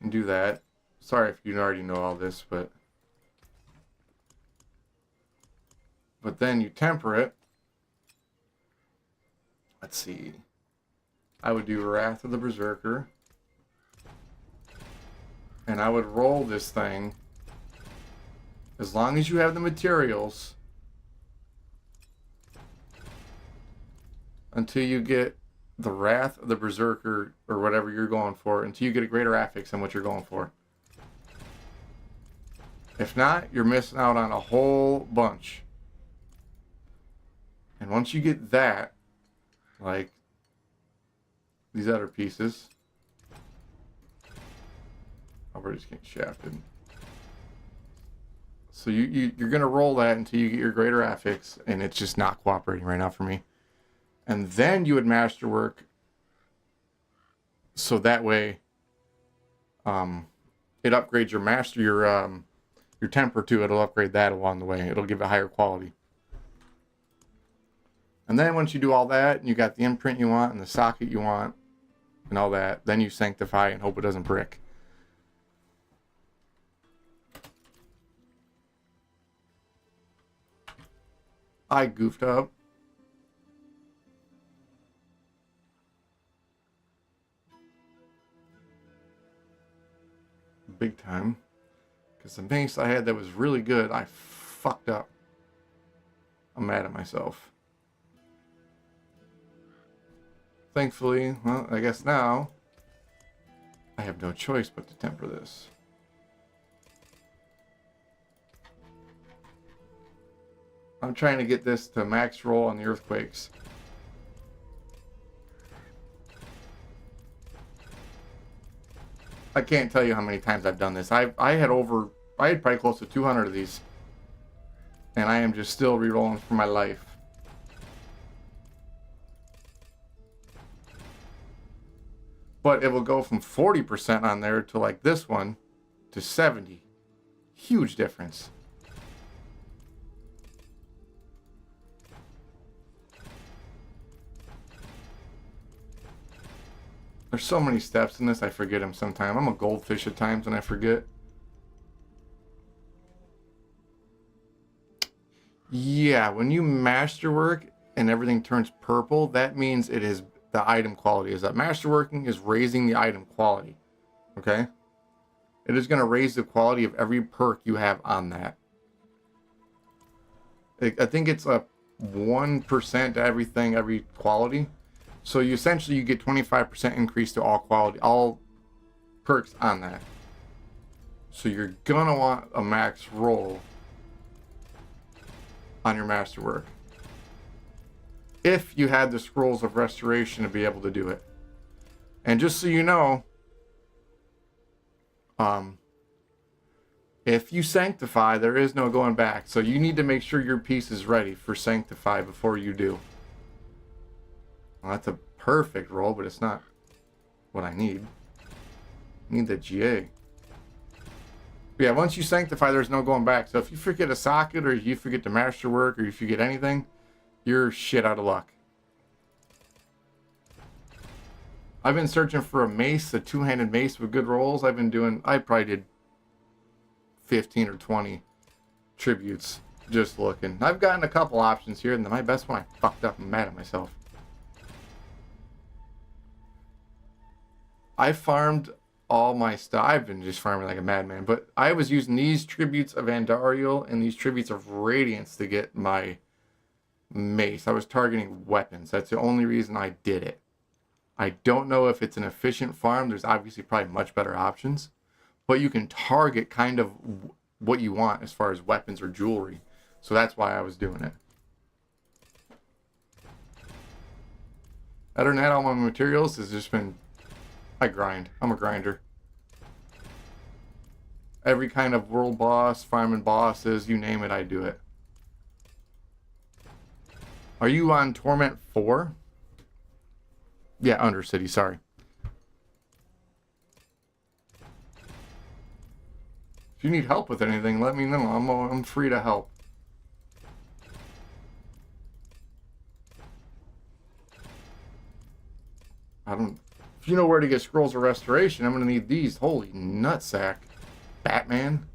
and do that. Sorry if you already know all this, but then you temper it. Let's see. I would do Wrath of the Berserker. And I would roll this thing. As long as you have the materials. Until you get the Wrath of the Berserker, or whatever you're going for, until you get a greater affix than what you're going for. If not, you're missing out on a whole bunch. And once you get that, like these other pieces, we're just getting shafted. So you're gonna roll that until you get your greater affix, and it's just not cooperating right now for me. And then you would masterwork, so that way, it upgrades your temper too. It'll upgrade that along the way. It'll give it higher quality. And then once you do all that, and you got the imprint you want and the socket you want, and all that, then you sanctify and hope it doesn't brick. I goofed up. Big time. Because the mace I had that was really good, I fucked up. I'm mad at myself. Thankfully, well, I guess now I have no choice but to temper this. I'm trying to get this to max roll on the earthquakes. I can't tell you how many times I've done this. I had probably close to 200 of these. And I am just still re-rolling for my life. But it will go from 40% on there to like this one to 70. Huge difference. There's so many steps in this, I forget them sometimes. I'm a goldfish at times and I forget. Yeah, when you masterwork and everything turns purple, that means it is the item quality. Is that masterworking is raising the item quality. Okay? It is going to raise the quality of every perk you have on that. I think it's a 1% to everything, every quality. So you essentially get 25% increase to all quality, all perks on that. So you're gonna want a max roll on your masterwork. If you had the scrolls of restoration to be able to do it. And just so you know, if you sanctify, there is no going back. So you need to make sure your piece is ready for sanctify before you do. Well, that's a perfect roll, but it's not what I need. I need the GA. But yeah, once you sanctify, there's no going back. So if you forget a socket, or you forget to masterwork, or you forget anything, you're shit out of luck. I've been searching for a mace, a two-handed mace with good rolls. I probably did 15 or 20 tributes just looking. I've gotten a couple options here, and my best one I fucked up and mad at myself. I farmed all my stuff. I've been just farming like a madman, but I was using these tributes of Andariel and these tributes of Radiance to get my mace. I was targeting weapons. That's the only reason I did it. I don't know if it's an efficient farm. There's obviously probably much better options, but you can target kind of what you want as far as weapons or jewelry. So that's why I was doing it. Other than that, all my materials has just been, I grind. I'm a grinder. Every kind of world boss, farming bosses, you name it, I do it. Are you on Torment 4? Yeah, Undercity, sorry. If you need help with anything, let me know. I'm free to help. If you know where to get Scrolls of Restoration, I'm going to need these. Holy nutsack. Batman.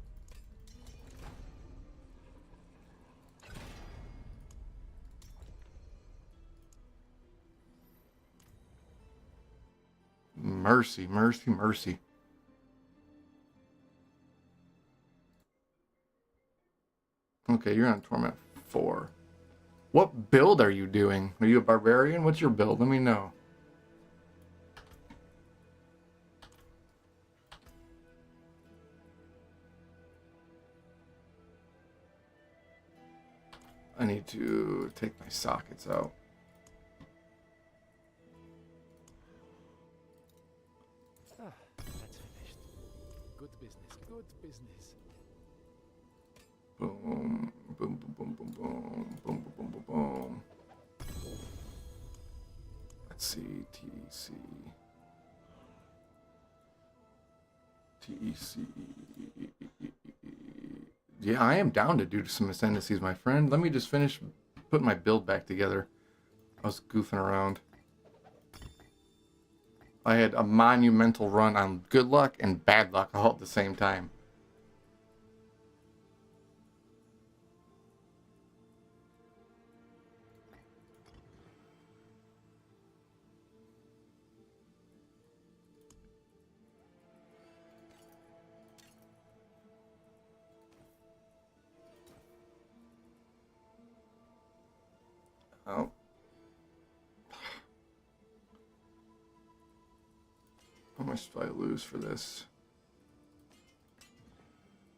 Mercy, mercy, mercy. Okay, you're on Torment 4. What build are you doing? Are you a Barbarian? What's your build? Let me know. I need to take my sockets out. That's finished. Good business. Good business. Boom, boom, boom, boom, boom, boom, boom, boom, boom, boom. Let's see, TC. Yeah, I am down to do some ascendancies, my friend. Let me just finish putting my build back together. I was goofing around. I had a monumental run on good luck and bad luck all at the same time. Oh. How much do I lose for this?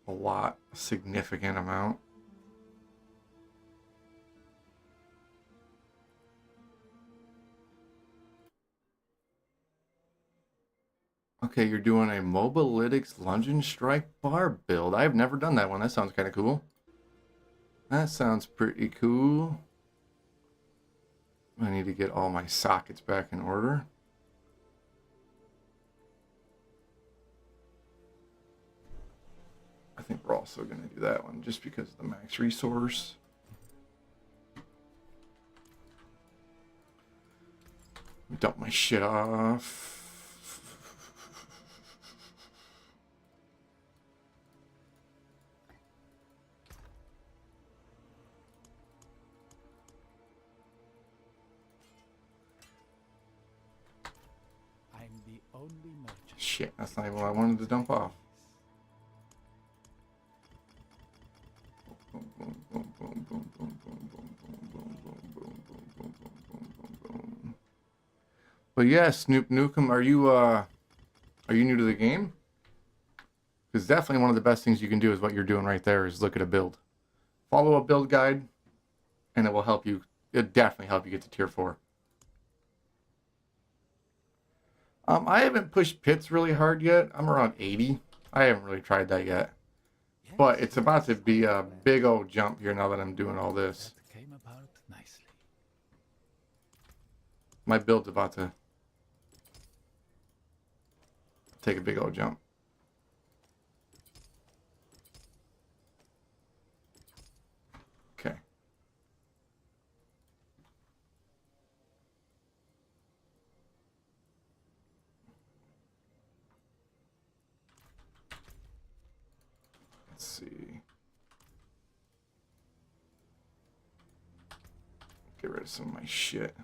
A lot. A significant amount. Okay, you're doing a Mobalytics Lungeon Strike bar build. I've never done that one. That sounds kind of cool. That sounds pretty cool. I need to get all my sockets back in order. I think we're also going to do that one just because of the max resource. Dump my shit off. I'm the only merchant. Shit, that's not even what I wanted to dump off. But yeah, Snoop Nukem, are you new to the game? Because definitely one of the best things you can do is what you're doing right there is look at a build. Follow a build guide, and it will help you. It'll definitely help you get to tier 4. I haven't pushed pits really hard yet. I'm around 80. I haven't really tried that yet. But it's about to be a big old jump here now that I'm doing all this. That came about nicely. My build's about to take a big old jump. Okay. see. Get rid of some of my shit.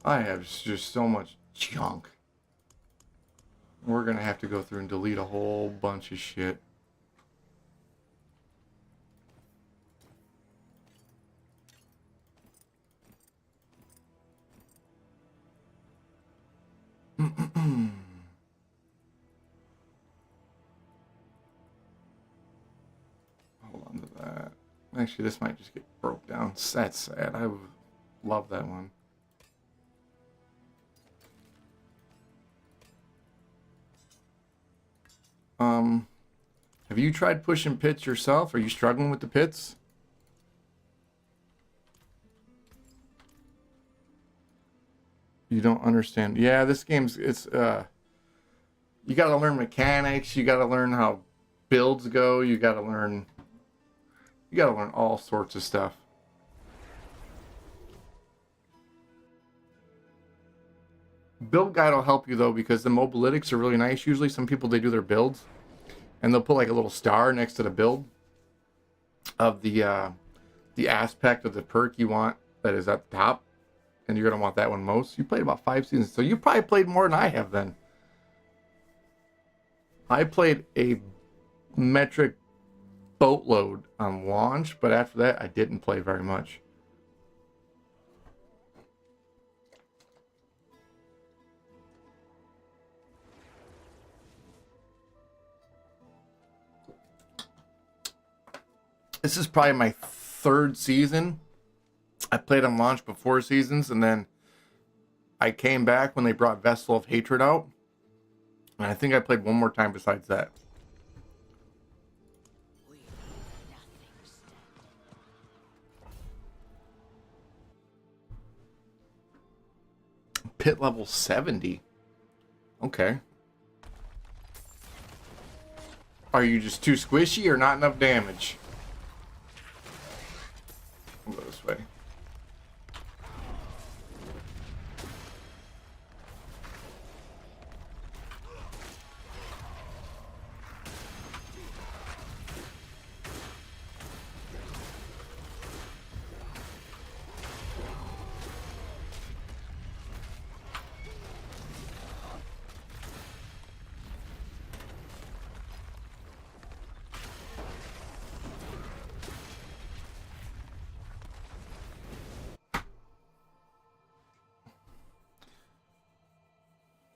I have just so much junk. We're gonna have to go through and delete a whole bunch of shit. Hold on to that. Actually, this might just get broke down. That's sad. I would love that one. Have you tried pushing pits yourself? Are you struggling with the pits? You don't understand. Yeah, this game's, it's, you gotta learn mechanics, you gotta learn how builds go, you gotta learn all sorts of stuff. Build guide will help you though, because the mobalytics are really nice. Usually some people, they do their builds and they'll put like a little star next to the build of the aspect of the perk you want that is at the top, and you're gonna want that one most. You played about 5 seasons, so you probably played more than I have then. I played a metric boatload on launch, but after that I didn't play very much. This is probably my 3rd season. I played on launch before seasons, and then I came back when they brought Vessel of Hatred out. And I think I played one more time besides that. Pit level 70. Okay. Are you just too squishy or not enough damage? I'll go this way.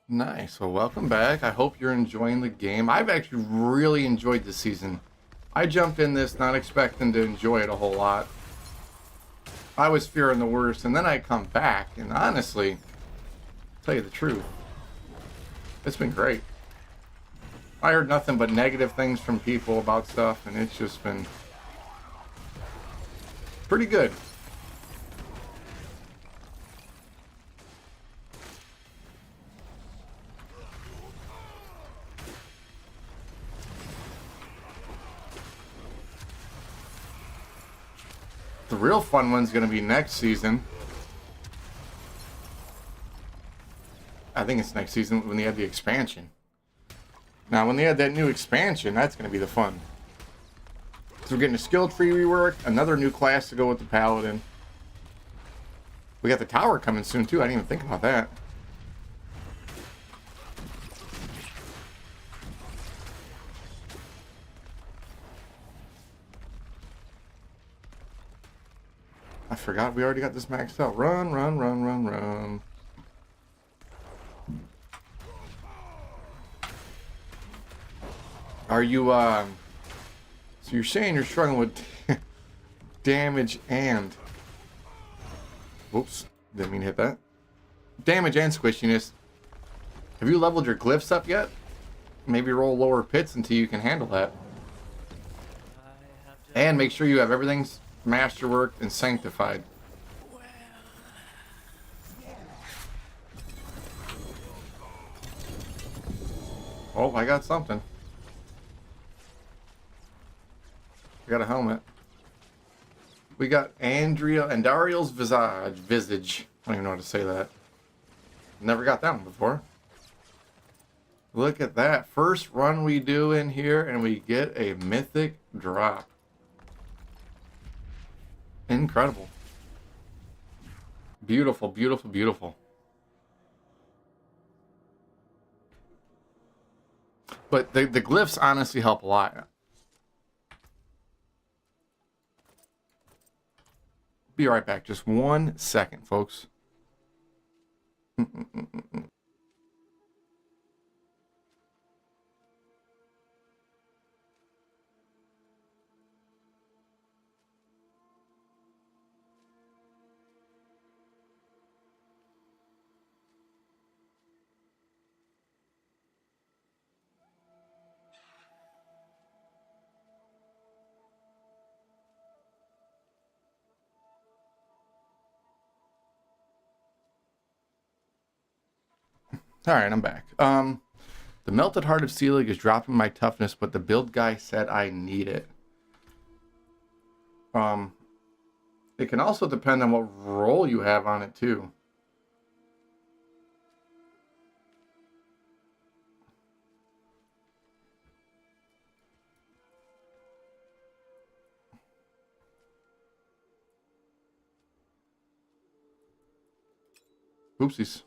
Nice. Well, welcome back. I hope you're enjoying the game. I've actually really enjoyed this season. I jumped in this not expecting to enjoy it a whole lot. I was fearing the worst, and then I come back, and honestly, tell you the truth, it's been great. I heard nothing but negative things from people about stuff, and it's just been pretty good. The real fun one's going to be next season. I think it's next season when they have the expansion. Now, when they add that new expansion, that's going to be the fun. So we're getting a skill tree rework, another new class to go with the Paladin. We got the tower coming soon, too. I didn't even think about that. I forgot we already got this maxed out. Run, run, run, run, run. Are you, so you're saying you're struggling with damage and... Whoops, didn't mean to hit that. Damage and squishiness. Have you leveled your glyphs up yet? Maybe roll lower pits until you can handle that. And make sure you have everything's masterworked and sanctified. Oh, I got something. I got a helmet. We got Andariel's visage. I don't even know how to say that. Never got that one before. Look at that. First run we do in here, and we get a mythic drop. Incredible. Beautiful, beautiful, beautiful. But the glyphs honestly help a lot. Be right back. Just 1 second, folks. All right, I'm back. The Melted Heart of Seelig is dropping my toughness, but the build guy said I need it. It can also depend on what roll you have on it too. Oopsies.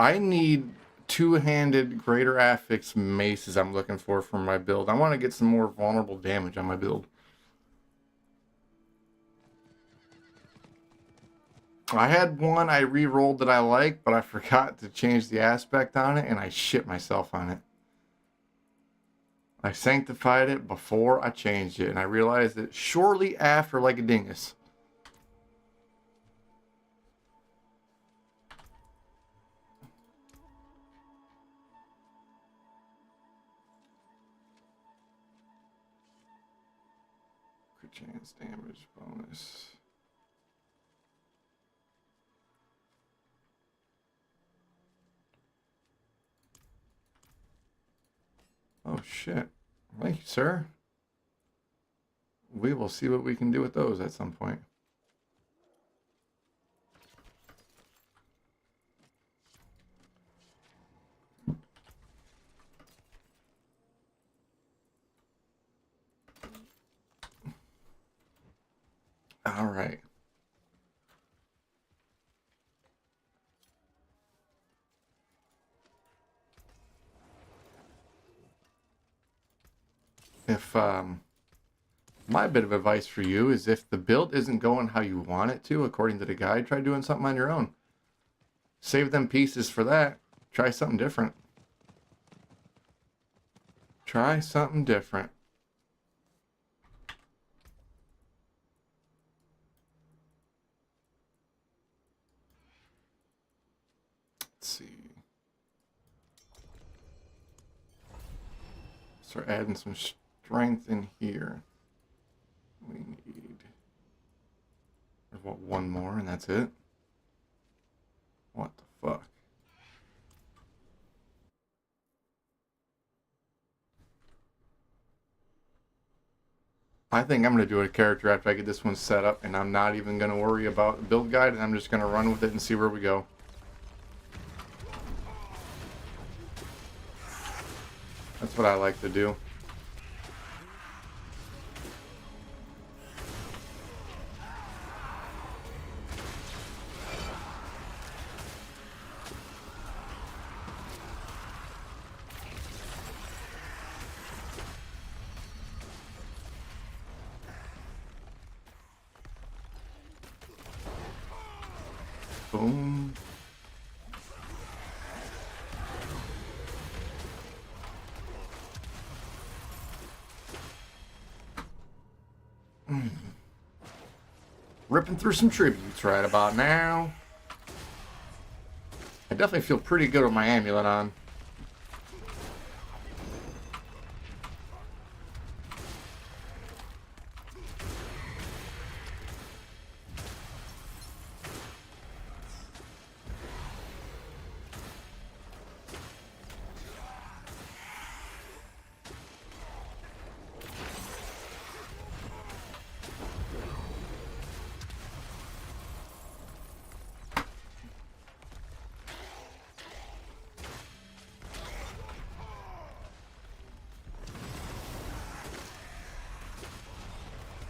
I need two-handed greater affix maces I'm looking for my build. I want to get some more vulnerable damage on my build. I had one I re-rolled that I liked, but I forgot to change the aspect on it, and I shit myself on it. I sanctified it before I changed it, and I realized it shortly after like a dingus. Crit chance damage bonus. Oh shit. Thank you, sir. We will see what we can do with those at some point. All right. If my bit of advice for you is if the build isn't going how you want it to, according to the guide, try doing something on your own. Save them pieces for that. Try something different. Try something different. Let's see. Start adding some strength in here. We need, there's what, one more and that's it? What the fuck? I think I'm going to do a character after I get this one set up, and I'm not even going to worry about the build guide, and I'm just going to run with it and see where we go. That's what I like to do. Boom. Ripping through some tributes right about now. I definitely feel pretty good with my amulet on.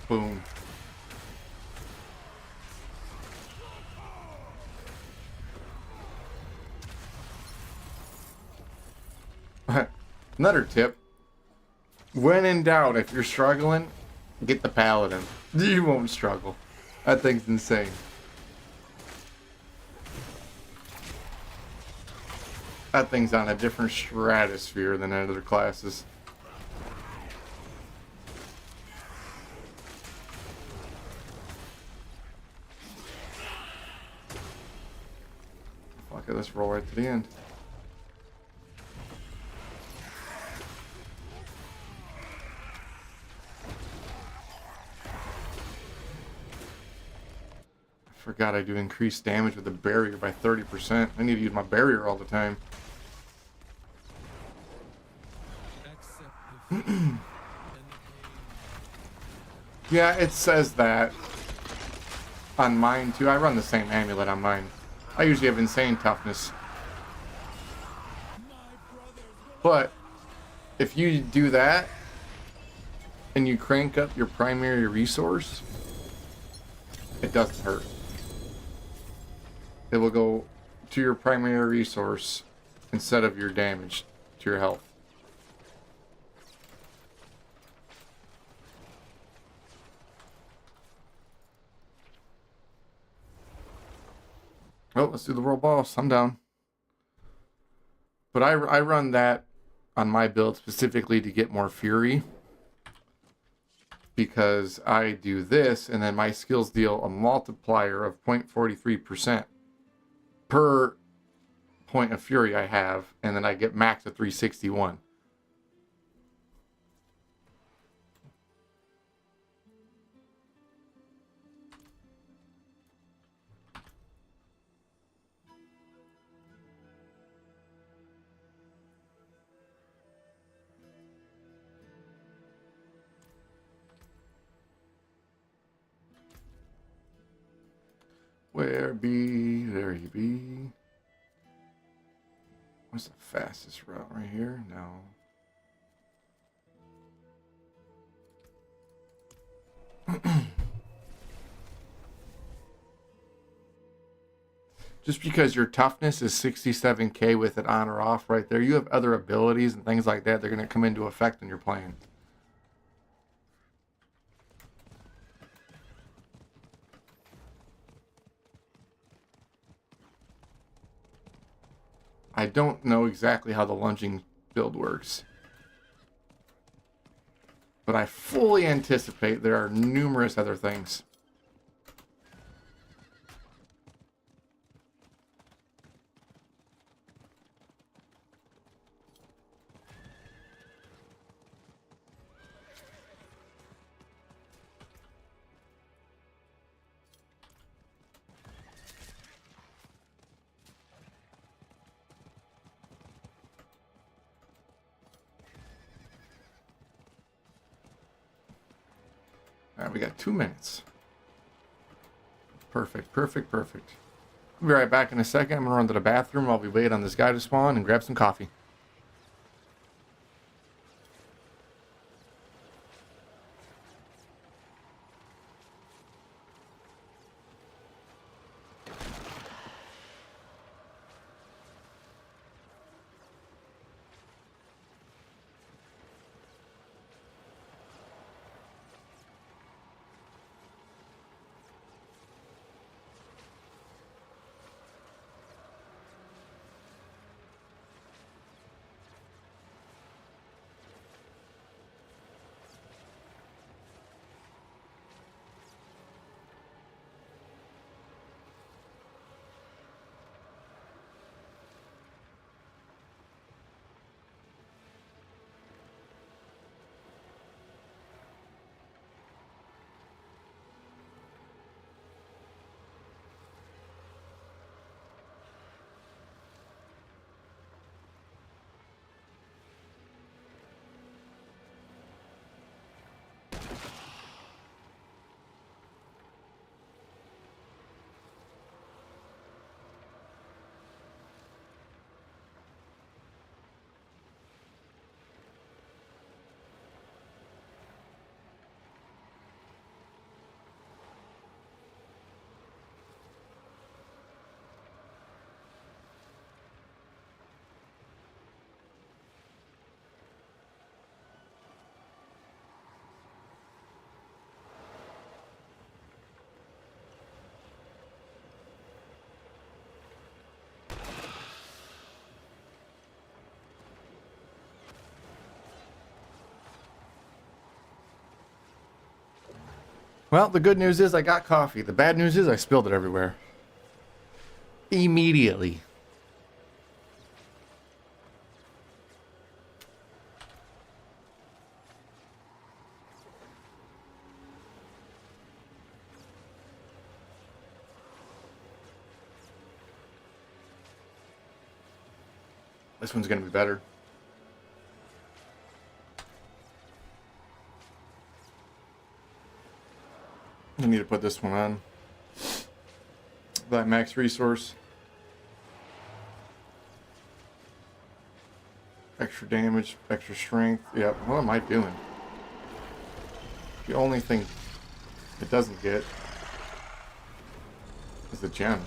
Boom. Another tip. When in doubt, if you're struggling, get the paladin. You won't struggle. That thing's insane. That thing's on a different stratosphere than other classes. Fuck it, let's roll right to the end. Forgot I do increased damage with the barrier by 30%. I need to use my barrier all the time. Yeah, it says that on mine too. I run the same amulet on mine. I usually have insane toughness. But if you do that and you crank up your primary resource, it doesn't hurt. It will go to your primary resource instead of your damage to your health. Oh, let's do the world boss. I'm down. But I run that on my build specifically to get more fury. Because I do this, and then my skills deal a multiplier of 0.43% per point of fury I have, and then I get max at 361. Where be? There you be. What's the fastest route right here? No. Just because your toughness is 67k with it on or off right there, you have other abilities and things like that. They're going to come into effect when you're playing. I don't know exactly how the lunging build works. But I fully anticipate there are numerous other things. All right, we got 2 minutes. Perfect, perfect, perfect. I'll be right back in a second. I'm going to run to the bathroom while we wait on this guy to spawn and grab some coffee. Well, the good news is I got coffee. The bad news is I spilled it everywhere. Immediately. This one's going to be better. I need to put this one on. That max resource. Extra damage, extra strength. Yep, what am I doing? The only thing it doesn't get is the gem.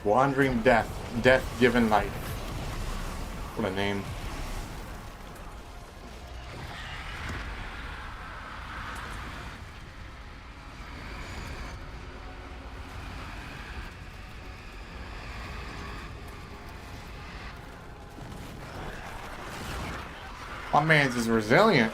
Wandering Death. Death given life. What a name. My man's is resilient.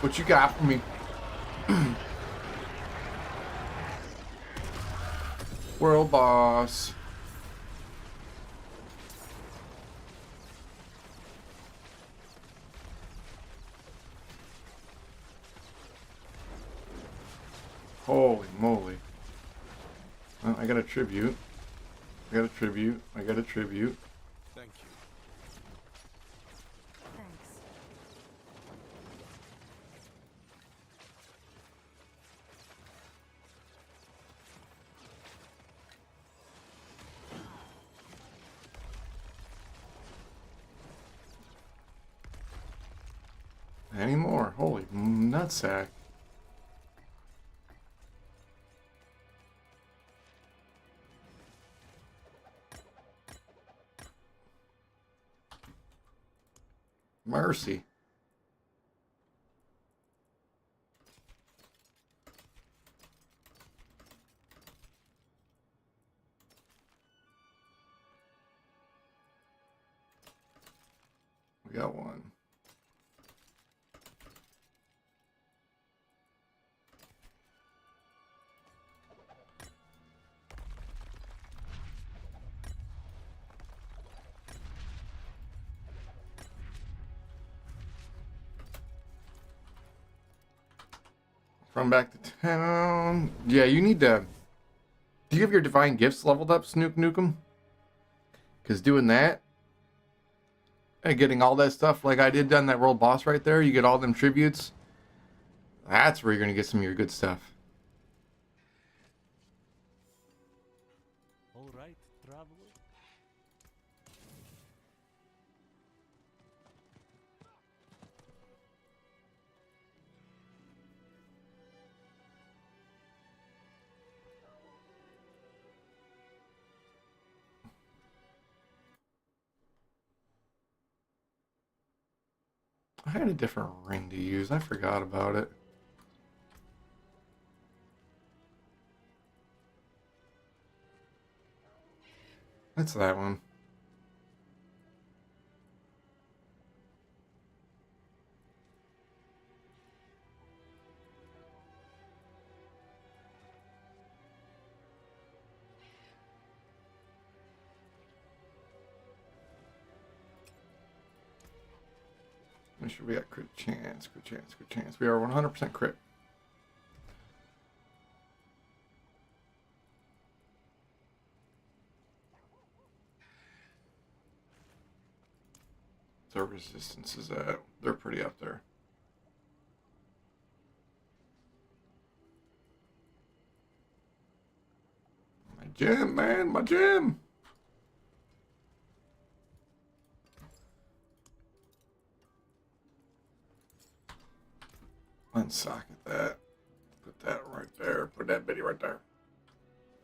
What you got for me? World boss. Holy moly. Well, I got a tribute. I got a tribute. I got a tribute. Thank you. Thanks. Any more? Holy nutsack. Mercy. We got one. Run back to town. Yeah, you need to... Do you have your divine gifts leveled up, Snook Nukem? Because doing that and getting all that stuff like I did on that world boss right there, you get all them tributes. That's where you're going to get some of your good stuff. All right, traveler. I had a different ring to use. I forgot about it. That's that one. Make sure we got crit chance, crit chance, crit chance. We are 100% crit. Their resistance is at, they're pretty up there. My gym, man, my gym. Unsocket that. Put that right there. Put that bitty right there.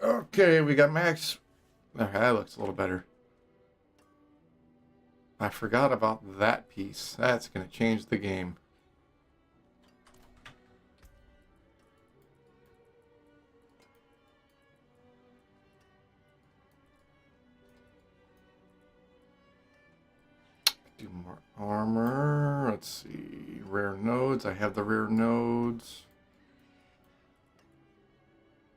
Okay, we got max. Okay, that looks a little better. I forgot about that piece. That's going to change the game. Do more armor. Let's see. Rare nodes. I have the rare nodes.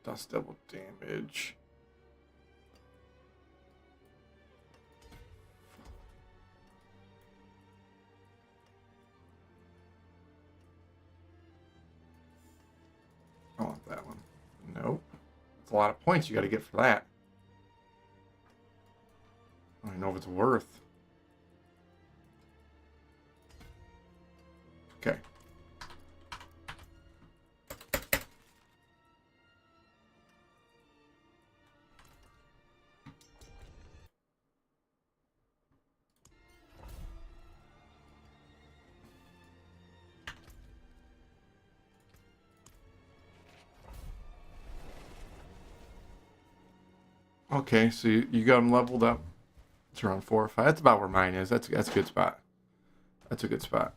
Dust double damage. I want that one. Nope. It's a lot of points you got to get for that. I don't know if it's worth. Okay. Okay, so you got them leveled up. It's around 4 or 5. That's about where mine is. That's a good spot. That's a good spot.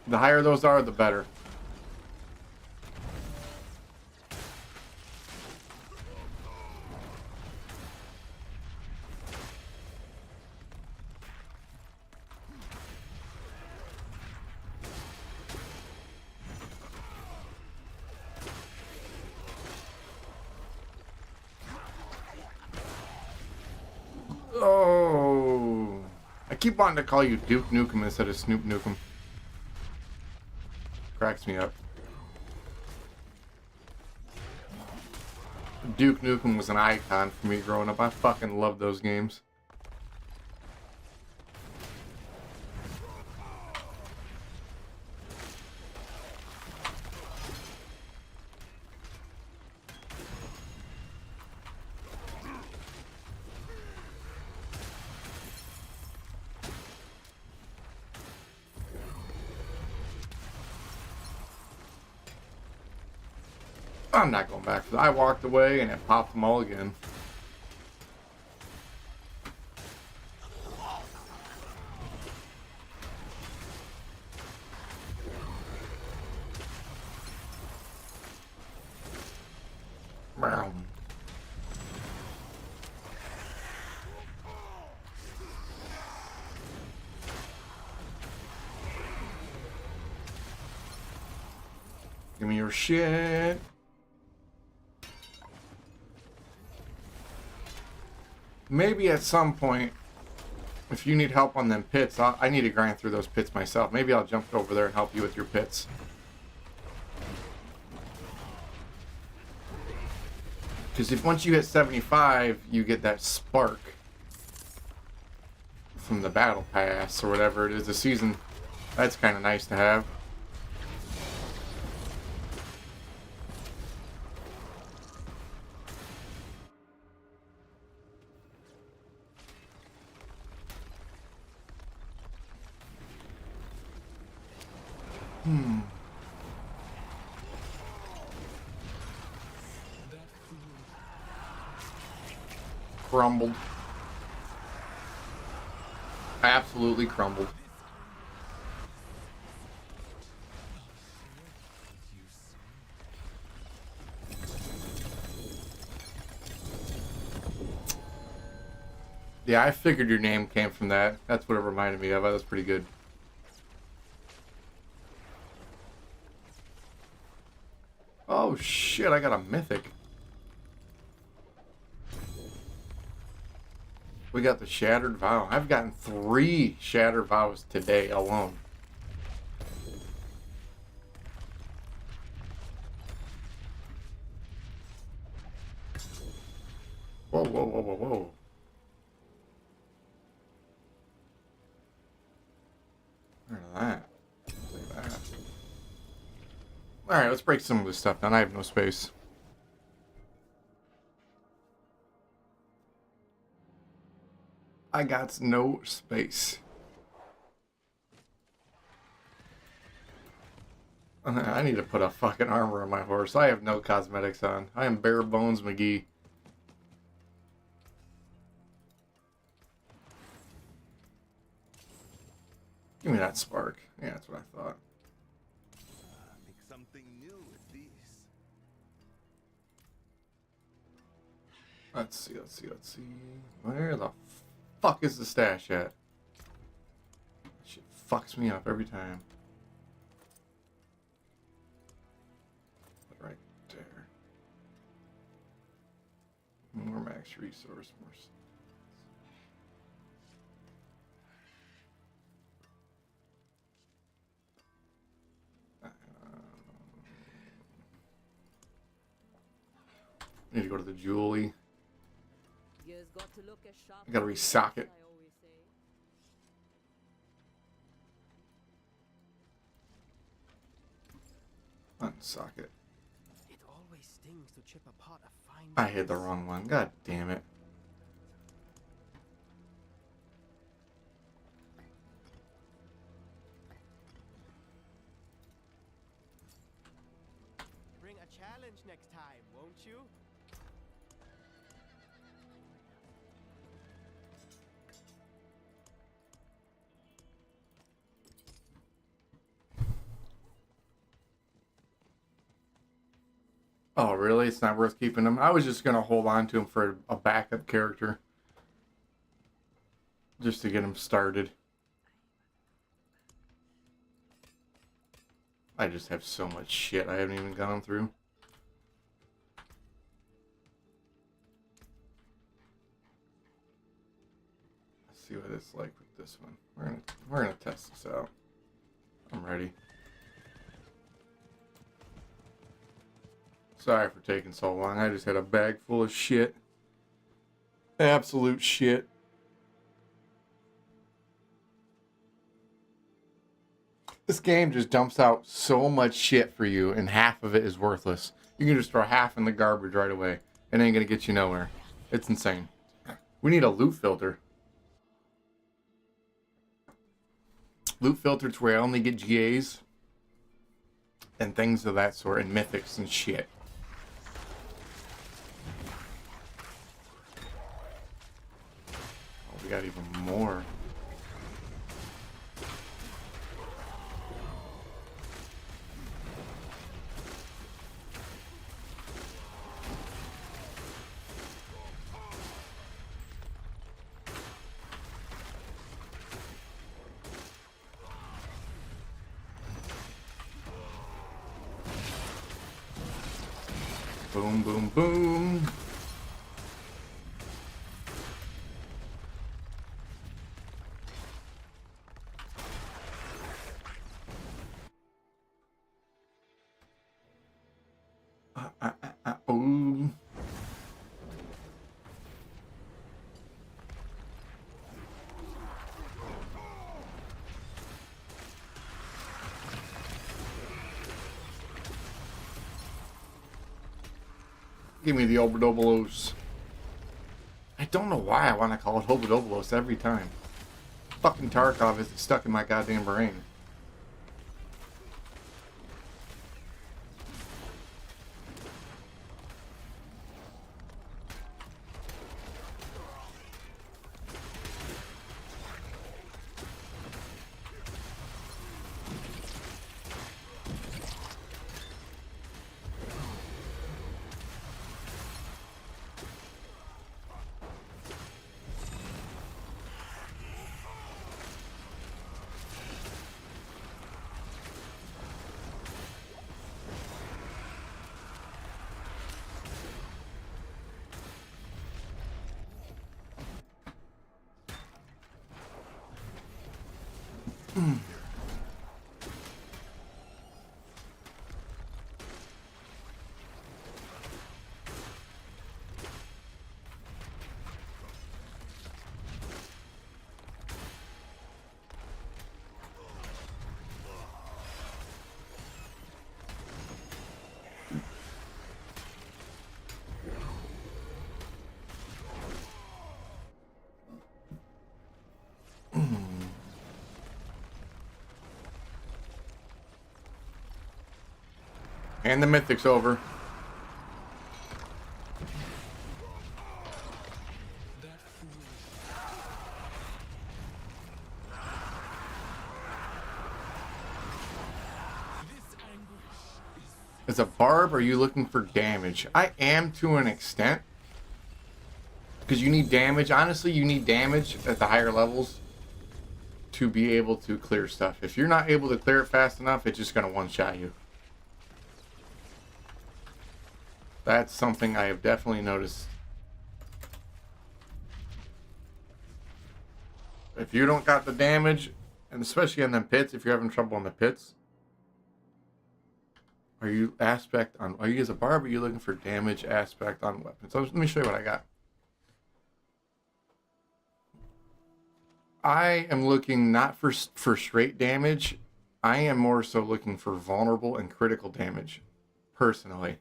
The higher those are, the better. Oh, I keep wanting to call you Duke Nukem instead of Snoop Nukem. Cracks me up. Duke Nukem was an icon for me growing up. I fucking loved those games. I'm not going back for that. I walked away and it popped them all again. Wow. Give me your shit. Maybe at some point, if you need help on them pits, I need to grind through those pits myself. Maybe I'll jump over there and help you with your pits. Because if once you hit 75, you get that spark from the battle pass or whatever it is, the season. That's kind of nice to have. Crumbled. Absolutely crumbled. Yeah, I figured your name came from that. That's what it reminded me of. That was pretty good. Oh shit, I got a mythic. We got the Shattered Vow. I've gotten 3 Shattered Vows today alone. Whoa, whoa, whoa, whoa, whoa. Look at that. Look at that. Alright, let's break some of this stuff down. I have no space. I got no space. I need to put a fucking armor on my horse. I have no cosmetics on. I am bare bones McGee. Give me that spark. Yeah, that's what I thought. Make something new with these. Let's see, let's see, let's see. Where the fuck is the stash at? That shit fucks me up every time. Right there. More max resource, more. Need to go to the jewelry. I gotta resock it. Unsock it. It always stings to chip apart a fine. I hit the wrong one. God damn it. Bring a challenge next time, won't you? Oh, really? It's not worth keeping him? I was just going to hold on to him for a backup character. Just to get him started. I just have so much shit I haven't even gone through. Let's see what it's like with this one. We're gonna test this out. I'm ready. Sorry for taking so long. I just had a bag full of shit. Absolute shit. This game just dumps out so much shit for you, and half of it is worthless. You can just throw half in the garbage right away. It ain't gonna get you nowhere. It's insane. We need a loot filter. Loot filters where I only get GAs and things of that sort, and mythics and shit. Oh, we got even more. Boom, boom, boom. Ooh. Give me the Obodobolos. I don't know why I want to call it Obodobolos every time. Fucking Tarkov is stuck in my goddamn brain. And the Mythic's over. As a barb, are you looking for damage? I am to an extent. Because you need damage. Honestly, you need damage at the higher levels to be able to clear stuff. If you're not able to clear it fast enough, it's just going to one-shot you. That's something I have definitely noticed. If you don't got the damage, and especially in them pits, if you're having trouble in the pits, are you as a barb, are you looking for damage aspect on weapons? So let me show you what I got. I am looking not for straight damage. I am more so looking for vulnerable and critical damage, personally.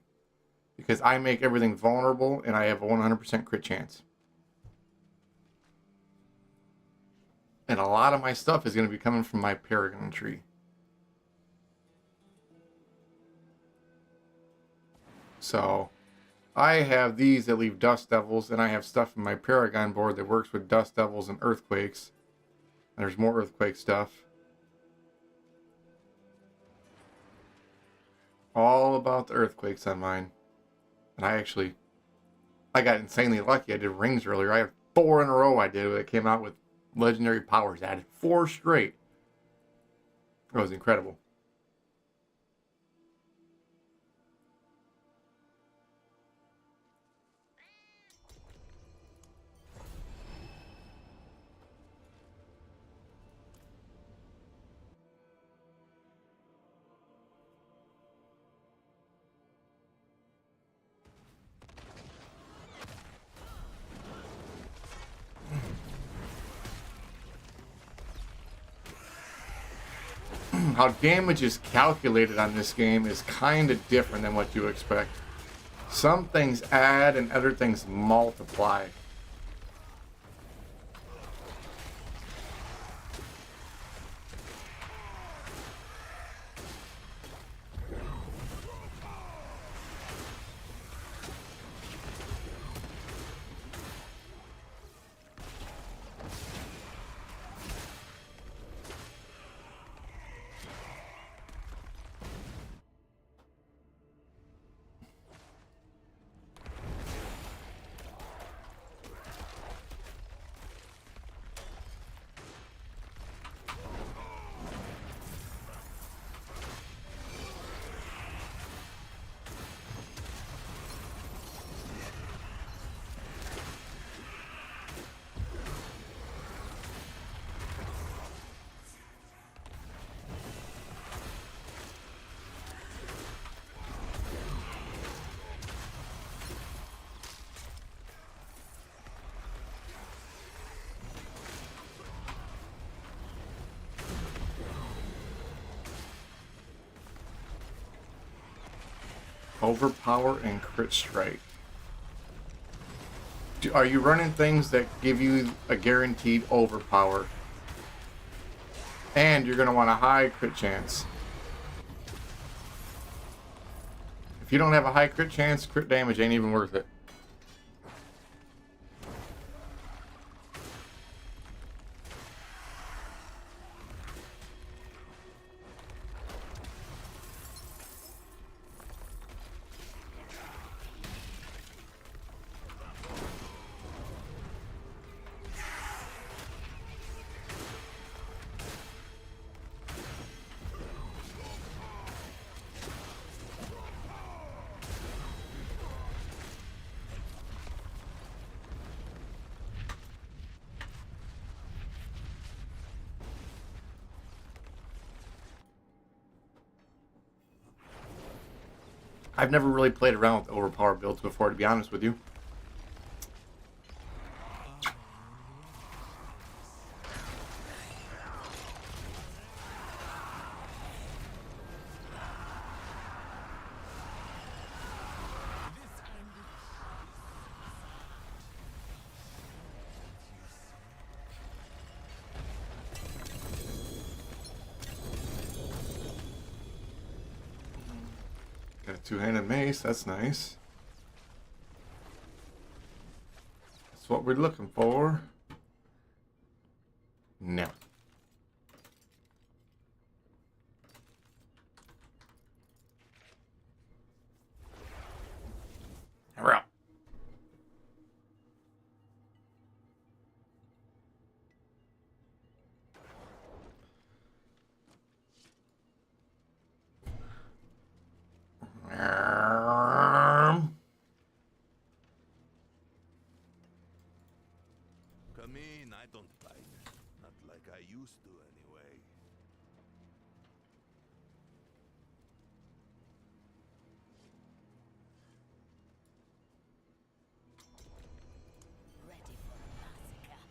Because I make everything vulnerable and I have a 100% crit chance. And a lot of my stuff is going to be coming from my Paragon tree. So, I have these that leave Dust Devils, and I have stuff in my Paragon board that works with Dust Devils and Earthquakes. And there's more Earthquake stuff. All about the Earthquakes on mine. And I got insanely lucky. I did rings earlier. I had 4 in a row I did that came out with legendary powers added. 4 straight. It was incredible. How damage is calculated on this game is kind of different than what you expect. Some things add and other things multiply. Overpower and crit strike. Are you running things that give you a guaranteed overpower? And you're going to want a high crit chance. If you don't have a high crit chance, crit damage ain't even worth it. I've never really played around with overpowered builds before, to be honest with you. Got a two-handed mace, that's nice. That's what we're looking for. No. Hurry up. Come in, I don't bite. Not like I used to, anyway. Ready for a massacre.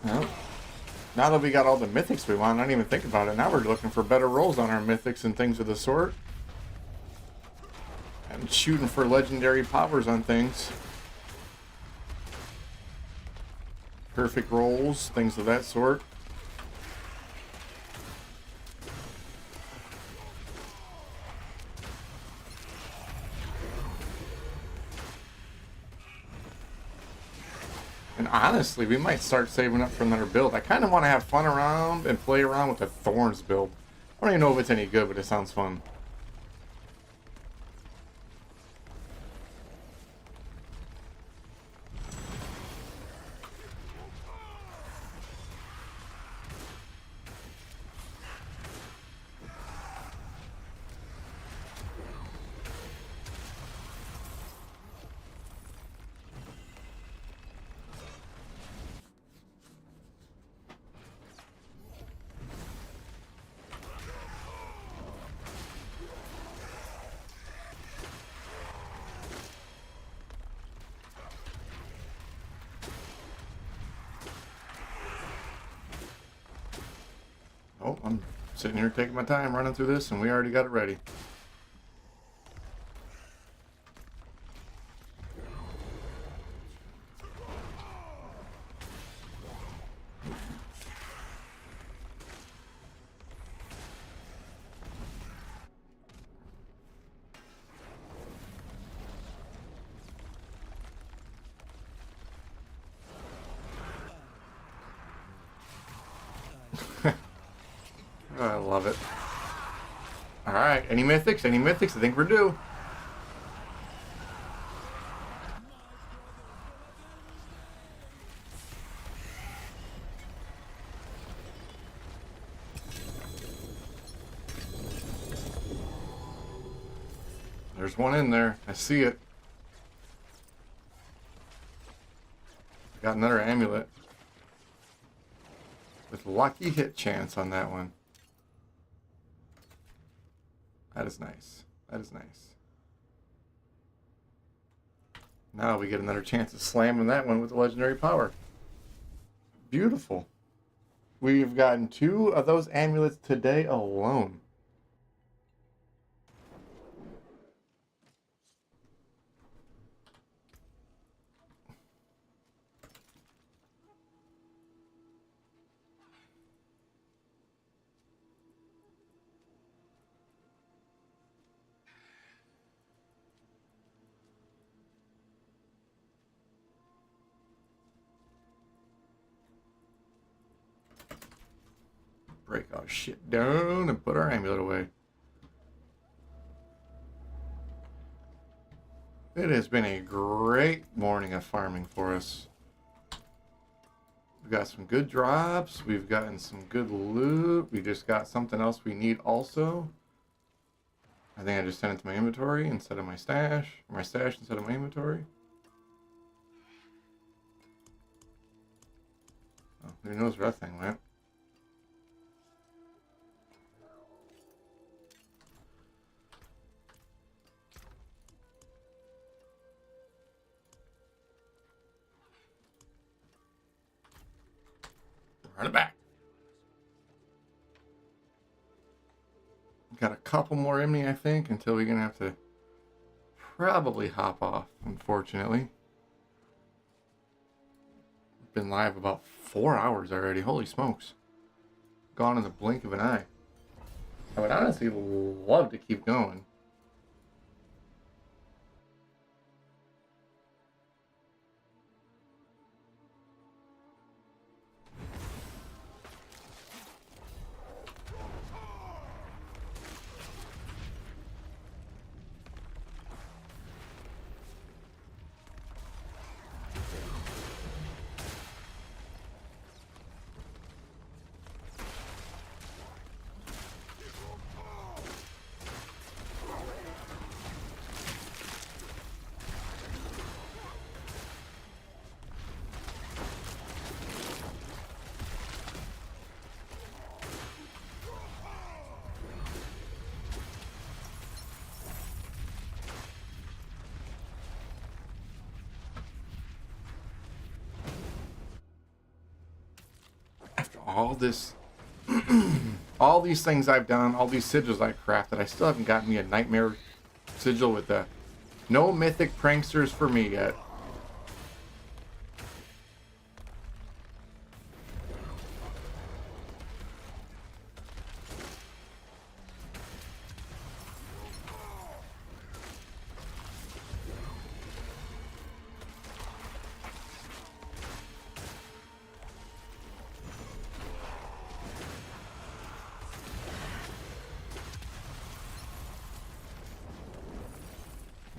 Well, now that we got all the mythics we want, I don't even think about it. Now we're looking for better rolls on our mythics and things of the sort. And shooting for legendary powers on things. Perfect rolls, things of that sort. And honestly, we might start saving up for another build. I kind of want to have fun around and play around with the Thorns build. I don't even know if it's any good, but it sounds fun. Oh, I'm sitting here taking my time running through this, and we already got it ready. I love it. Alright, any mythics? Any mythics? I think we're due. There's one in there. I see it. Got another amulet. With lucky hit chance on that one. That is nice. That is nice. Now we get another chance of slamming that one with the legendary power. Beautiful. We've gotten 2 of those amulets today alone. break our shit down and put our amulet away. It has been a great morning of farming for us. We've got some good drops. We've gotten some good loot. We just got something else we need also. I think I just sent it to my inventory instead of my stash. Or my stash instead of my inventory. Oh, who knows where that thing went. Run it back. Got a couple more in me, I think, until we're going to have to probably hop off, unfortunately. Been live about 4 hours already. Holy smokes. Gone in the blink of an eye. I would honestly love to keep going. All this, all these things I've done, all these sigils I've crafted, I still haven't gotten me a nightmare sigil with the no mythic pranksters for me yet.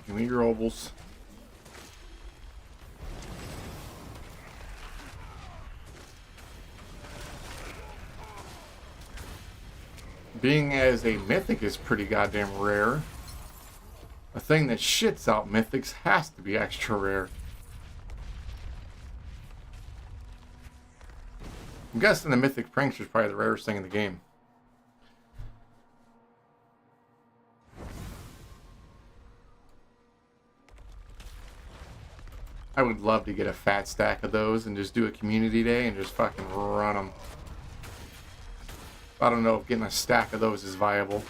Give me your ovals. Being as a mythic is pretty goddamn rare. A thing that shits out mythics has to be extra rare. I'm guessing the mythic prankster is probably the rarest thing in the game. I would love to get a fat stack of those and just do a community day and just fucking run them. I don't know if getting a stack of those is viable.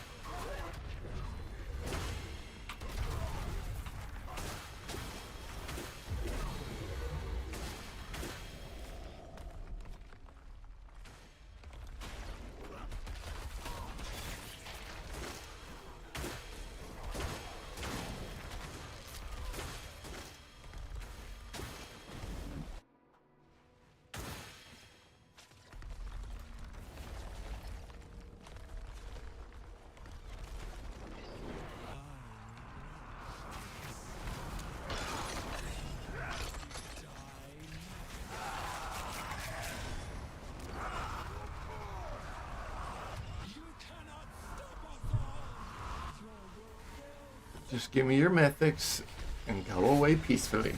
Just give me your mythics and go away peacefully.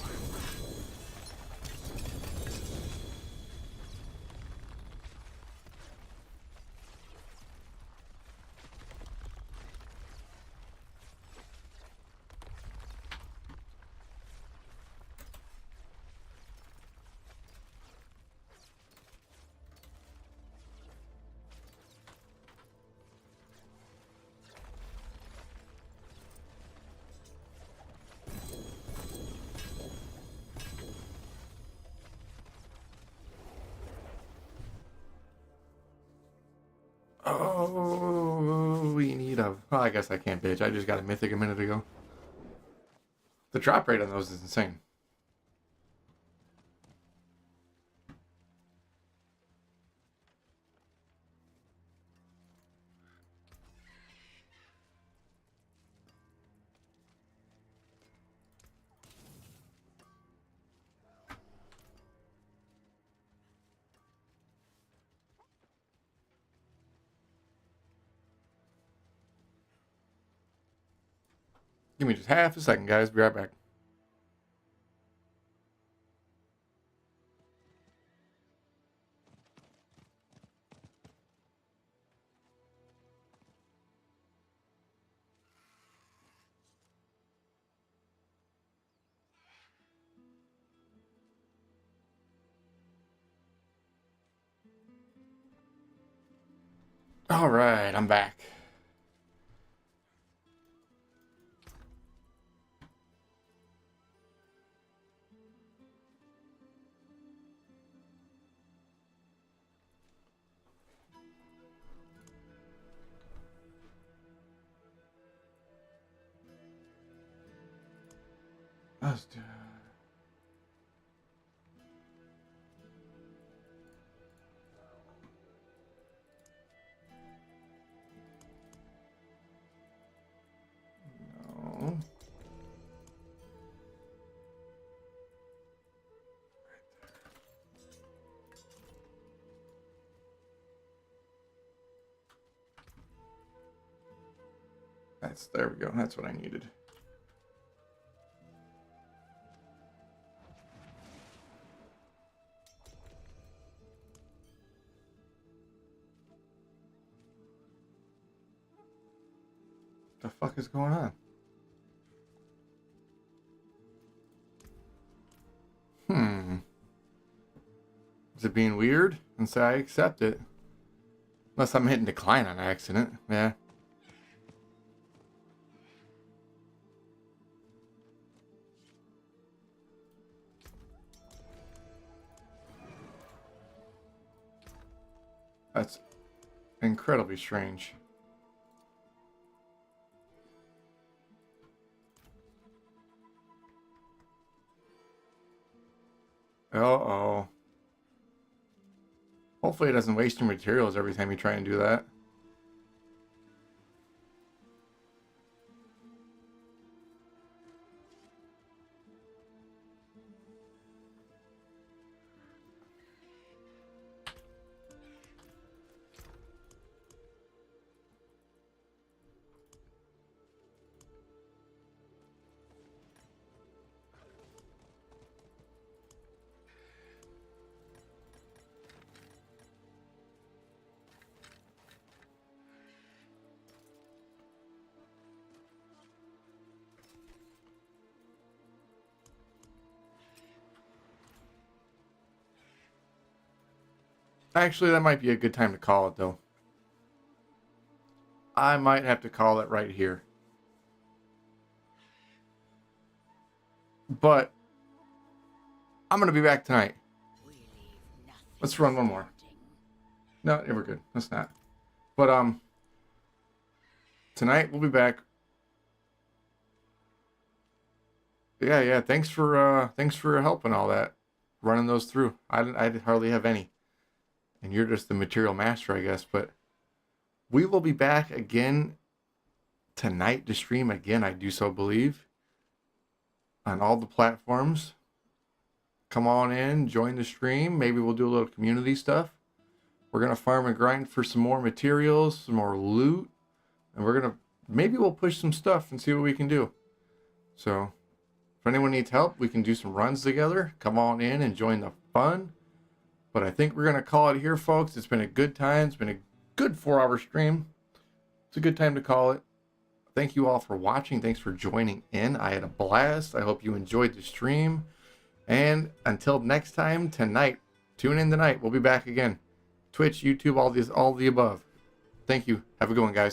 Oh, we need a... Well, I guess I can't bitch. I just got a mythic a minute ago. The drop rate on those is insane. Give me just half a second, guys. Be right back. All right, I'm back. Let's do. No. There we go. That's what I needed. The fuck is going on? Is it being weird? And say I accept it. Unless I'm hitting decline on accident. Yeah. That's incredibly strange. Uh-oh. Hopefully it doesn't waste your materials every time you try and do that. Actually, that might be a good time to call it, though. I might have to call it right here. But I'm going to be back tonight. Let's run one more. No, we're good. Let's not. But tonight we'll be back. Yeah. Thanks for helping all that, running those through. I hardly have any, and you're just the material master, I guess. But we will be back again tonight to stream again. I do so believe on all the platforms. Come on in, join the stream. Maybe we'll do a little community stuff. We're gonna farm and grind for some more materials, some more loot, and maybe we'll push some stuff and see what we can do. So if anyone needs help, we can do some runs together. Come on in and join the fun. But I think we're going to call it here, folks. It's been a good time. It's been a good 4-hour stream. It's a good time to call it. Thank you all for watching. Thanks for joining in. I had a blast. I hope you enjoyed the stream. And until next time, tonight, tune in tonight. We'll be back again. Twitch, YouTube, all the above. Thank you. Have a good one, guys.